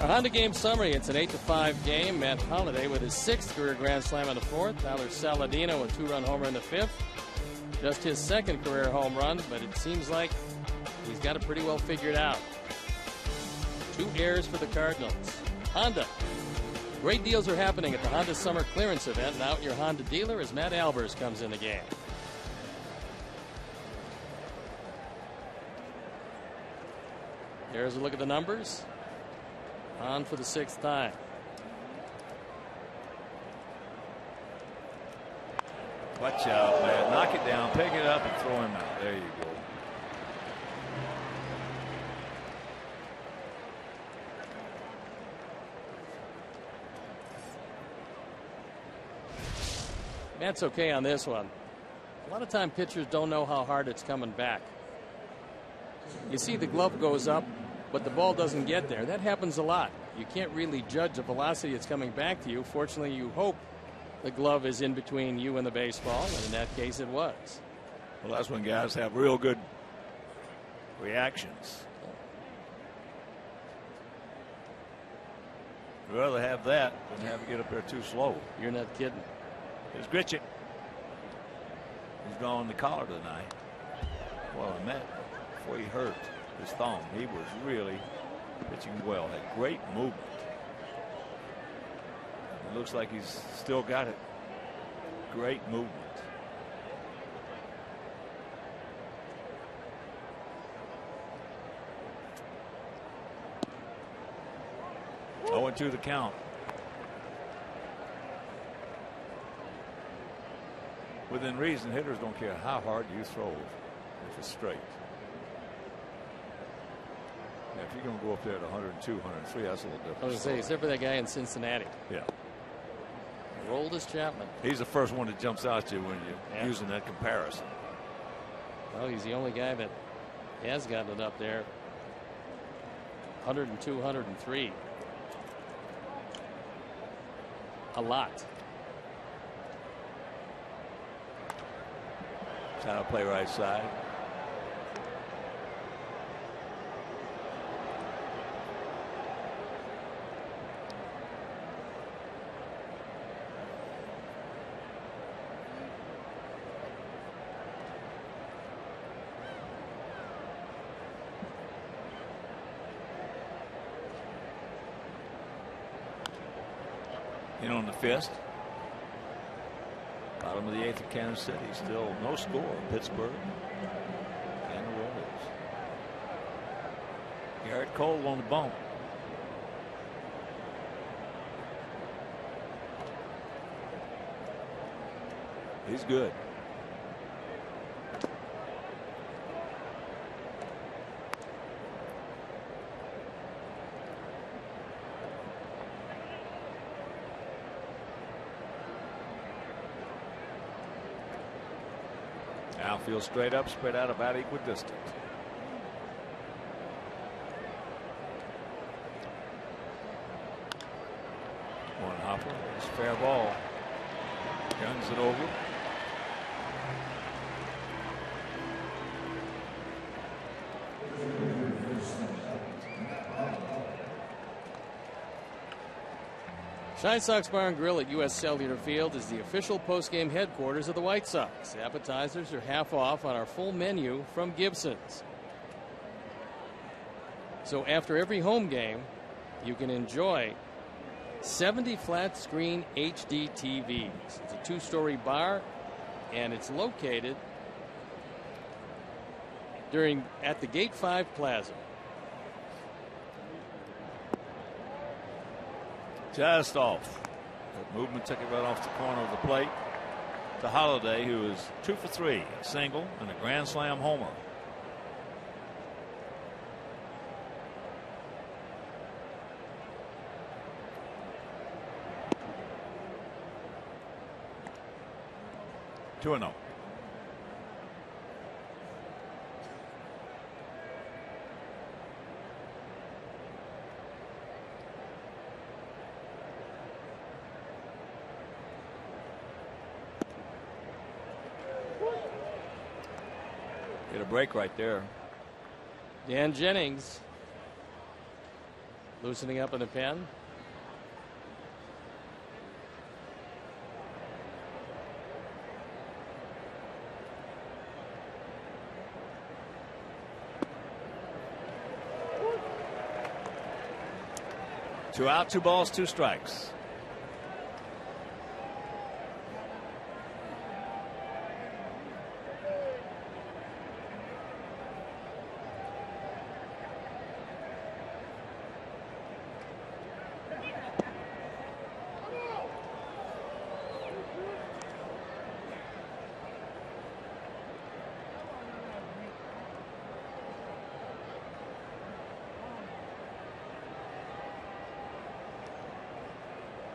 A Honda game summary. It's an 8-5 game. Matt Holliday with his 6th career grand slam in the 4th. Tyler Saladino, a 2-run homer in the 5th. Just his 2nd career home run, but it seems like he's got it pretty well figured out. 2 errors for the Cardinals. Honda. Great deals are happening at the Honda Summer Clearance event. Now at your Honda dealer as Matt Albers comes in the game. Here's a look at the numbers. On for the 6th time. Watch out, man. Knock it down, pick it up, and throw him out. There you go. Matt's okay on this one. A lot of time pitchers don't know how hard it's coming back. You see the glove goes up, but the ball doesn't get there. That happens a lot. You can't really judge the velocity that's coming back to you. Fortunately, you hope the glove is in between you and the baseball, and in that case it was. Well, that's when guys have real good reactions. I'd rather have that than have to get up there too slow. You're not kidding. Here's Gritchick. He's gone the collar tonight. Well, I met before he hurt his thumb. He was really pitching well. Had great movement. It looks like he's still got it. Great movement. Oh, 0-2 the count. Within reason, hitters don't care how hard you throw if it's straight. Yeah, if you're going to go up there at 102, 103, that's a little different. I was going to say, except for that guy in Cincinnati. Yeah. Rolled as Chapman. He's the first one that jumps out to you when you're using that comparison. Well, he's the only guy that has gotten it up there. 102, 103. A lot. Trying to play right side. In on the fifth. Bottom of the eighth at Kansas City. Still no score. Pittsburgh and the Royals. Garrett Cole on the bump. He's good. Outfield straight up, spread out about equidistant. One hopper. It's fair ball. Guns it over. Shine Sox Bar and Grill at U.S. Cellular Field is the official postgame headquarters of the White Sox. Appetizers are half off on our full menu from Gibson's. So after every home game, you can enjoy 70 flat screen HD TVs. It's a two-story bar, and it's located at the Gate 5 Plaza. Just off. That movement took it right off the corner of the plate to Holiday, who is 2 for 3, a single and a grand slam homer. Two and 0. Get a break right there. Dan Jennings loosening up in the pen. Two out, 2 balls, 2 strikes.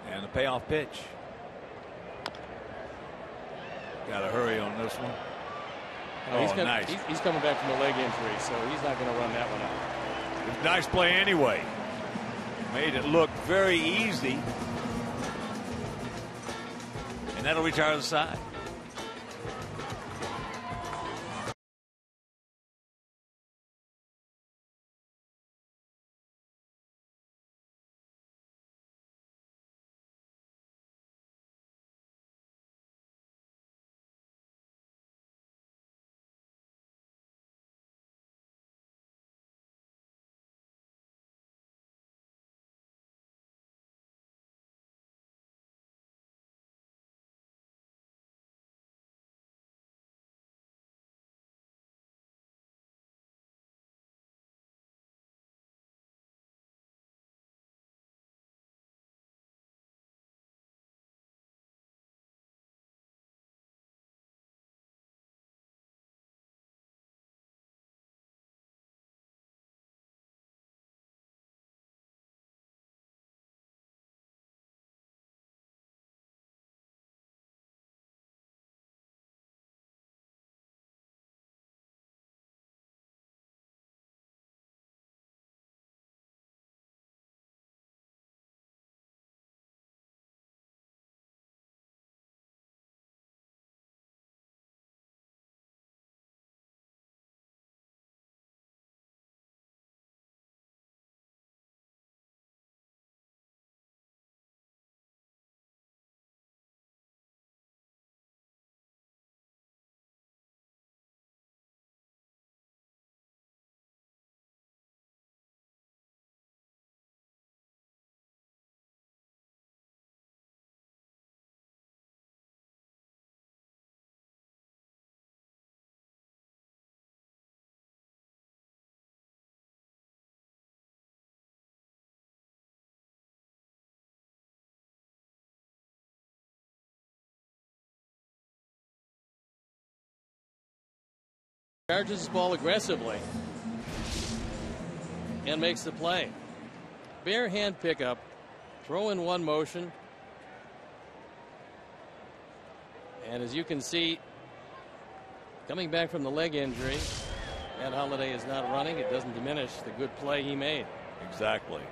And the payoff pitch. Got to hurry on this one. Nice. He's coming back from a leg injury, so he's not going to run that one out. It was a nice play anyway. Made it look very easy. And that'll retire the side. Charges his ball aggressively and makes the play. Bare hand pickup, throw in one motion. And as you can see, coming back from the leg injury, and Holliday is not running. It doesn't diminish the good play he made. Exactly.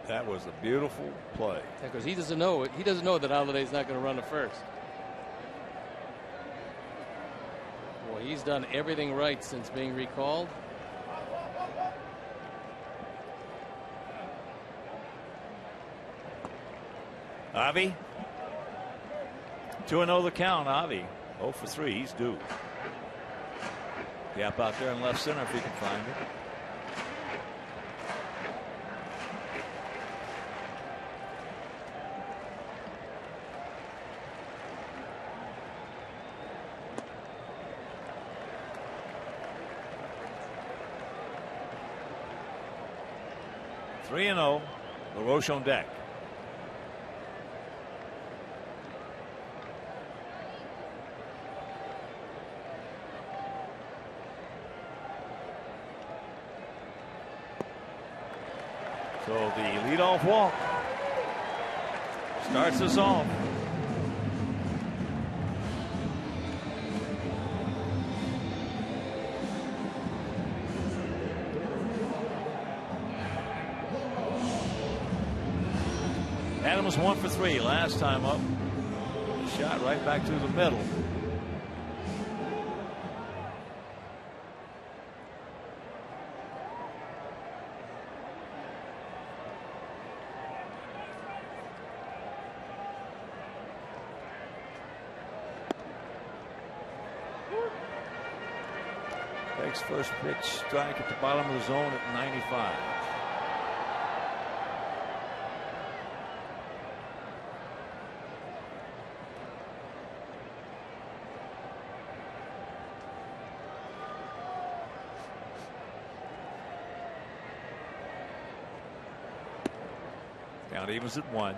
That was a beautiful play. Because he doesn't know it. He doesn't know that Holliday's not going to run to first. Boy, he's done everything right since being recalled. Avi. 2-0 the count. Avi 0 for 3. He's due. Gap out there in left center if he can find it. Three and 0. LaRoche on deck. So the leadoff walk starts us off. Adams 1 for 3 last time up. Shot right back to the middle. Takes first pitch strike at the bottom of the zone at 95. Count evens at 1.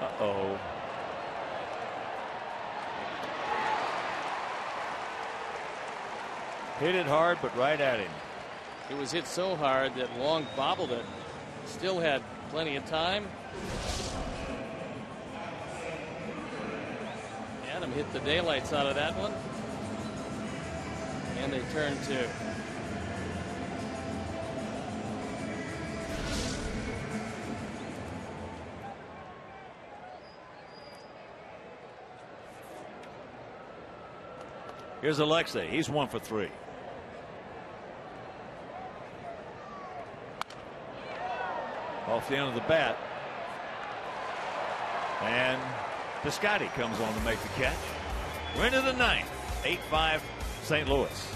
Uh-oh. Hit it hard, but right at him. It was hit so hard that Long bobbled it. Still had plenty of time. Adam hit the daylights out of that one. And they turn 2. Here's Alexei. He's 1 for 3. Off the end of the bat. And Piscotty comes on to make the catch. We're into the 9th. 8-5 St. Louis.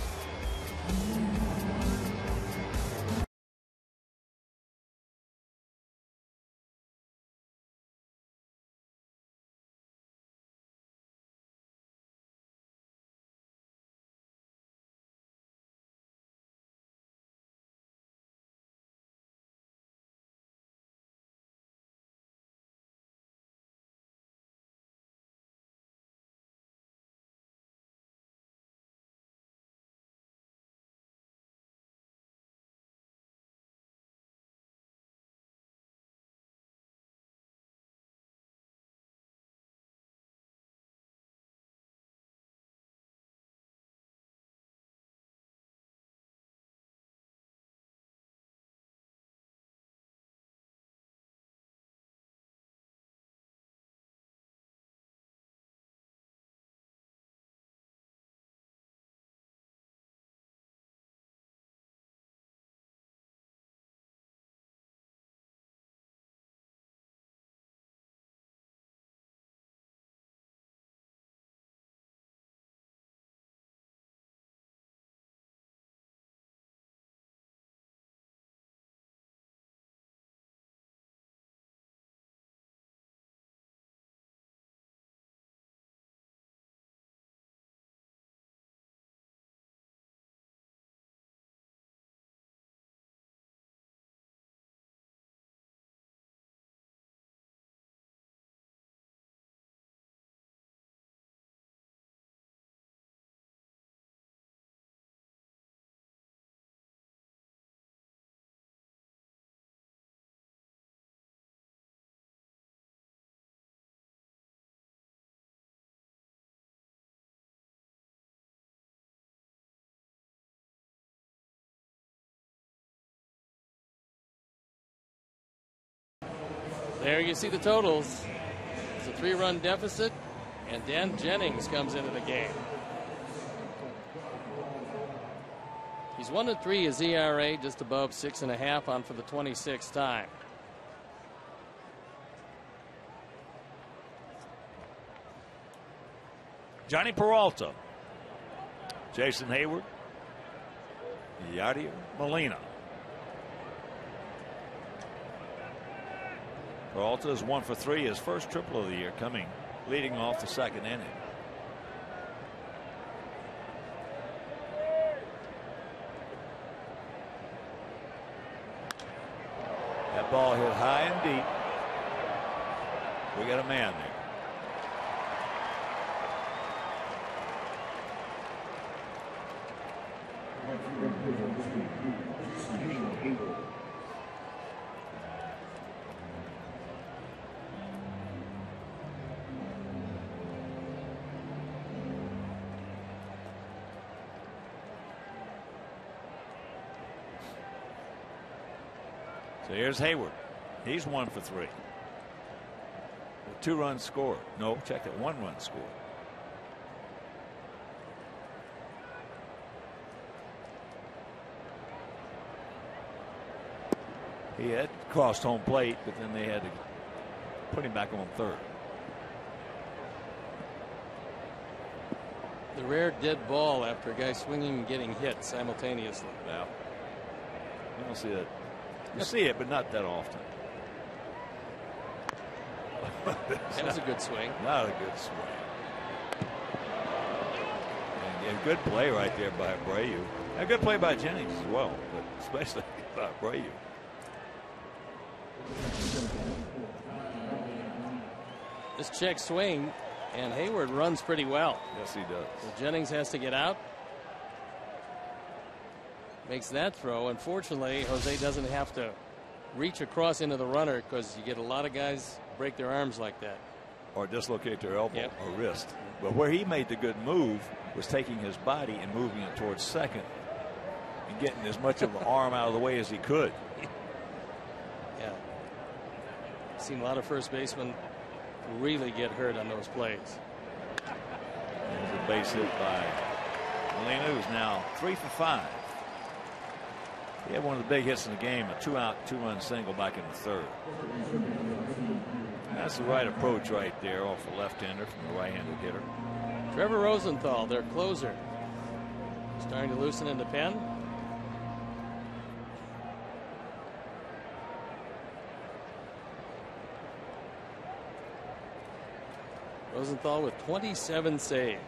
There you see the totals. It's a 3-run deficit, and Dan Jennings comes into the game. He's 1-3. His ERA just above 6.5 on for the 26th time. Johnny Peralta, Jason Hayward, Yadier Molina. Peralta is 1 for 3, his first triple of the year, coming leading off the second inning. That ball hit high and deep. We got a man there. So here's Hayward. He's 1 for 3. 2 runs scored. No, check that. 1 run scored. He had crossed home plate, but then they had to put him back on third. The rare dead ball after a guy swinging and getting hit simultaneously. Yeah. You don't see that. You see it, but not that often. That was a good swing. Not a good swing. And good play right there by Abreu. A good play by Jennings as well, but especially by Abreu. This check swing, and Hayward runs pretty well. Yes, he does. So Jennings has to get out. Makes that throw. Unfortunately, Jose doesn't have to reach across into the runner because you get a lot of guys break their arms like that. Or dislocate their elbow Yep. or wrist. But where he made the good move was taking his body and moving it towards second and getting as much of the arm out of the way as he could. Yeah. Seen a lot of first basemen really get hurt on those plays. There's a base hit by Molina, who's now 3 for 5. He had one of the big hits in the game, a 2-out, 2-run single back in the third. That's the right approach right there off the left-hander from the right-handed hitter. Trevor Rosenthal, their closer, starting to loosen in the pen. Rosenthal with 27 saves.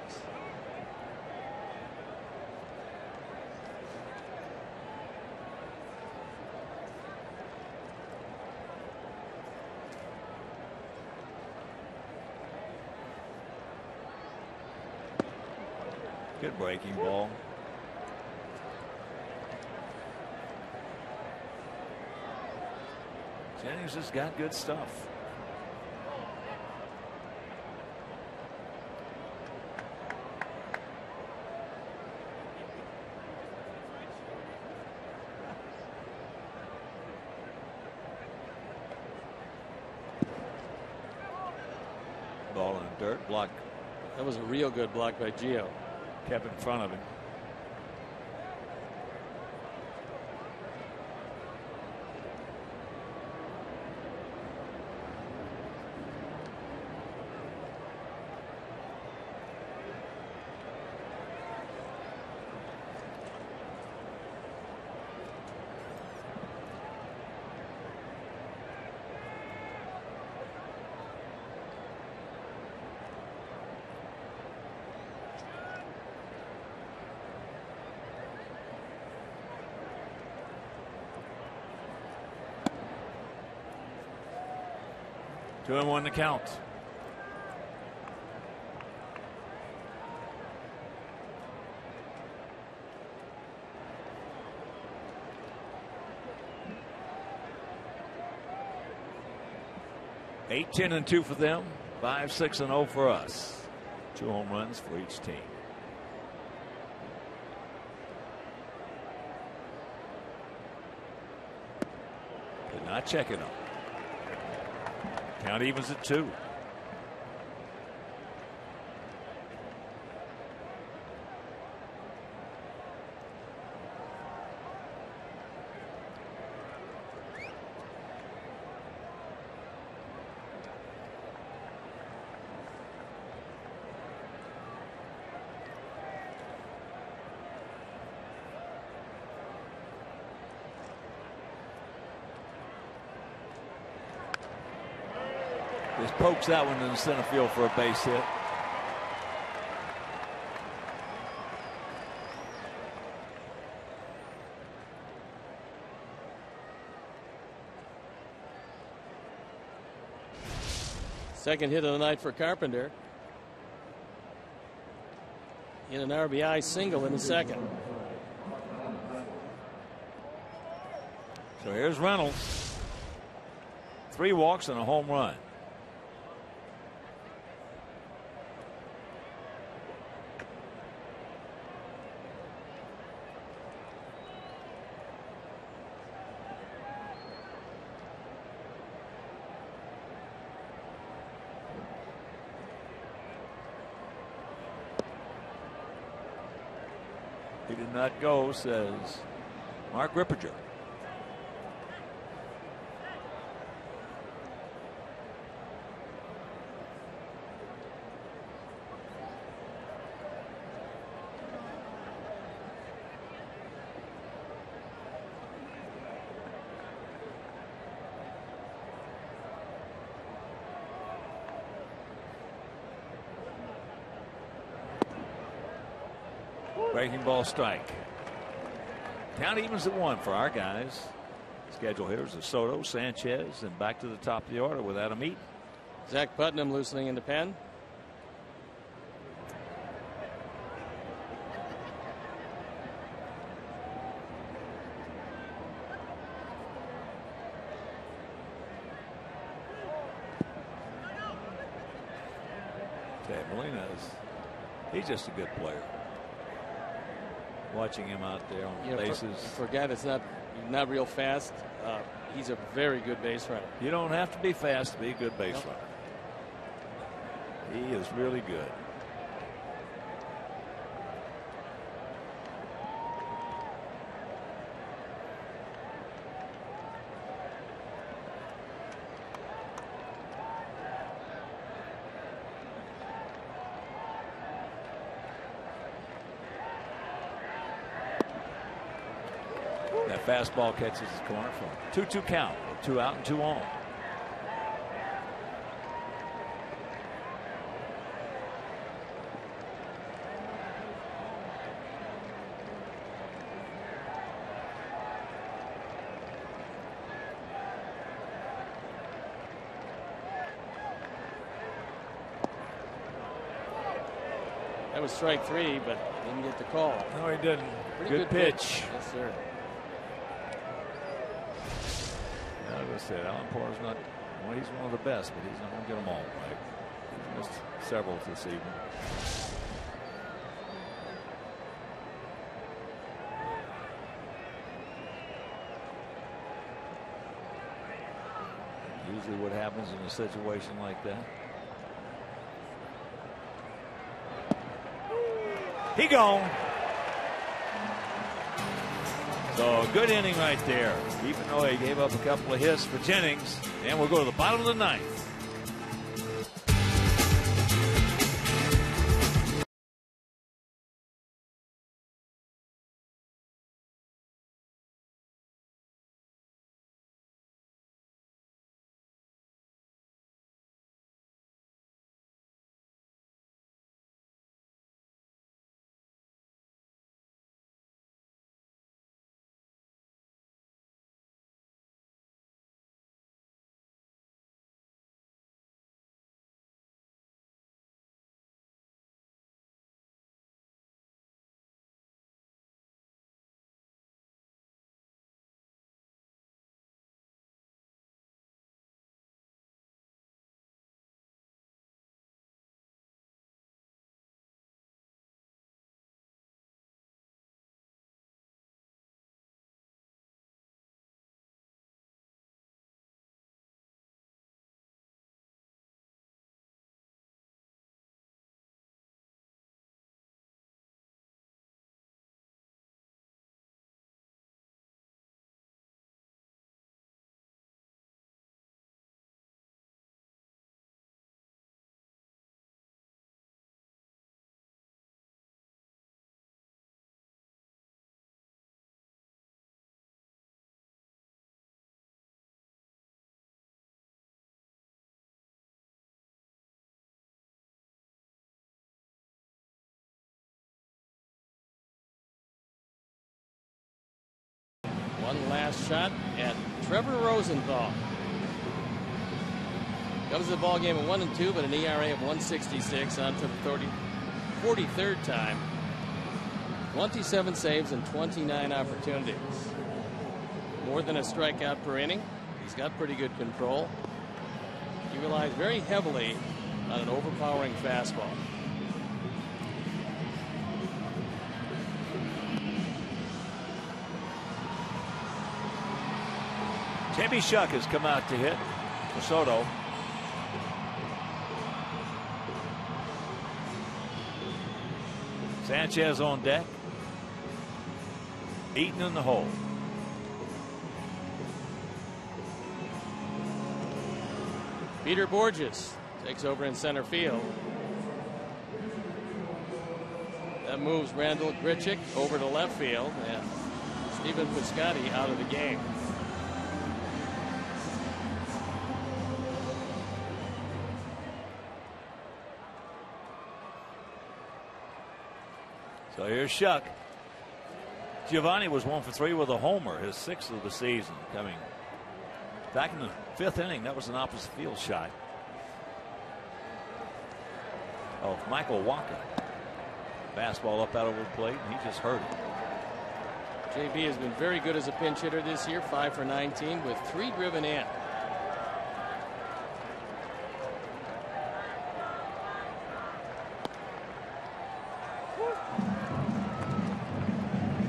Good breaking ball. Jennings has got good stuff. Ball in the dirt, block. That was a real good block by Gio. Kept in front of him. Two and one to count. Eight, 10, and 2 for them. 5, 6, and 0 for us. 2 home runs for each team. Could not check it up. Count evens at 2. Just pokes that one in the center field for a base hit. Second hit of the night for Carpenter. In an RBI single in the second. So here's Reynolds. 3 walks and a home run. He did not go, says Mark Ripperger. Breaking ball strike. Count evens at 1 for our guys. Schedule hitters are Soto, Sanchez, and back to the top of the order with Adam Eaton. Zach Putnam loosening in the pen. Molina's, he's just a good player. Watching him out there on the bases. For a guy that's not real fast, he's a very good base runner. You don't have to be fast to be a good base runner. He is really good. Fastball catches his corner for 2-2 count. 2 out and 2 on. That was strike 3, but didn't get the call. No, he didn't. Pretty good pitch. Yes, sir. As I said, Alan Porter's not, well, he's one of the best, but he's not going to get them all right. He's missed several this evening. Usually what happens in a situation like that. He gone. So good inning right there, even though he gave up a couple of hits for Jennings. And we'll go to the bottom of the 9th. One last shot at Trevor Rosenthal. Comes to the ball game at 1-2, but an ERA of 1.66 on to the 43rd time. 27 saves and 29 opportunities. More than a strikeout per inning. He's got pretty good control. He relies very heavily on an overpowering fastball. Timmy Schuck has come out to hit for Soto. Sanchez on deck. Eaton in the hole. Peter Borges takes over in center field. That moves Randall Grichuk over to left field, and Stephen Piscotty out of the game. So here's Schuck. Giovanni was 1 for 3 with a homer, his 6th of the season, coming back in the 5th inning. That was an opposite field shot of Michael Wacha. Fastball up out over the plate, and he just hurt it. JB has been very good as a pinch hitter this year, 5 for 19 with 3 driven in.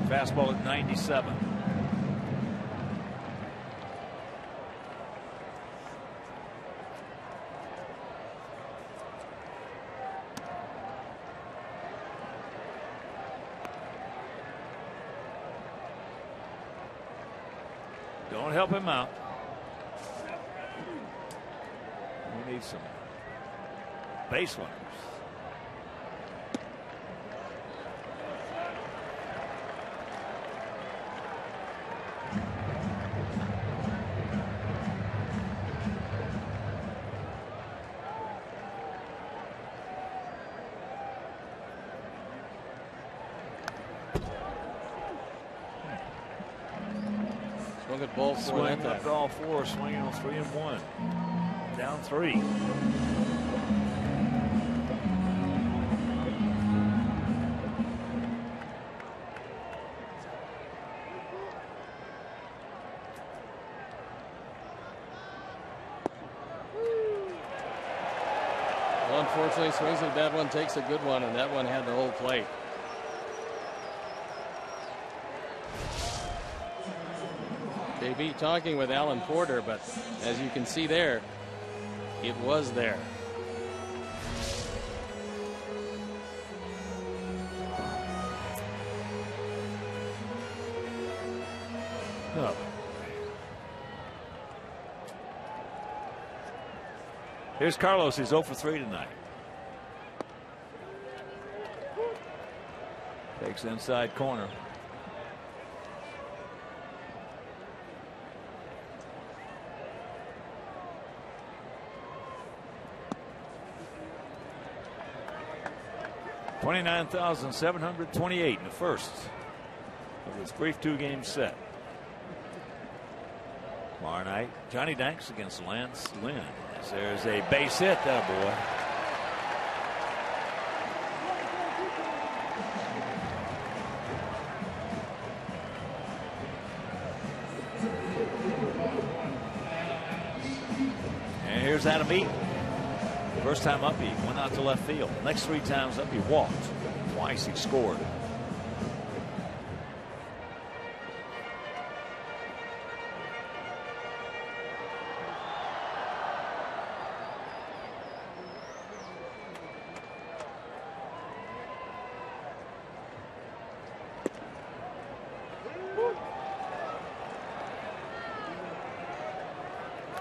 Fastball at 97. Don't help him out. We need some base runners. Swing up to all 4, swinging on 3-1. Down 3. Well, unfortunately, swings at that one, takes a good one, and that one had the whole plate. JB talking with Alan Porter, but as you can see there, it was there. Oh. Here's Carlos. He's 0 for 3 tonight. Takes inside corner. $29,728 in the first of this brief 2-game set. Tomorrow night, Johnny Danks against Lance Lynn. As there's a base hit, that boy. And here's Adam Eaton. First time up, he went out to left field. Next 3 times up, he walked. Twice he scored.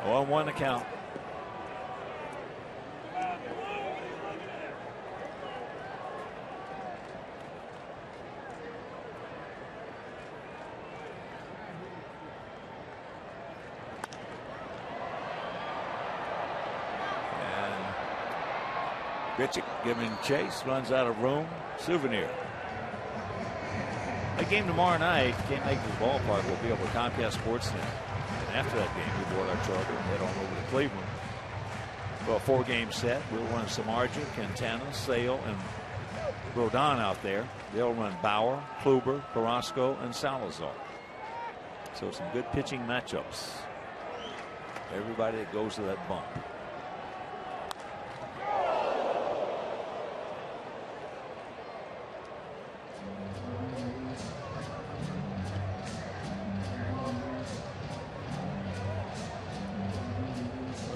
On 1 account. Grichuk giving chase, runs out of room. Souvenir. that game tomorrow night, can't make the ballpark, we'll be able to Comcast Sports Net. And after that game, we board our charter and head on over to Cleveland. Well, 4-game set. We'll run Samardzija, Quintana, Sale, and Rodon out there. They'll run Bauer, Kluber, Carrasco, and Salazar. So some good pitching matchups. Everybody that goes to that bump.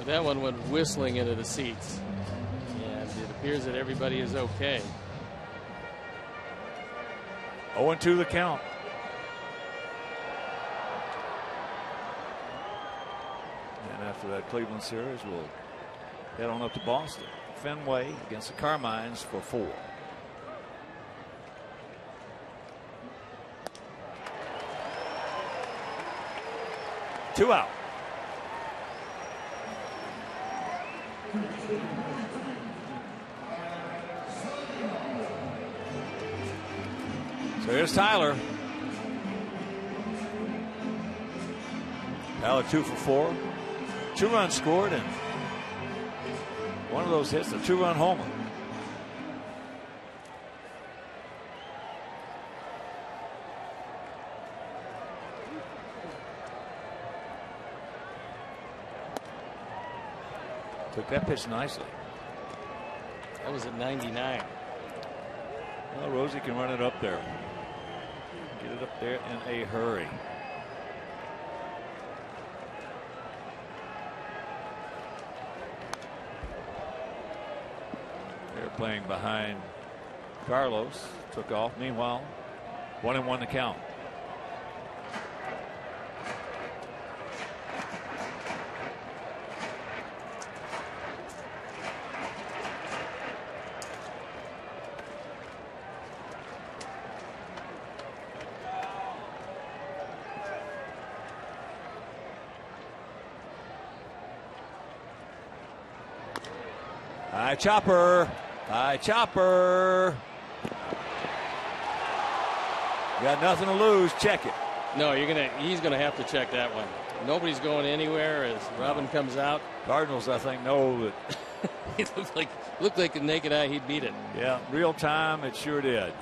That one went whistling into the seats, and it appears that everybody is okay. 0-2 the count. And after that Cleveland series, we'll head on up to Boston. Fenway against the Carmines for 4. Two out. So here's Tyler. Tyler 2 for 4. 2 runs scored, and one of those hits, a 2-run homer. Took that pitch nicely. That was at 99. Well, Rosie can run it up there. Get it up there in a hurry. They're playing behind Carlos. Took off. Meanwhile, 1-1 to count. High chopper. High chopper. Got nothing to lose. Check it. No, he's gonna have to check that one. Nobody's going anywhere as Robin comes out. Cardinals, I think, know that. He looked like the naked eye he'd beat it. Yeah, real time, it sure did.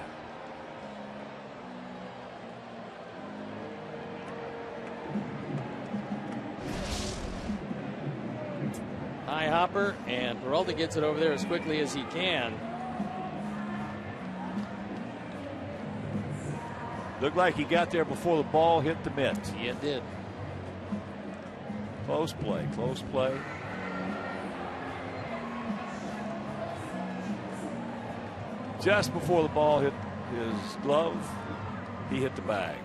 High hopper, and Peralta gets it over there as quickly as he can. Looked like he got there before the ball hit the mitt. Yeah, it did. Close play, close play. Just before the ball hit his glove, he hit the bag.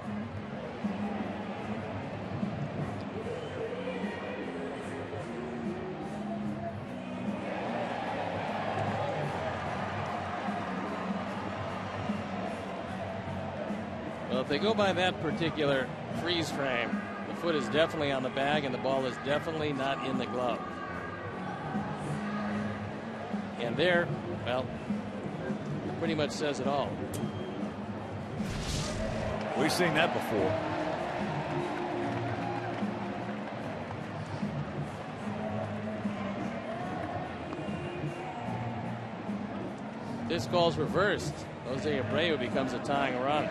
Well, if they go by that particular freeze frame, the foot is definitely on the bag and the ball is definitely not in the glove. And there, well, it pretty much says it all. We've seen that before. This call's reversed. Jose Abreu becomes a tying run.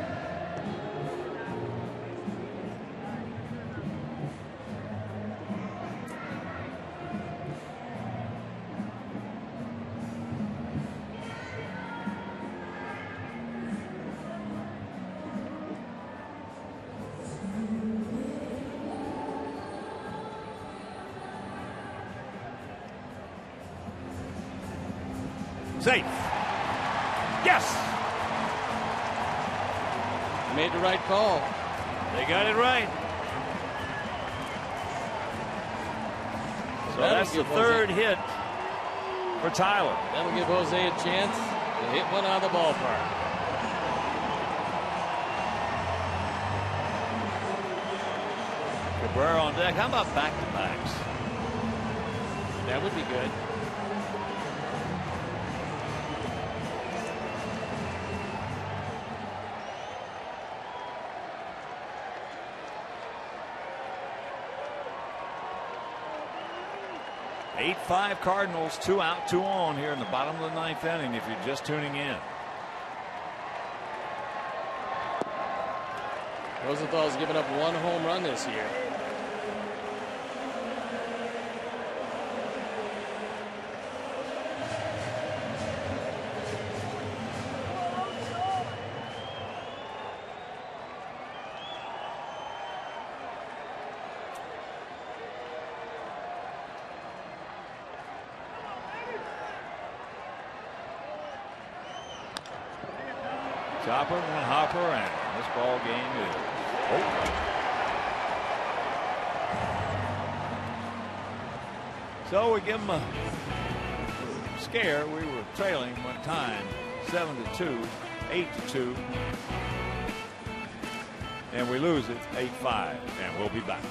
Safe. Yes. Made the right call. They got it right. So that's the third hit for Tyler. That'll give Jose a chance to hit one out of the ballpark. Cabrera on deck. How about back-to-backs? That would be good. 8-5 Cardinals, 2 out, 2 on here in the bottom of the 9th inning if you're just tuning in. Rosenthal's given up 1 home run this year. Chopper and Hopper, and this ball game is over. So we give them a scare. We were trailing one time, 7-2, 8-2, and we lose it 8-5, and we'll be back.